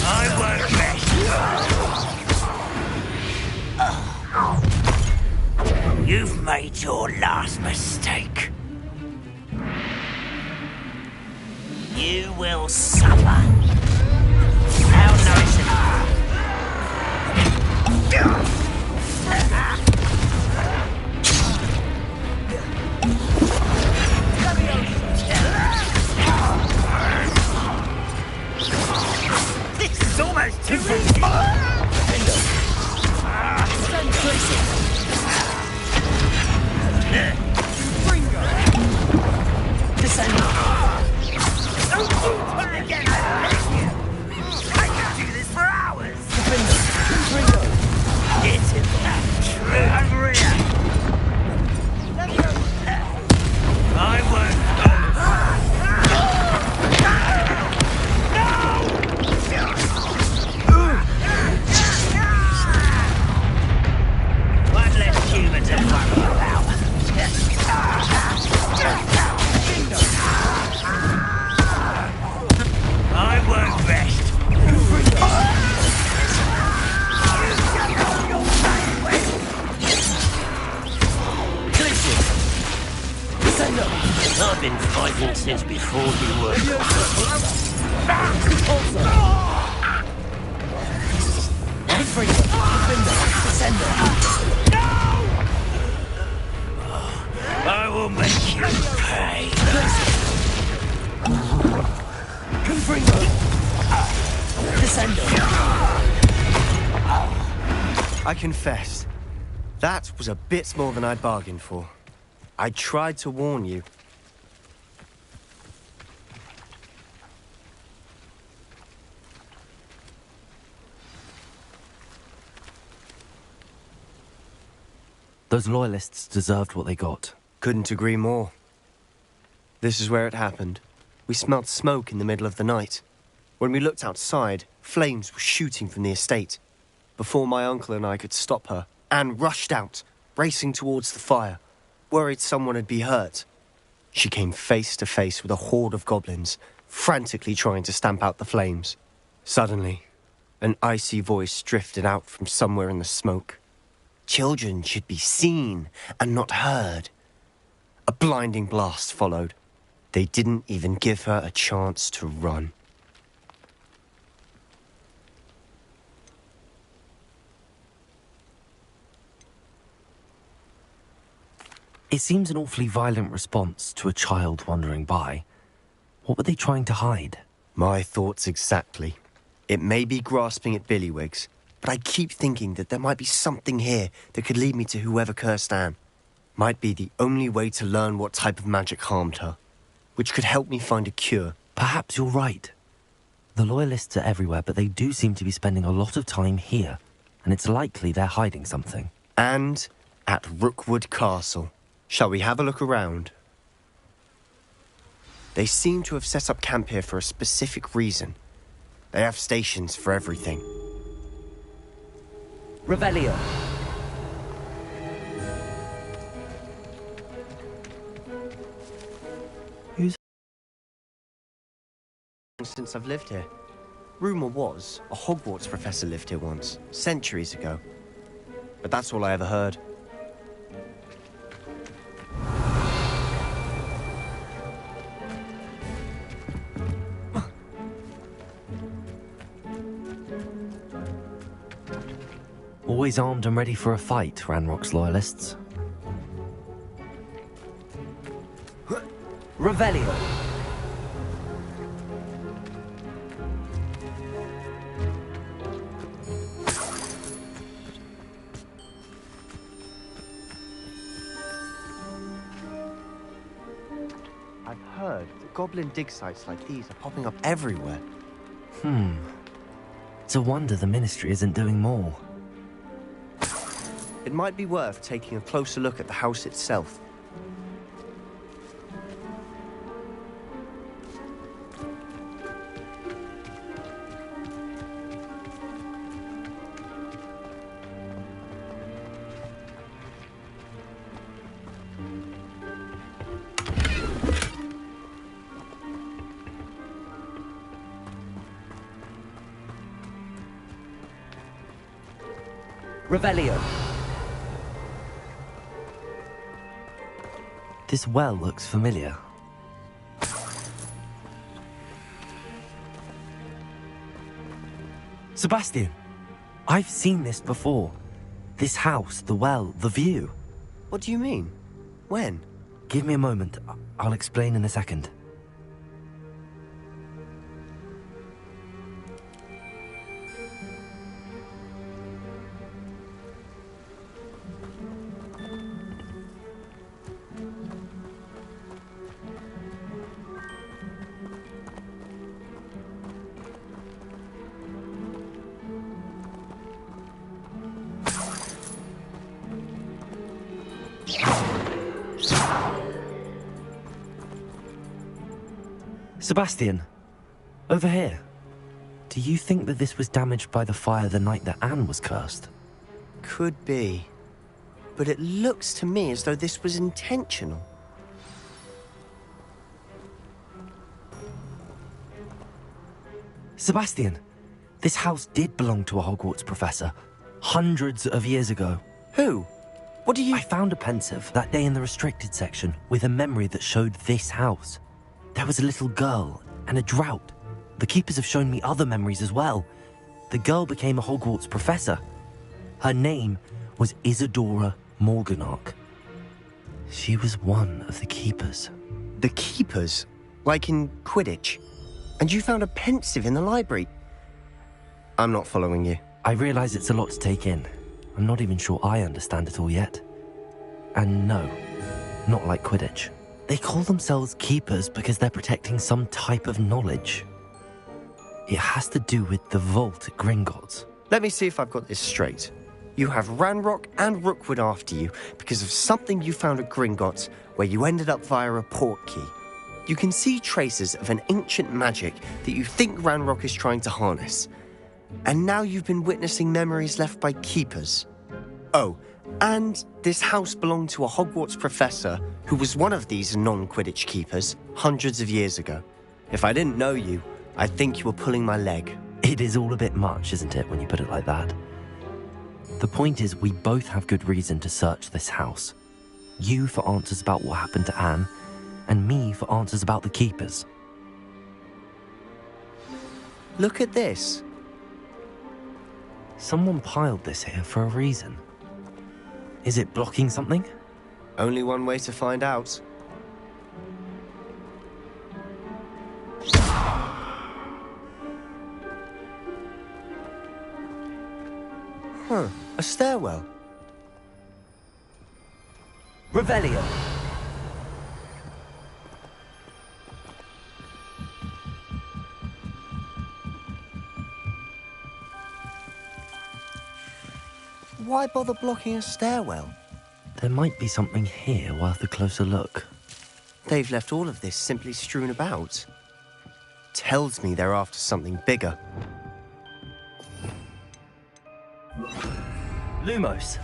I work best. You've made your last mistake. You will suffer. How nice of This is almost too easy. I can do this for hours. It's over here. I won't. One less human to worry about. I won't rest. I've been fighting since before you were. I will make you pay. I confess, that was a bit more than I'd bargained for. I tried to warn you. Those loyalists deserved what they got. Couldn't agree more. This is where it happened. We smelled smoke in the middle of the night. When we looked outside, flames were shooting from the estate. Before my uncle and I could stop her, Anne rushed out, racing towards the fire, worried someone would be hurt. She came face to face with a horde of goblins, frantically trying to stamp out the flames. Suddenly, an icy voice drifted out from somewhere in the smoke. Children should be seen and not heard. A blinding blast followed. They didn't even give her a chance to run. It seems an awfully violent response to a child wandering by. What were they trying to hide? My thoughts exactly. It may be grasping at Billywigs, but I keep thinking that there might be something here that could lead me to whoever cursed Anne. Might be the only way to learn what type of magic harmed her, which could help me find a cure. Perhaps you're right. The Loyalists are everywhere, but they do seem to be spending a lot of time here, and it's likely they're hiding something. And at Rookwood Castle. Shall we have a look around? They seem to have set up camp here for a specific reason. They have stations for everything. Revelio. since I've lived here. Rumour was, a Hogwarts professor lived here once, centuries ago. But that's all I ever heard. Always armed and ready for a fight, Ranrock's loyalists. Revelio. I've heard that goblin dig sites like these are popping up everywhere. It's a wonder the Ministry isn't doing more. It might be worth taking a closer look at the house itself. Revelio. This well looks familiar. Sebastian, I've seen this before. This house, the well, the view. What do you mean? When? Give me a moment. I'll explain in a second. Sebastian, over here. Do you think that this was damaged by the fire the night that Anne was cursed? Could be. But it looks to me as though this was intentional. Sebastian, this house did belong to a Hogwarts professor, hundreds of years ago. Who? What do you... I found a pensive that day in the restricted section with a memory that showed this house. There was a little girl and a drought. The keepers have shown me other memories as well. The girl became a Hogwarts professor. Her name was Isadora Morganach. She was one of the keepers. The keepers? Like in Quidditch? And you found a pensive in the library? I'm not following you. I realise it's a lot to take in. I'm not even sure I understand it all yet. And no, not like Quidditch. They call themselves keepers because they're protecting some type of knowledge. It has to do with the vault at Gringotts. Let me see if I've got this straight. You have Ranrock and Rookwood after you because of something you found at Gringotts where you ended up via a port key. You can see traces of an ancient magic that you think Ranrock is trying to harness. And now you've been witnessing memories left by keepers. Oh, and this house belonged to a Hogwarts professor who was one of these non-Quidditch keepers hundreds of years ago. If I didn't know you, I'd think you were pulling my leg. It is all a bit much, isn't it, when you put it like that? The point is, we both have good reason to search this house. You for answers about what happened to Anne, and me for answers about the keepers. Look at this. Someone piled this here for a reason. Is it blocking something? Only one way to find out. Huh, a stairwell. Revelio. Why bother blocking a stairwell? There might be something here worth a closer look. They've left all of this simply strewn about. Tells me they're after something bigger. Lumos.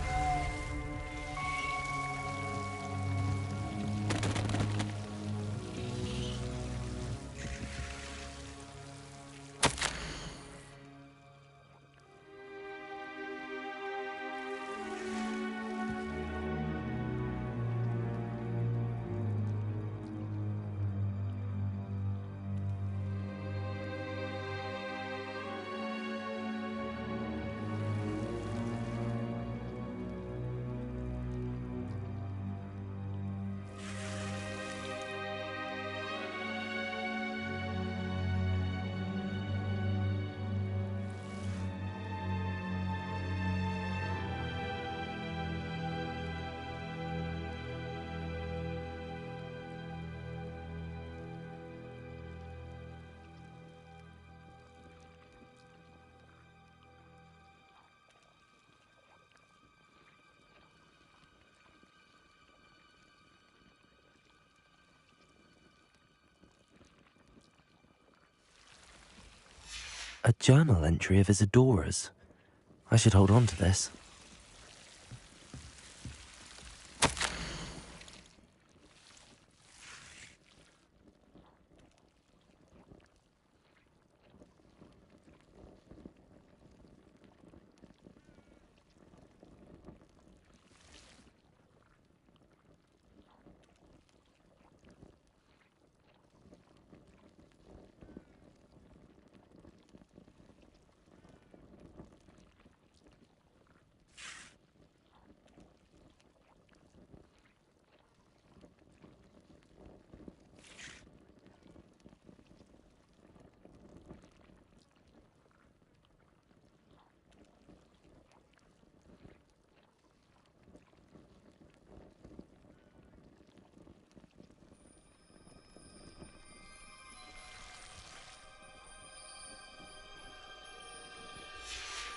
A journal entry of Isadora's. I should hold on to this.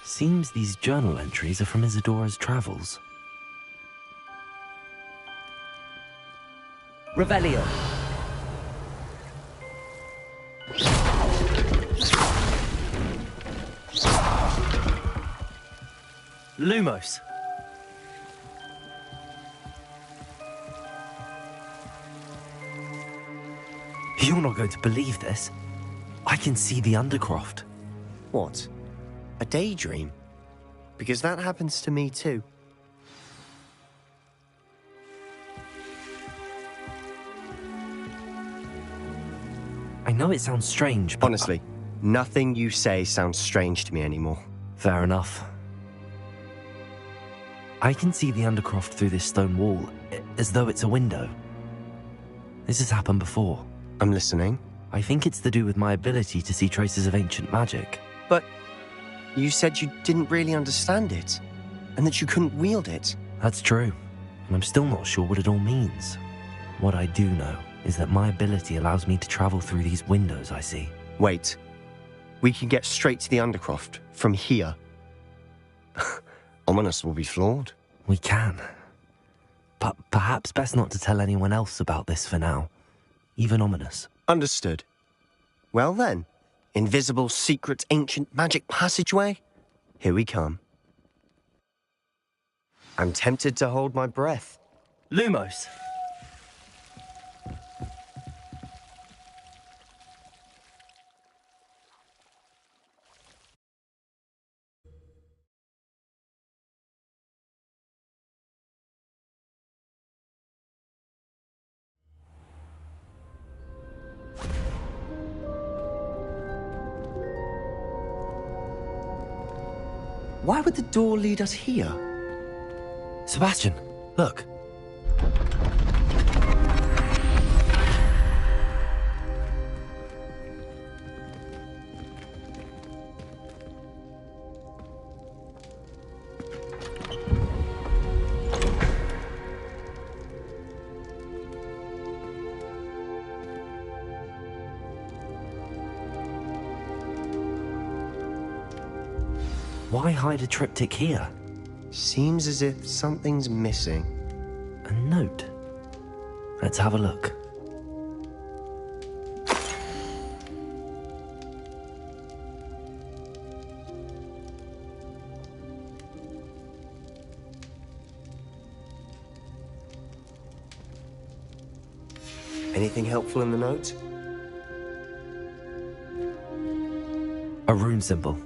Seems these journal entries are from Isadora's travels. Revelio. Lumos. You're not going to believe this. I can see the Undercroft. What? A daydream? Because that happens to me too. I know it sounds strange, but... Honestly, nothing you say sounds strange to me anymore. Fair enough. I can see the Undercroft through this stone wall, as though it's a window. This has happened before. I'm listening. I think it's to do with my ability to see traces of ancient magic. But you said you didn't really understand it, and that you couldn't wield it. That's true, and I'm still not sure what it all means. What I do know is that my ability allows me to travel through these windows I see. Wait. We can get straight to the Undercroft from here. Ominous will be flawed. We can. But perhaps best not to tell anyone else about this for now. Even Ominous. Understood. Well then, invisible, secret, ancient magic passageway? Here we come. I'm tempted to hold my breath. Lumos. Why would the door lead us here? Sebastian, look. Why hide a triptych here? Seems as if something's missing. A note. Let's have a look. Anything helpful in the note? A rune symbol.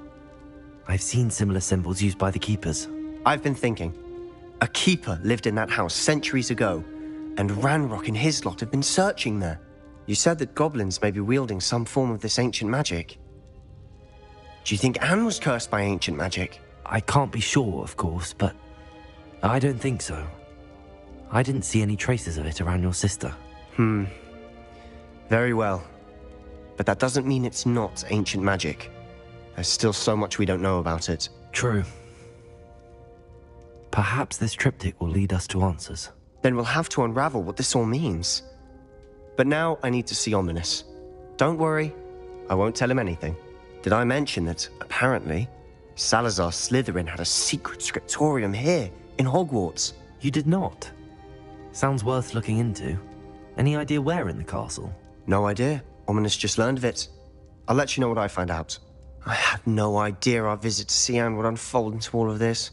I've seen similar symbols used by the keepers. I've been thinking. A keeper lived in that house centuries ago, and Ranrock and his lot have been searching there. You said that goblins may be wielding some form of this ancient magic. Do you think Anne was cursed by ancient magic? I can't be sure, of course, but I don't think so. I didn't see any traces of it around your sister. Very well. But that doesn't mean it's not ancient magic. There's still so much we don't know about it. True. Perhaps this triptych will lead us to answers. Then we'll have to unravel what this all means. But now I need to see Ominous. Don't worry, I won't tell him anything. Did I mention that, apparently, Salazar Slytherin had a secret scriptorium here, in Hogwarts? You did not? Sounds worth looking into. Any idea where in the castle? No idea. Ominous just learned of it. I'll let you know what I find out. I had no idea our visit to Sian would unfold into all of this.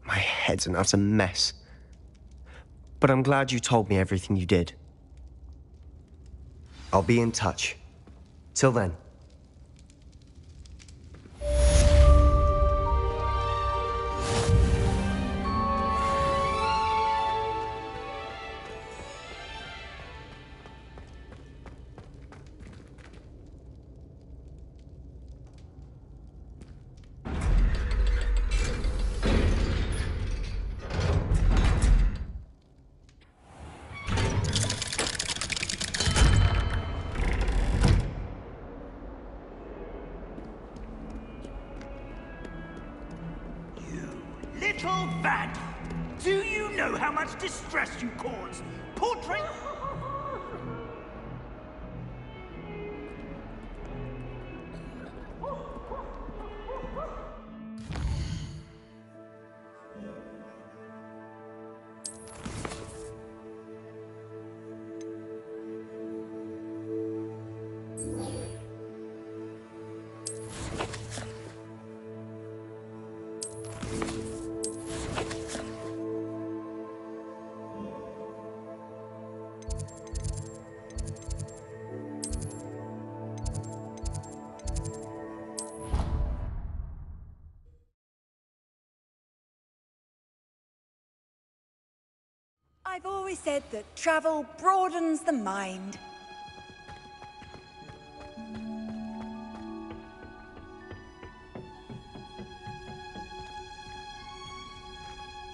My head's an utter mess. But I'm glad you told me everything you did. I'll be in touch. Till then. Little vandal! Do you know how much distress you cause? Portrait... I've always said that travel broadens the mind.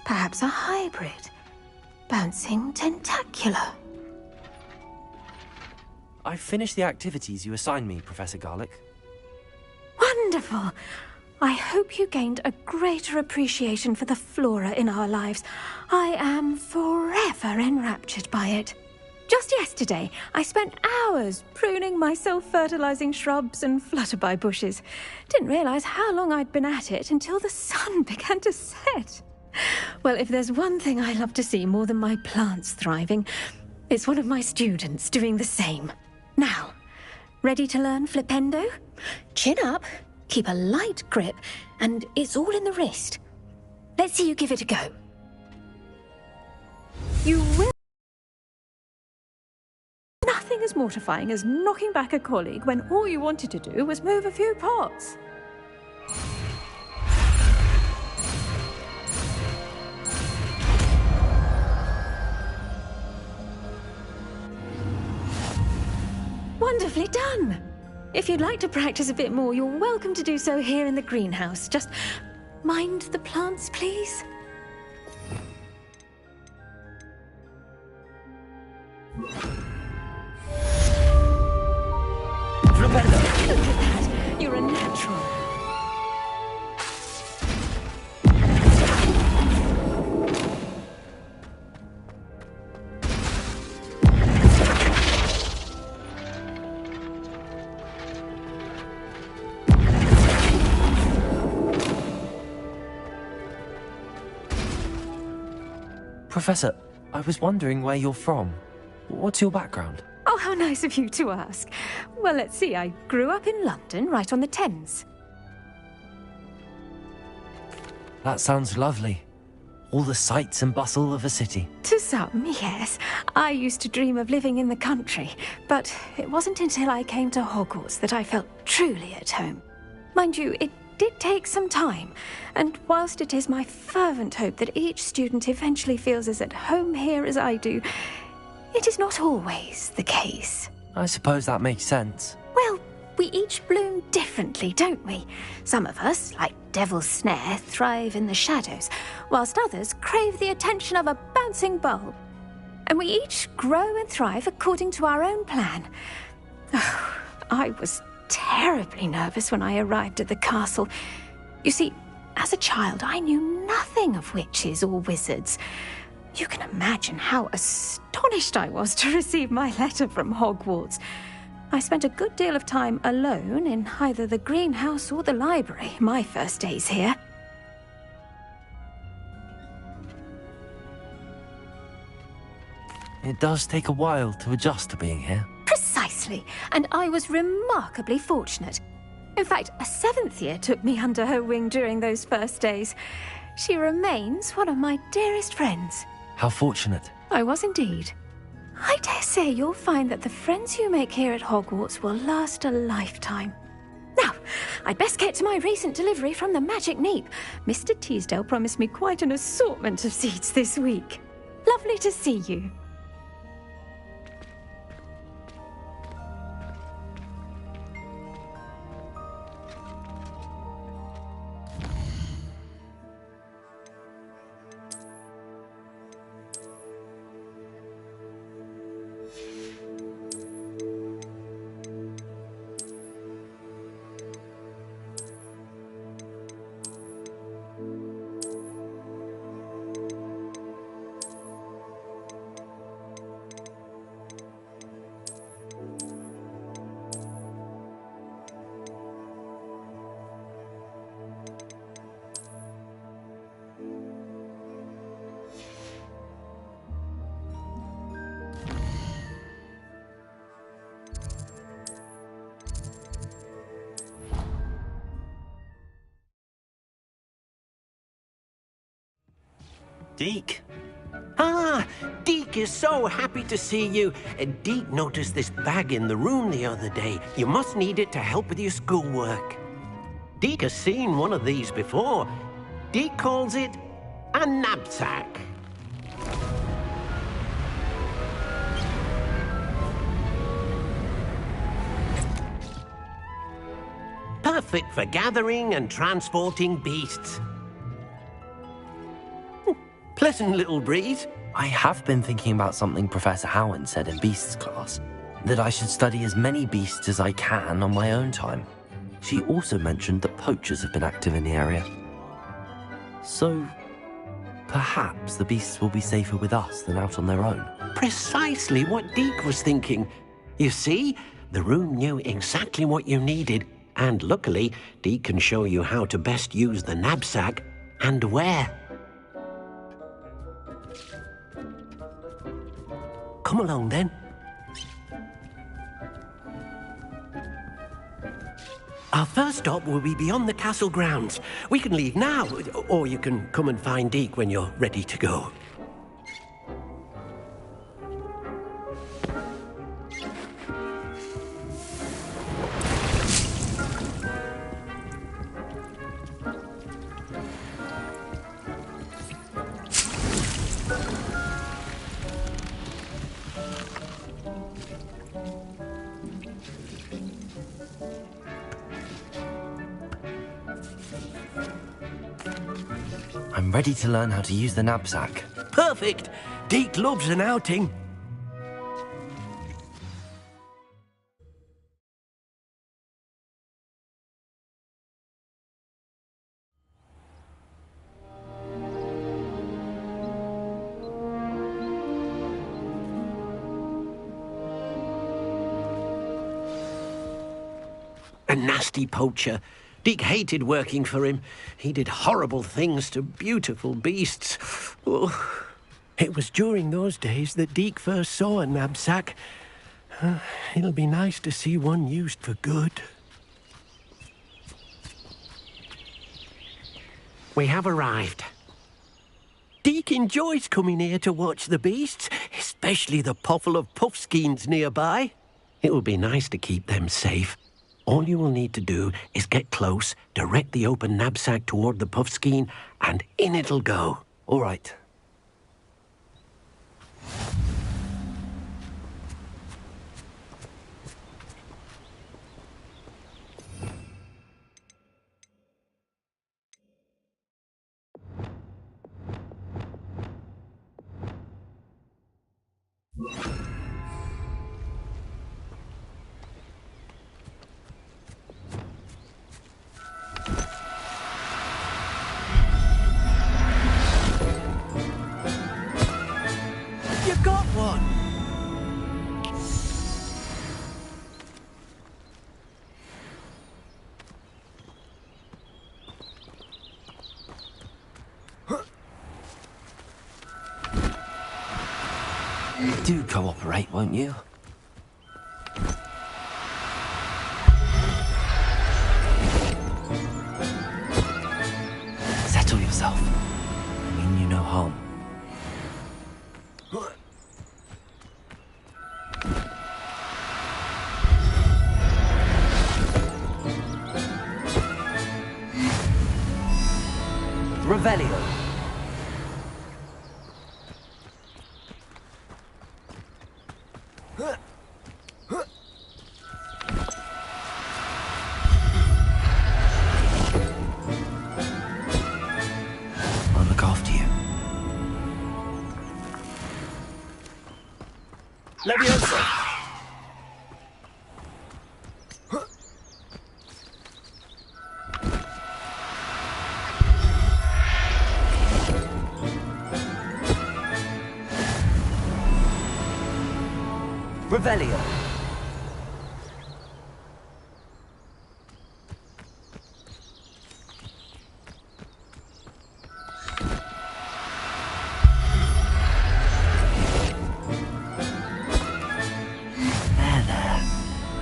Perhaps a hybrid. Bouncing tentacular. I've finished the activities you assigned me, Professor Garlick. Wonderful! I hope you gained a greater appreciation for the flora in our lives. I am forever enraptured by it. Just yesterday, I spent hours pruning my self-fertilizing shrubs and flutterby bushes. Didn't realize how long I'd been at it until the sun began to set. Well, if there's one thing I love to see more than my plants thriving, it's one of my students doing the same. Now, ready to learn flipendo? Chin up, keep a light grip, and it's all in the wrist. Let's see you give it a go. You will... Nothing as mortifying as knocking back a colleague when all you wanted to do was move a few pots. Wonderfully done! If you'd like to practice a bit more, you're welcome to do so here in the greenhouse. Just mind the plants, please. Rebecca! Look at that! You're a natural. Professor, I was wondering where you're from. What's your background? Oh, how nice of you to ask. Well, let's see. I grew up in London, right on the Thames. That sounds lovely. All the sights and bustle of a city. To some, yes. I used to dream of living in the country, but it wasn't until I came to Hogwarts that I felt truly at home. Mind you, it did take some time, and whilst it is my fervent hope that each student eventually feels as at home here as I do, it is not always the case. I suppose that makes sense. Well, we each bloom differently, don't we? Some of us, like Devil's Snare, thrive in the shadows, whilst others crave the attention of a bouncing bulb. And we each grow and thrive according to our own plan. Oh, I was terribly nervous when I arrived at the castle. You see, as a child, I knew nothing of witches or wizards. You can imagine how astonished I was to receive my letter from Hogwarts. I spent a good deal of time alone in either the greenhouse or the library my first days here. It does take a while to adjust to being here. Precisely, and I was remarkably fortunate. In fact, a 7th year took me under her wing during those first days. She remains one of my dearest friends. How fortunate. I was indeed. I dare say you'll find that the friends you make here at Hogwarts will last a lifetime. Now, I'd best get to my recent delivery from the Magic Neep. Mr. Teasdale promised me quite an assortment of seeds this week. Lovely to see you. Deke. Ah, Deke is so happy to see you. Deke noticed this bag in the room the other day. You must need it to help with your schoolwork. Deke has seen one of these before. Deke calls it a knapsack. Perfect for gathering and transporting beasts. Pleasant little breeze. I have been thinking about something Professor Howard said in Beasts class, that I should study as many beasts as I can on my own time. She also mentioned that poachers have been active in the area. So, perhaps the beasts will be safer with us than out on their own. Precisely what Deke was thinking. You see, the room knew exactly what you needed, and luckily, Deke can show you how to best use the knapsack and where. Come along, then. Our first stop will be beyond the castle grounds. We can leave now, or you can come and find Deke when you're ready to go. I'm ready to learn how to use the knapsack. Perfect! Deke loves an outing. A nasty poacher. Deke hated working for him. He did horrible things to beautiful beasts. Oh, it was during those days that Deke first saw a knapsack. It'll be nice to see one used for good. We have arrived. Deke enjoys coming here to watch the beasts, especially the potful of puffskeins nearby. It will be nice to keep them safe. All you will need to do is get close, direct the open knapsack toward the puffskein, and in it'll go. All right. Do cooperate, won't you? yourself. I mean you no harm. Revelio. I'll look after you. Leviosa! Revelio. There.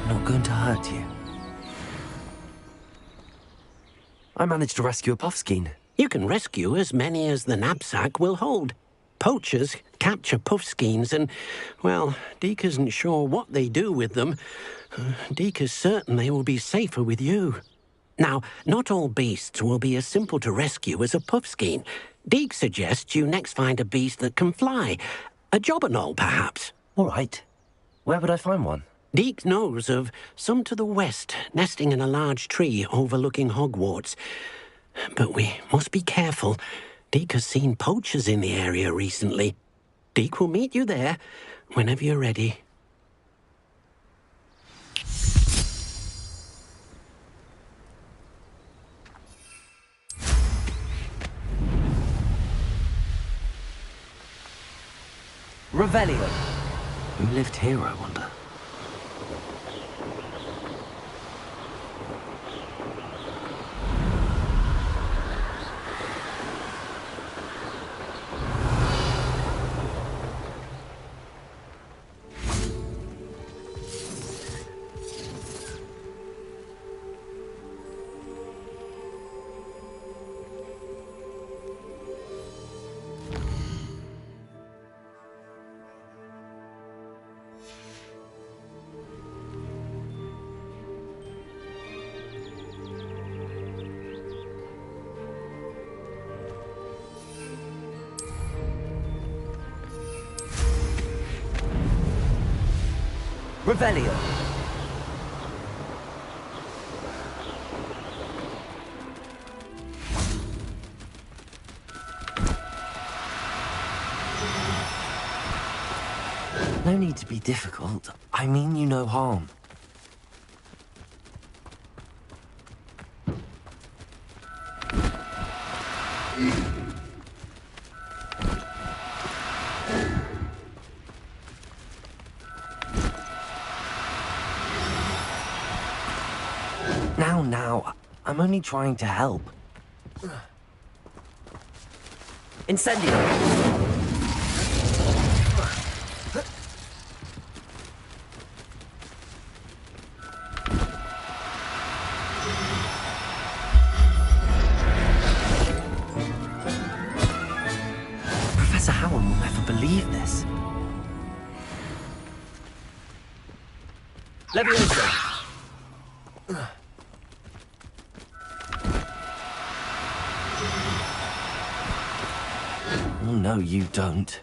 I'm not going to hurt you. I managed to rescue a puffskein. You can rescue as many as the knapsack will hold. Poachers capture puffskeins and, well, Deke isn't sure what they do with them. Deke is certain they will be safer with you. Now, not all beasts will be as simple to rescue as a puffskein. Deke suggests you next find a beast that can fly. A jobberknoll, perhaps. All right. Where would I find one? Deke knows of some to the west, nesting in a large tree overlooking Hogwarts. But we must be careful. Deke has seen poachers in the area recently. Deke will meet you there whenever you're ready. Revelio. Who lived here, I wonder? Revelio. No need to be difficult. I mean you no harm. Now, I'm only trying to help. Incendio! Professor Howard will never believe this. Leviosa! Oh, no, you don't.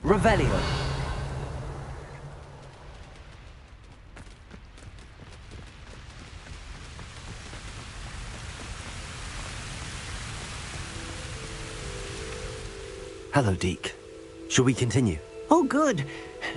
Revelio. Hello, Deke. Shall we continue? Oh, good.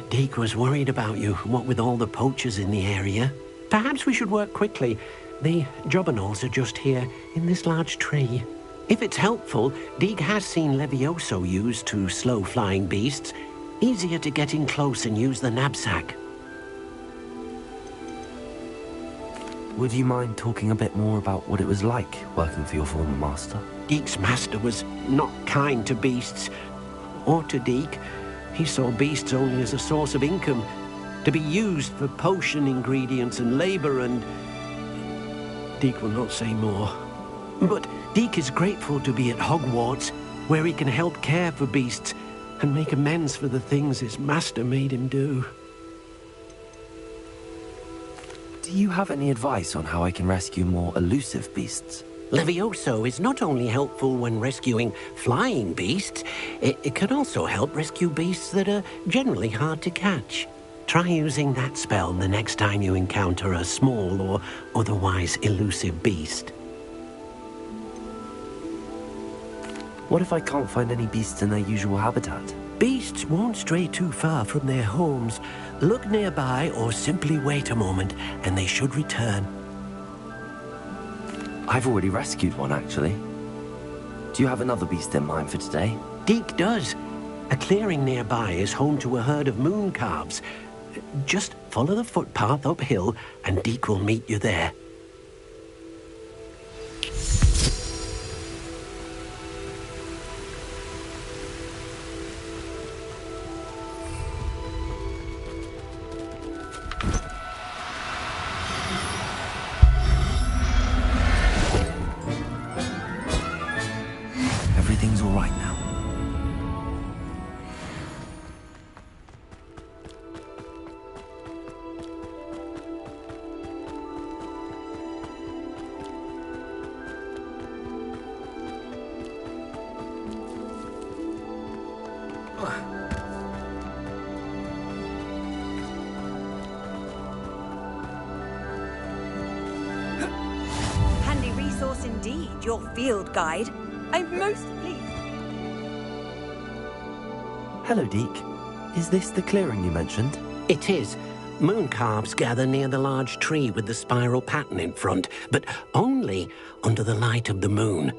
Deke was worried about you, what with all the poachers in the area. Perhaps we should work quickly. The jobberknolls are just here, in this large tree. If it's helpful, Deke has seen Levioso used to slow flying beasts. Easier to get in close and use the knapsack. Would you mind talking a bit more about what it was like working for your former master? Deke's master was not kind to beasts. or to Deke. He saw beasts only as a source of income, to be used for potion ingredients and labor, and Deke will not say more. But Deke is grateful to be at Hogwarts, where he can help care for beasts and make amends for the things his master made him do. Do you have any advice on how I can rescue more elusive beasts? Levioso is not only helpful when rescuing flying beasts, it can also help rescue beasts that are generally hard to catch. Try using that spell the next time you encounter a small or otherwise elusive beast. What if I can't find any beasts in their usual habitat? Beasts won't stray too far from their homes. Look nearby or simply wait a moment and they should return. I've already rescued one, actually. Do you have another beast in mind for today? Deke does. A clearing nearby is home to a herd of moon calves. Just follow the footpath uphill and Deke will meet you there. Everything's all right now. Handy resource indeed, your field guide. I'm most pleased. Hello, Deke. Is this the clearing you mentioned? It is. Moon calves gather near the large tree with the spiral pattern in front, but only under the light of the moon.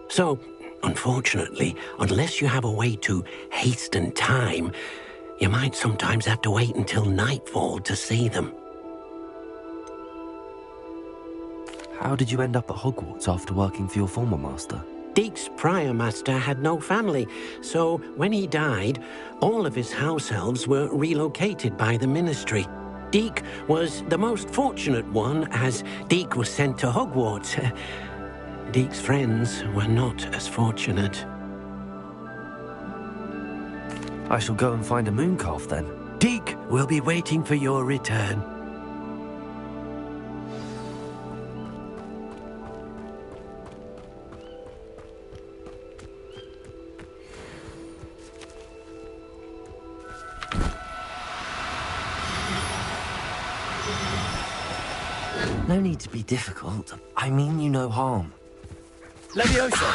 So, unfortunately, unless you have a way to hasten time, you might sometimes have to wait until nightfall to see them. How did you end up at Hogwarts after working for your former master? Deke's prior master had no family, so when he died, all of his house elves were relocated by the ministry. Deke was the most fortunate one, as Deke was sent to Hogwarts. Deke's friends were not as fortunate. I shall go and find a moon calf then. Deke will be waiting for your return. No need to be difficult. I mean you no harm. Leviosa!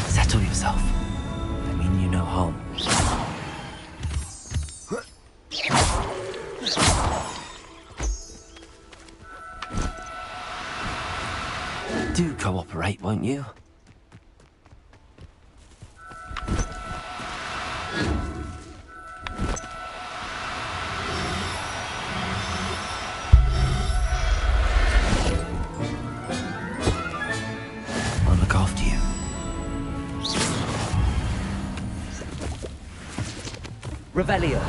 Settle yourself. I mean you no harm. Do cooperate, won't you? I'll look after you. Revelio.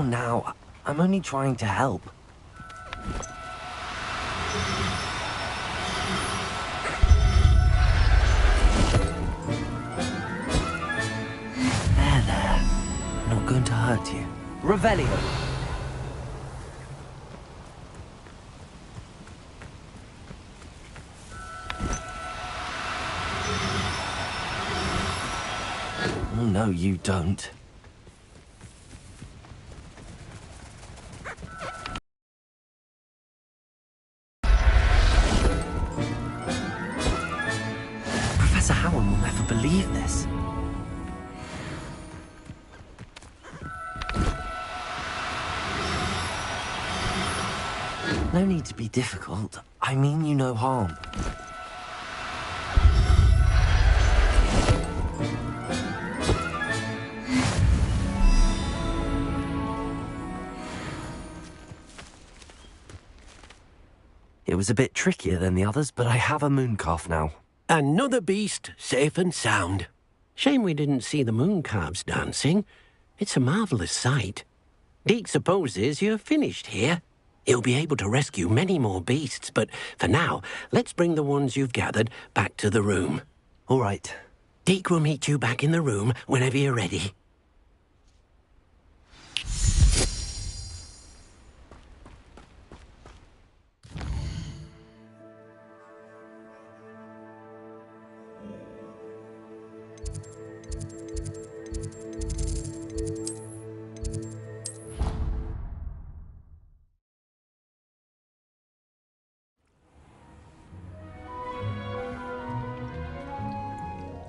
Now, I'm only trying to help. There. I'm not going to hurt you. Revelio. Oh, no, you don't. Professor Howard will never believe this. No need to be difficult. I mean you no harm. It was a bit trickier than the others, but I have a mooncalf now. Another beast, safe and sound. Shame we didn't see the mooncalves dancing. It's a marvellous sight. Deke supposes you're finished here. He'll be able to rescue many more beasts, but for now, let's bring the ones you've gathered back to the room. All right. Deke will meet you back in the room whenever you're ready.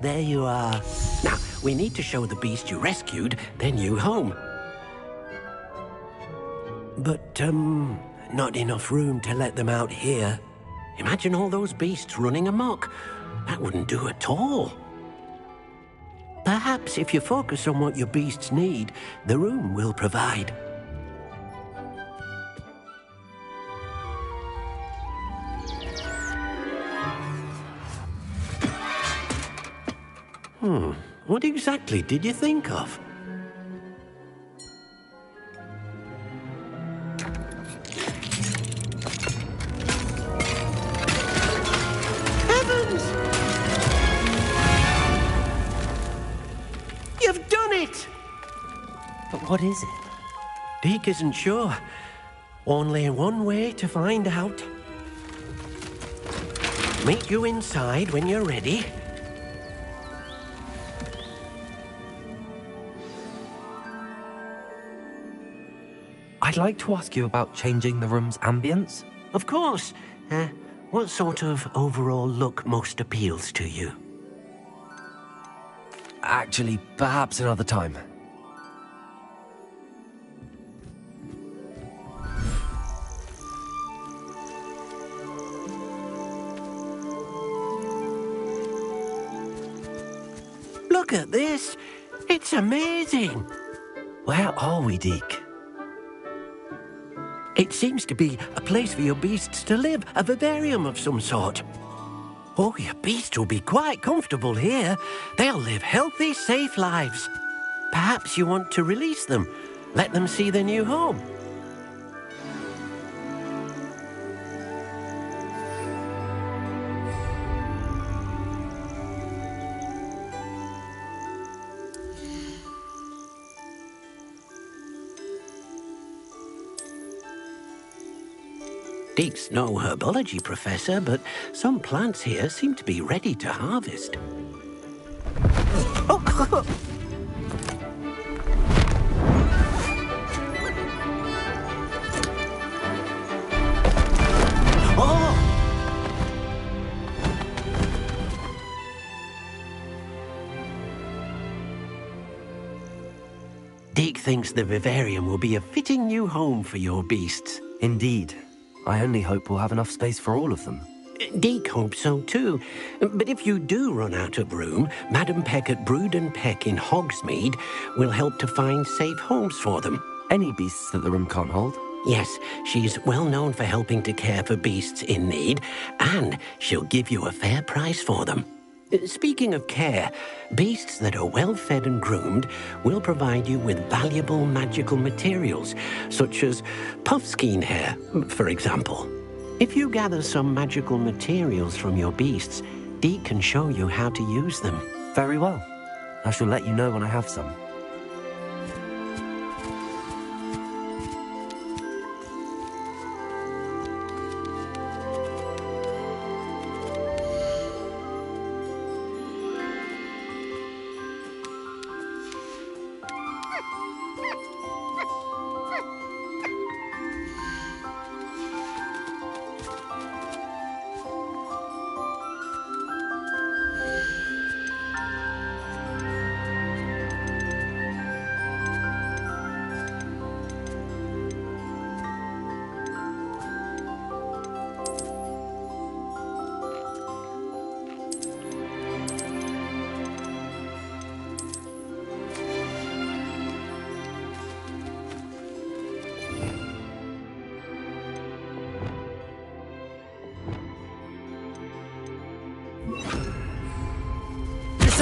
There you are. Now, we need to show the beast you rescued their new home. But, not enough room to let them out here. Imagine all those beasts running amok. That wouldn't do at all. Perhaps if you focus on what your beasts need, the room will provide. What exactly did you think of? Heavens! You've done it! But what is it? Deke isn't sure. Only one way to find out. Meet you inside when you're ready. I'd like to ask you about changing the room's ambience. Of course. What sort of overall look most appeals to you? Actually, perhaps another time. Look at this. It's amazing. Where are we, Deke? It seems to be a place for your beasts to live, a vivarium of some sort. Oh, your beasts will be quite comfortable here. They'll live healthy, safe lives. Perhaps you want to release them, let them see their new home. Deke's no herbology professor, but some plants here seem to be ready to harvest. Oh! Deke thinks the vivarium will be a fitting new home for your beasts. Indeed. I only hope we'll have enough space for all of them. Deke hopes so too. But if you do run out of room, Madam Peck at Brood and Peck in Hogsmeade will help to find safe homes for them. Any beasts that the room can't hold? Yes, she's well known for helping to care for beasts in need, and she'll give you a fair price for them. Speaking of care, beasts that are well fed and groomed will provide you with valuable magical materials, such as puffskein hair, for example. If you gather some magical materials from your beasts, Deke can show you how to use them. Very well. I shall let you know when I have some.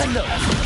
Send up!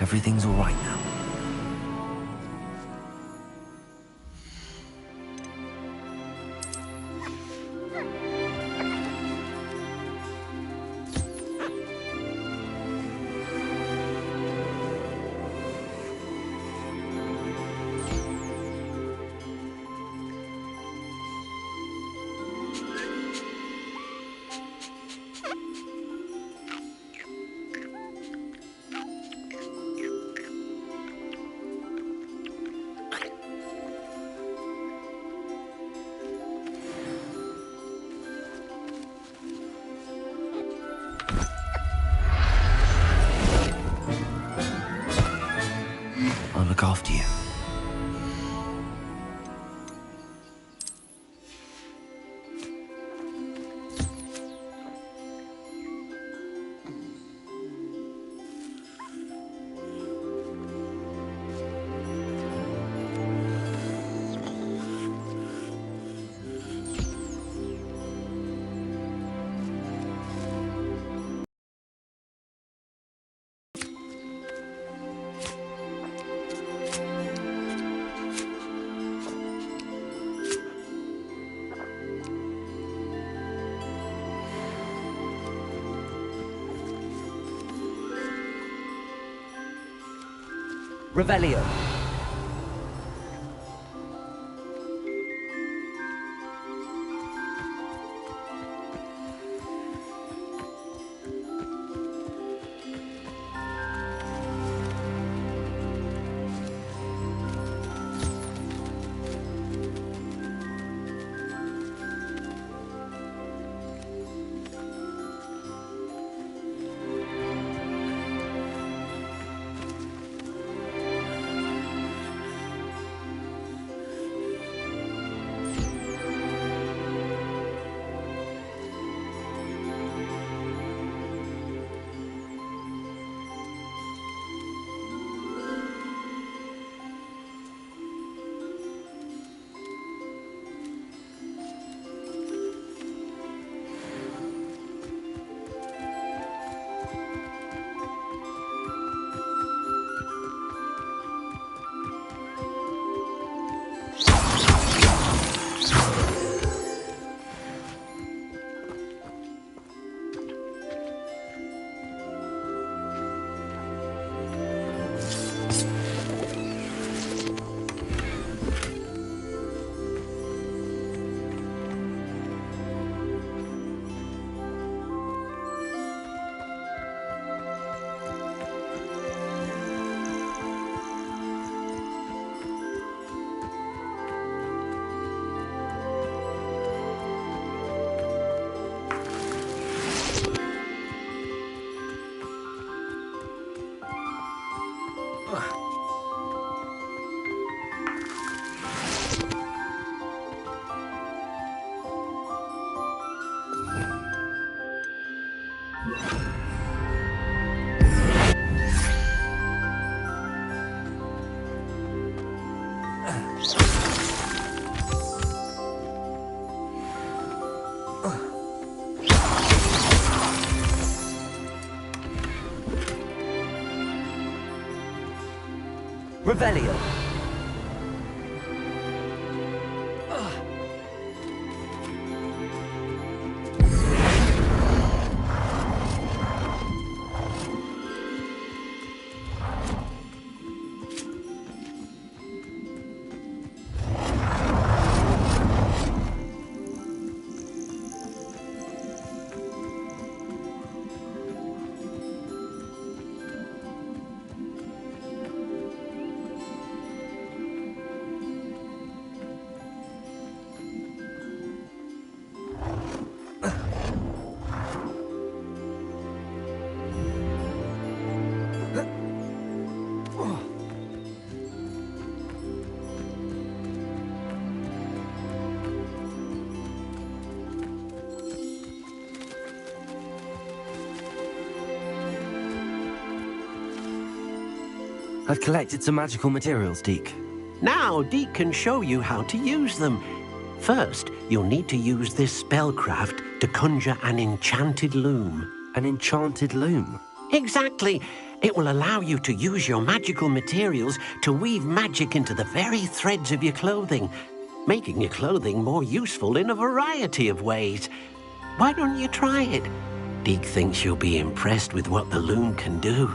Everything's all right now. I'll look after you. Revelio. Revelio. I've collected some magical materials, Deke. Now, Deke can show you how to use them. First, you'll need to use this spellcraft to conjure an enchanted loom. An enchanted loom? Exactly. It will allow you to use your magical materials to weave magic into the very threads of your clothing, making your clothing more useful in a variety of ways. Why don't you try it? Deke thinks you'll be impressed with what the loom can do.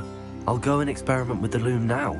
I'll go and experiment with the loom now.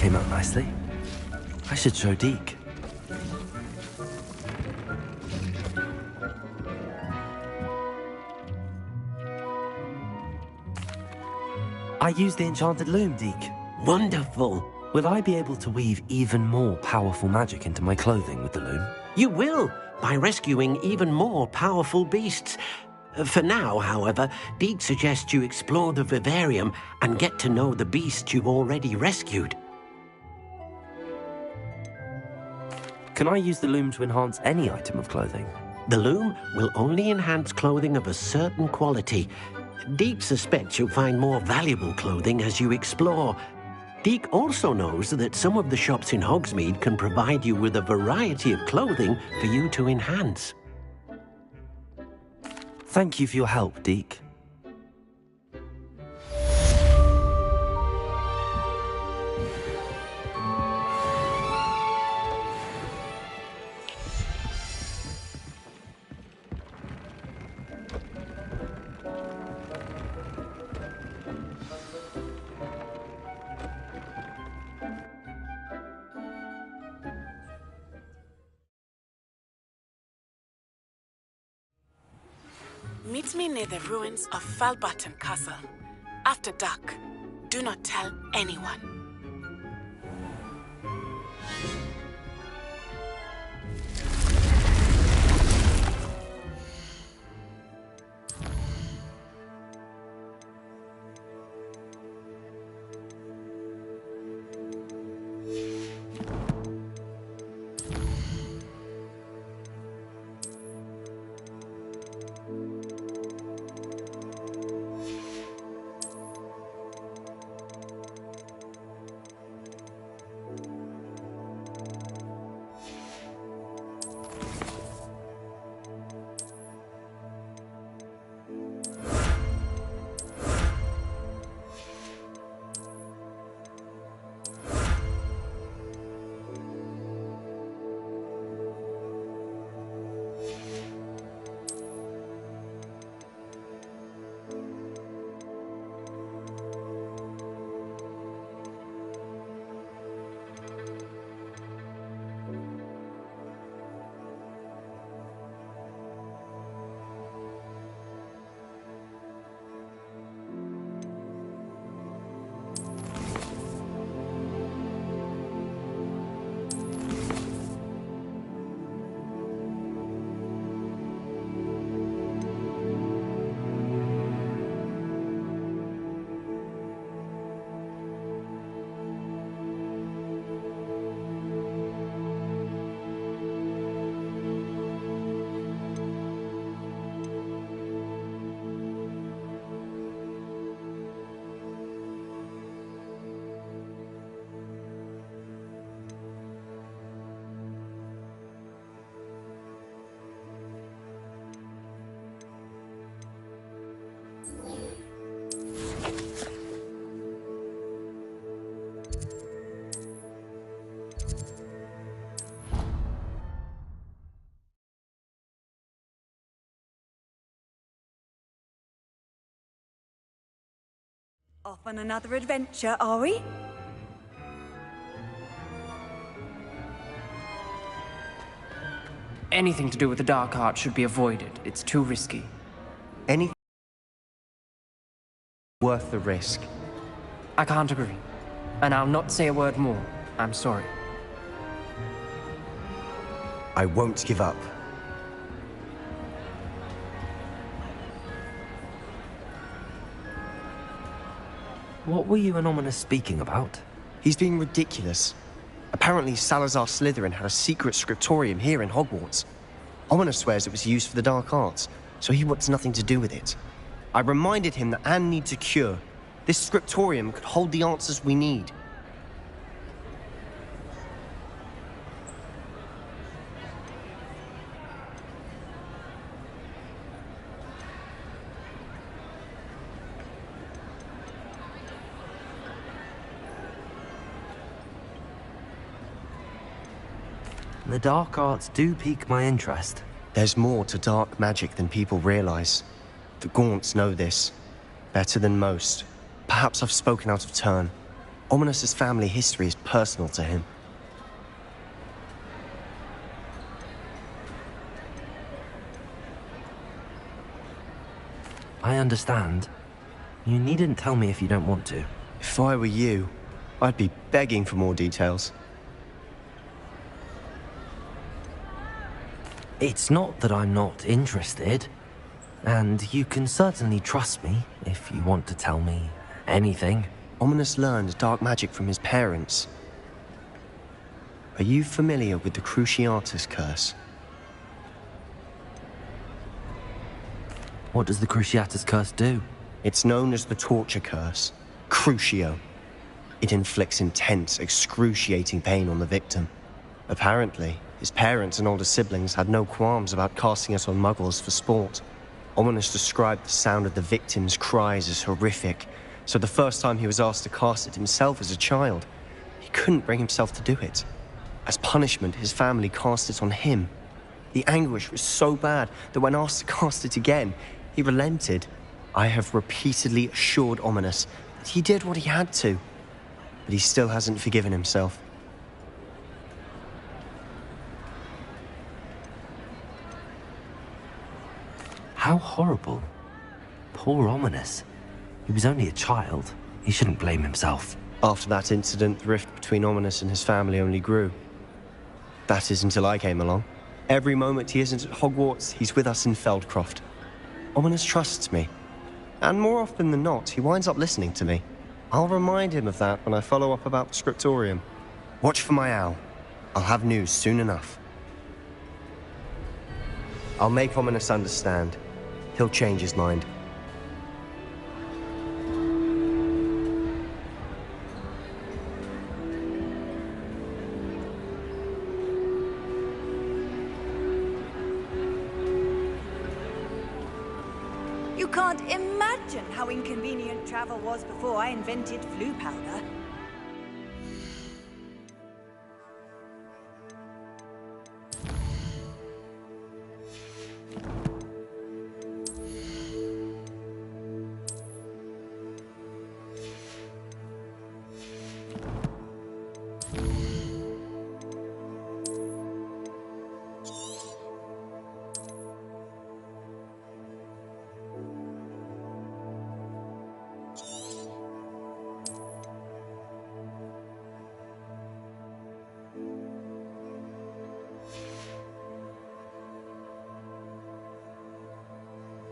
came out nicely. I should show Deke. I used the enchanted loom, Deke. Wonderful. Will I be able to weave even more powerful magic into my clothing with the loom? You will, by rescuing even more powerful beasts. For now, however, Deke suggests you explore the vivarium and get to know the beasts you've already rescued. Can I use the loom to enhance any item of clothing? The loom will only enhance clothing of a certain quality. Deke suspects you'll find more valuable clothing as you explore. Deke also knows that some of the shops in Hogsmeade can provide you with a variety of clothing for you to enhance. Thank you for your help, Deke. Meet me near the ruins of Falbaton Castle. After dark. Do not tell anyone. Off on another adventure, are we? Anything to do with the dark art should be avoided. It's too risky. Anything worth the risk? I can't agree. And I'll not say a word more. I'm sorry. I won't give up. What were you and Ominous speaking about? He's being ridiculous. Apparently Salazar Slytherin had a secret scriptorium here in Hogwarts. Ominous swears it was used for the dark arts, so he wants nothing to do with it. I reminded him that Anne needs a cure. This scriptorium could hold the answers we need. The dark arts do pique my interest. There's more to dark magic than people realize. The Gaunts know this. Better than most. Perhaps I've spoken out of turn. Ominous's family history is personal to him. I understand. You needn't tell me if you don't want to. If I were you, I'd be begging for more details. It's not that I'm not interested. And you can certainly trust me if you want to tell me anything. Ominous learned dark magic from his parents. Are you familiar with the Cruciatus curse? What does the Cruciatus curse do? It's known as the torture curse, Crucio. It inflicts intense, excruciating pain on the victim. Apparently, his parents and older siblings had no qualms about casting it on muggles for sport. Ominous described the sound of the victim's cries as horrific, so the first time he was asked to cast it himself as a child, he couldn't bring himself to do it. As punishment, his family cast it on him. The anguish was so bad that when asked to cast it again, he relented. I have repeatedly assured Ominous that he did what he had to, but he still hasn't forgiven himself. How horrible. Poor Ominous. He was only a child. He shouldn't blame himself. After that incident, the rift between Ominous and his family only grew. That is until I came along. Every moment he isn't at Hogwarts, he's with us in Feldcroft. Ominous trusts me. And more often than not, he winds up listening to me. I'll remind him of that when I follow up about the scriptorium. Watch for my owl. I'll have news soon enough. I'll make Ominous understand. He'll change his mind. You can't imagine how inconvenient travel was before I invented flu powder.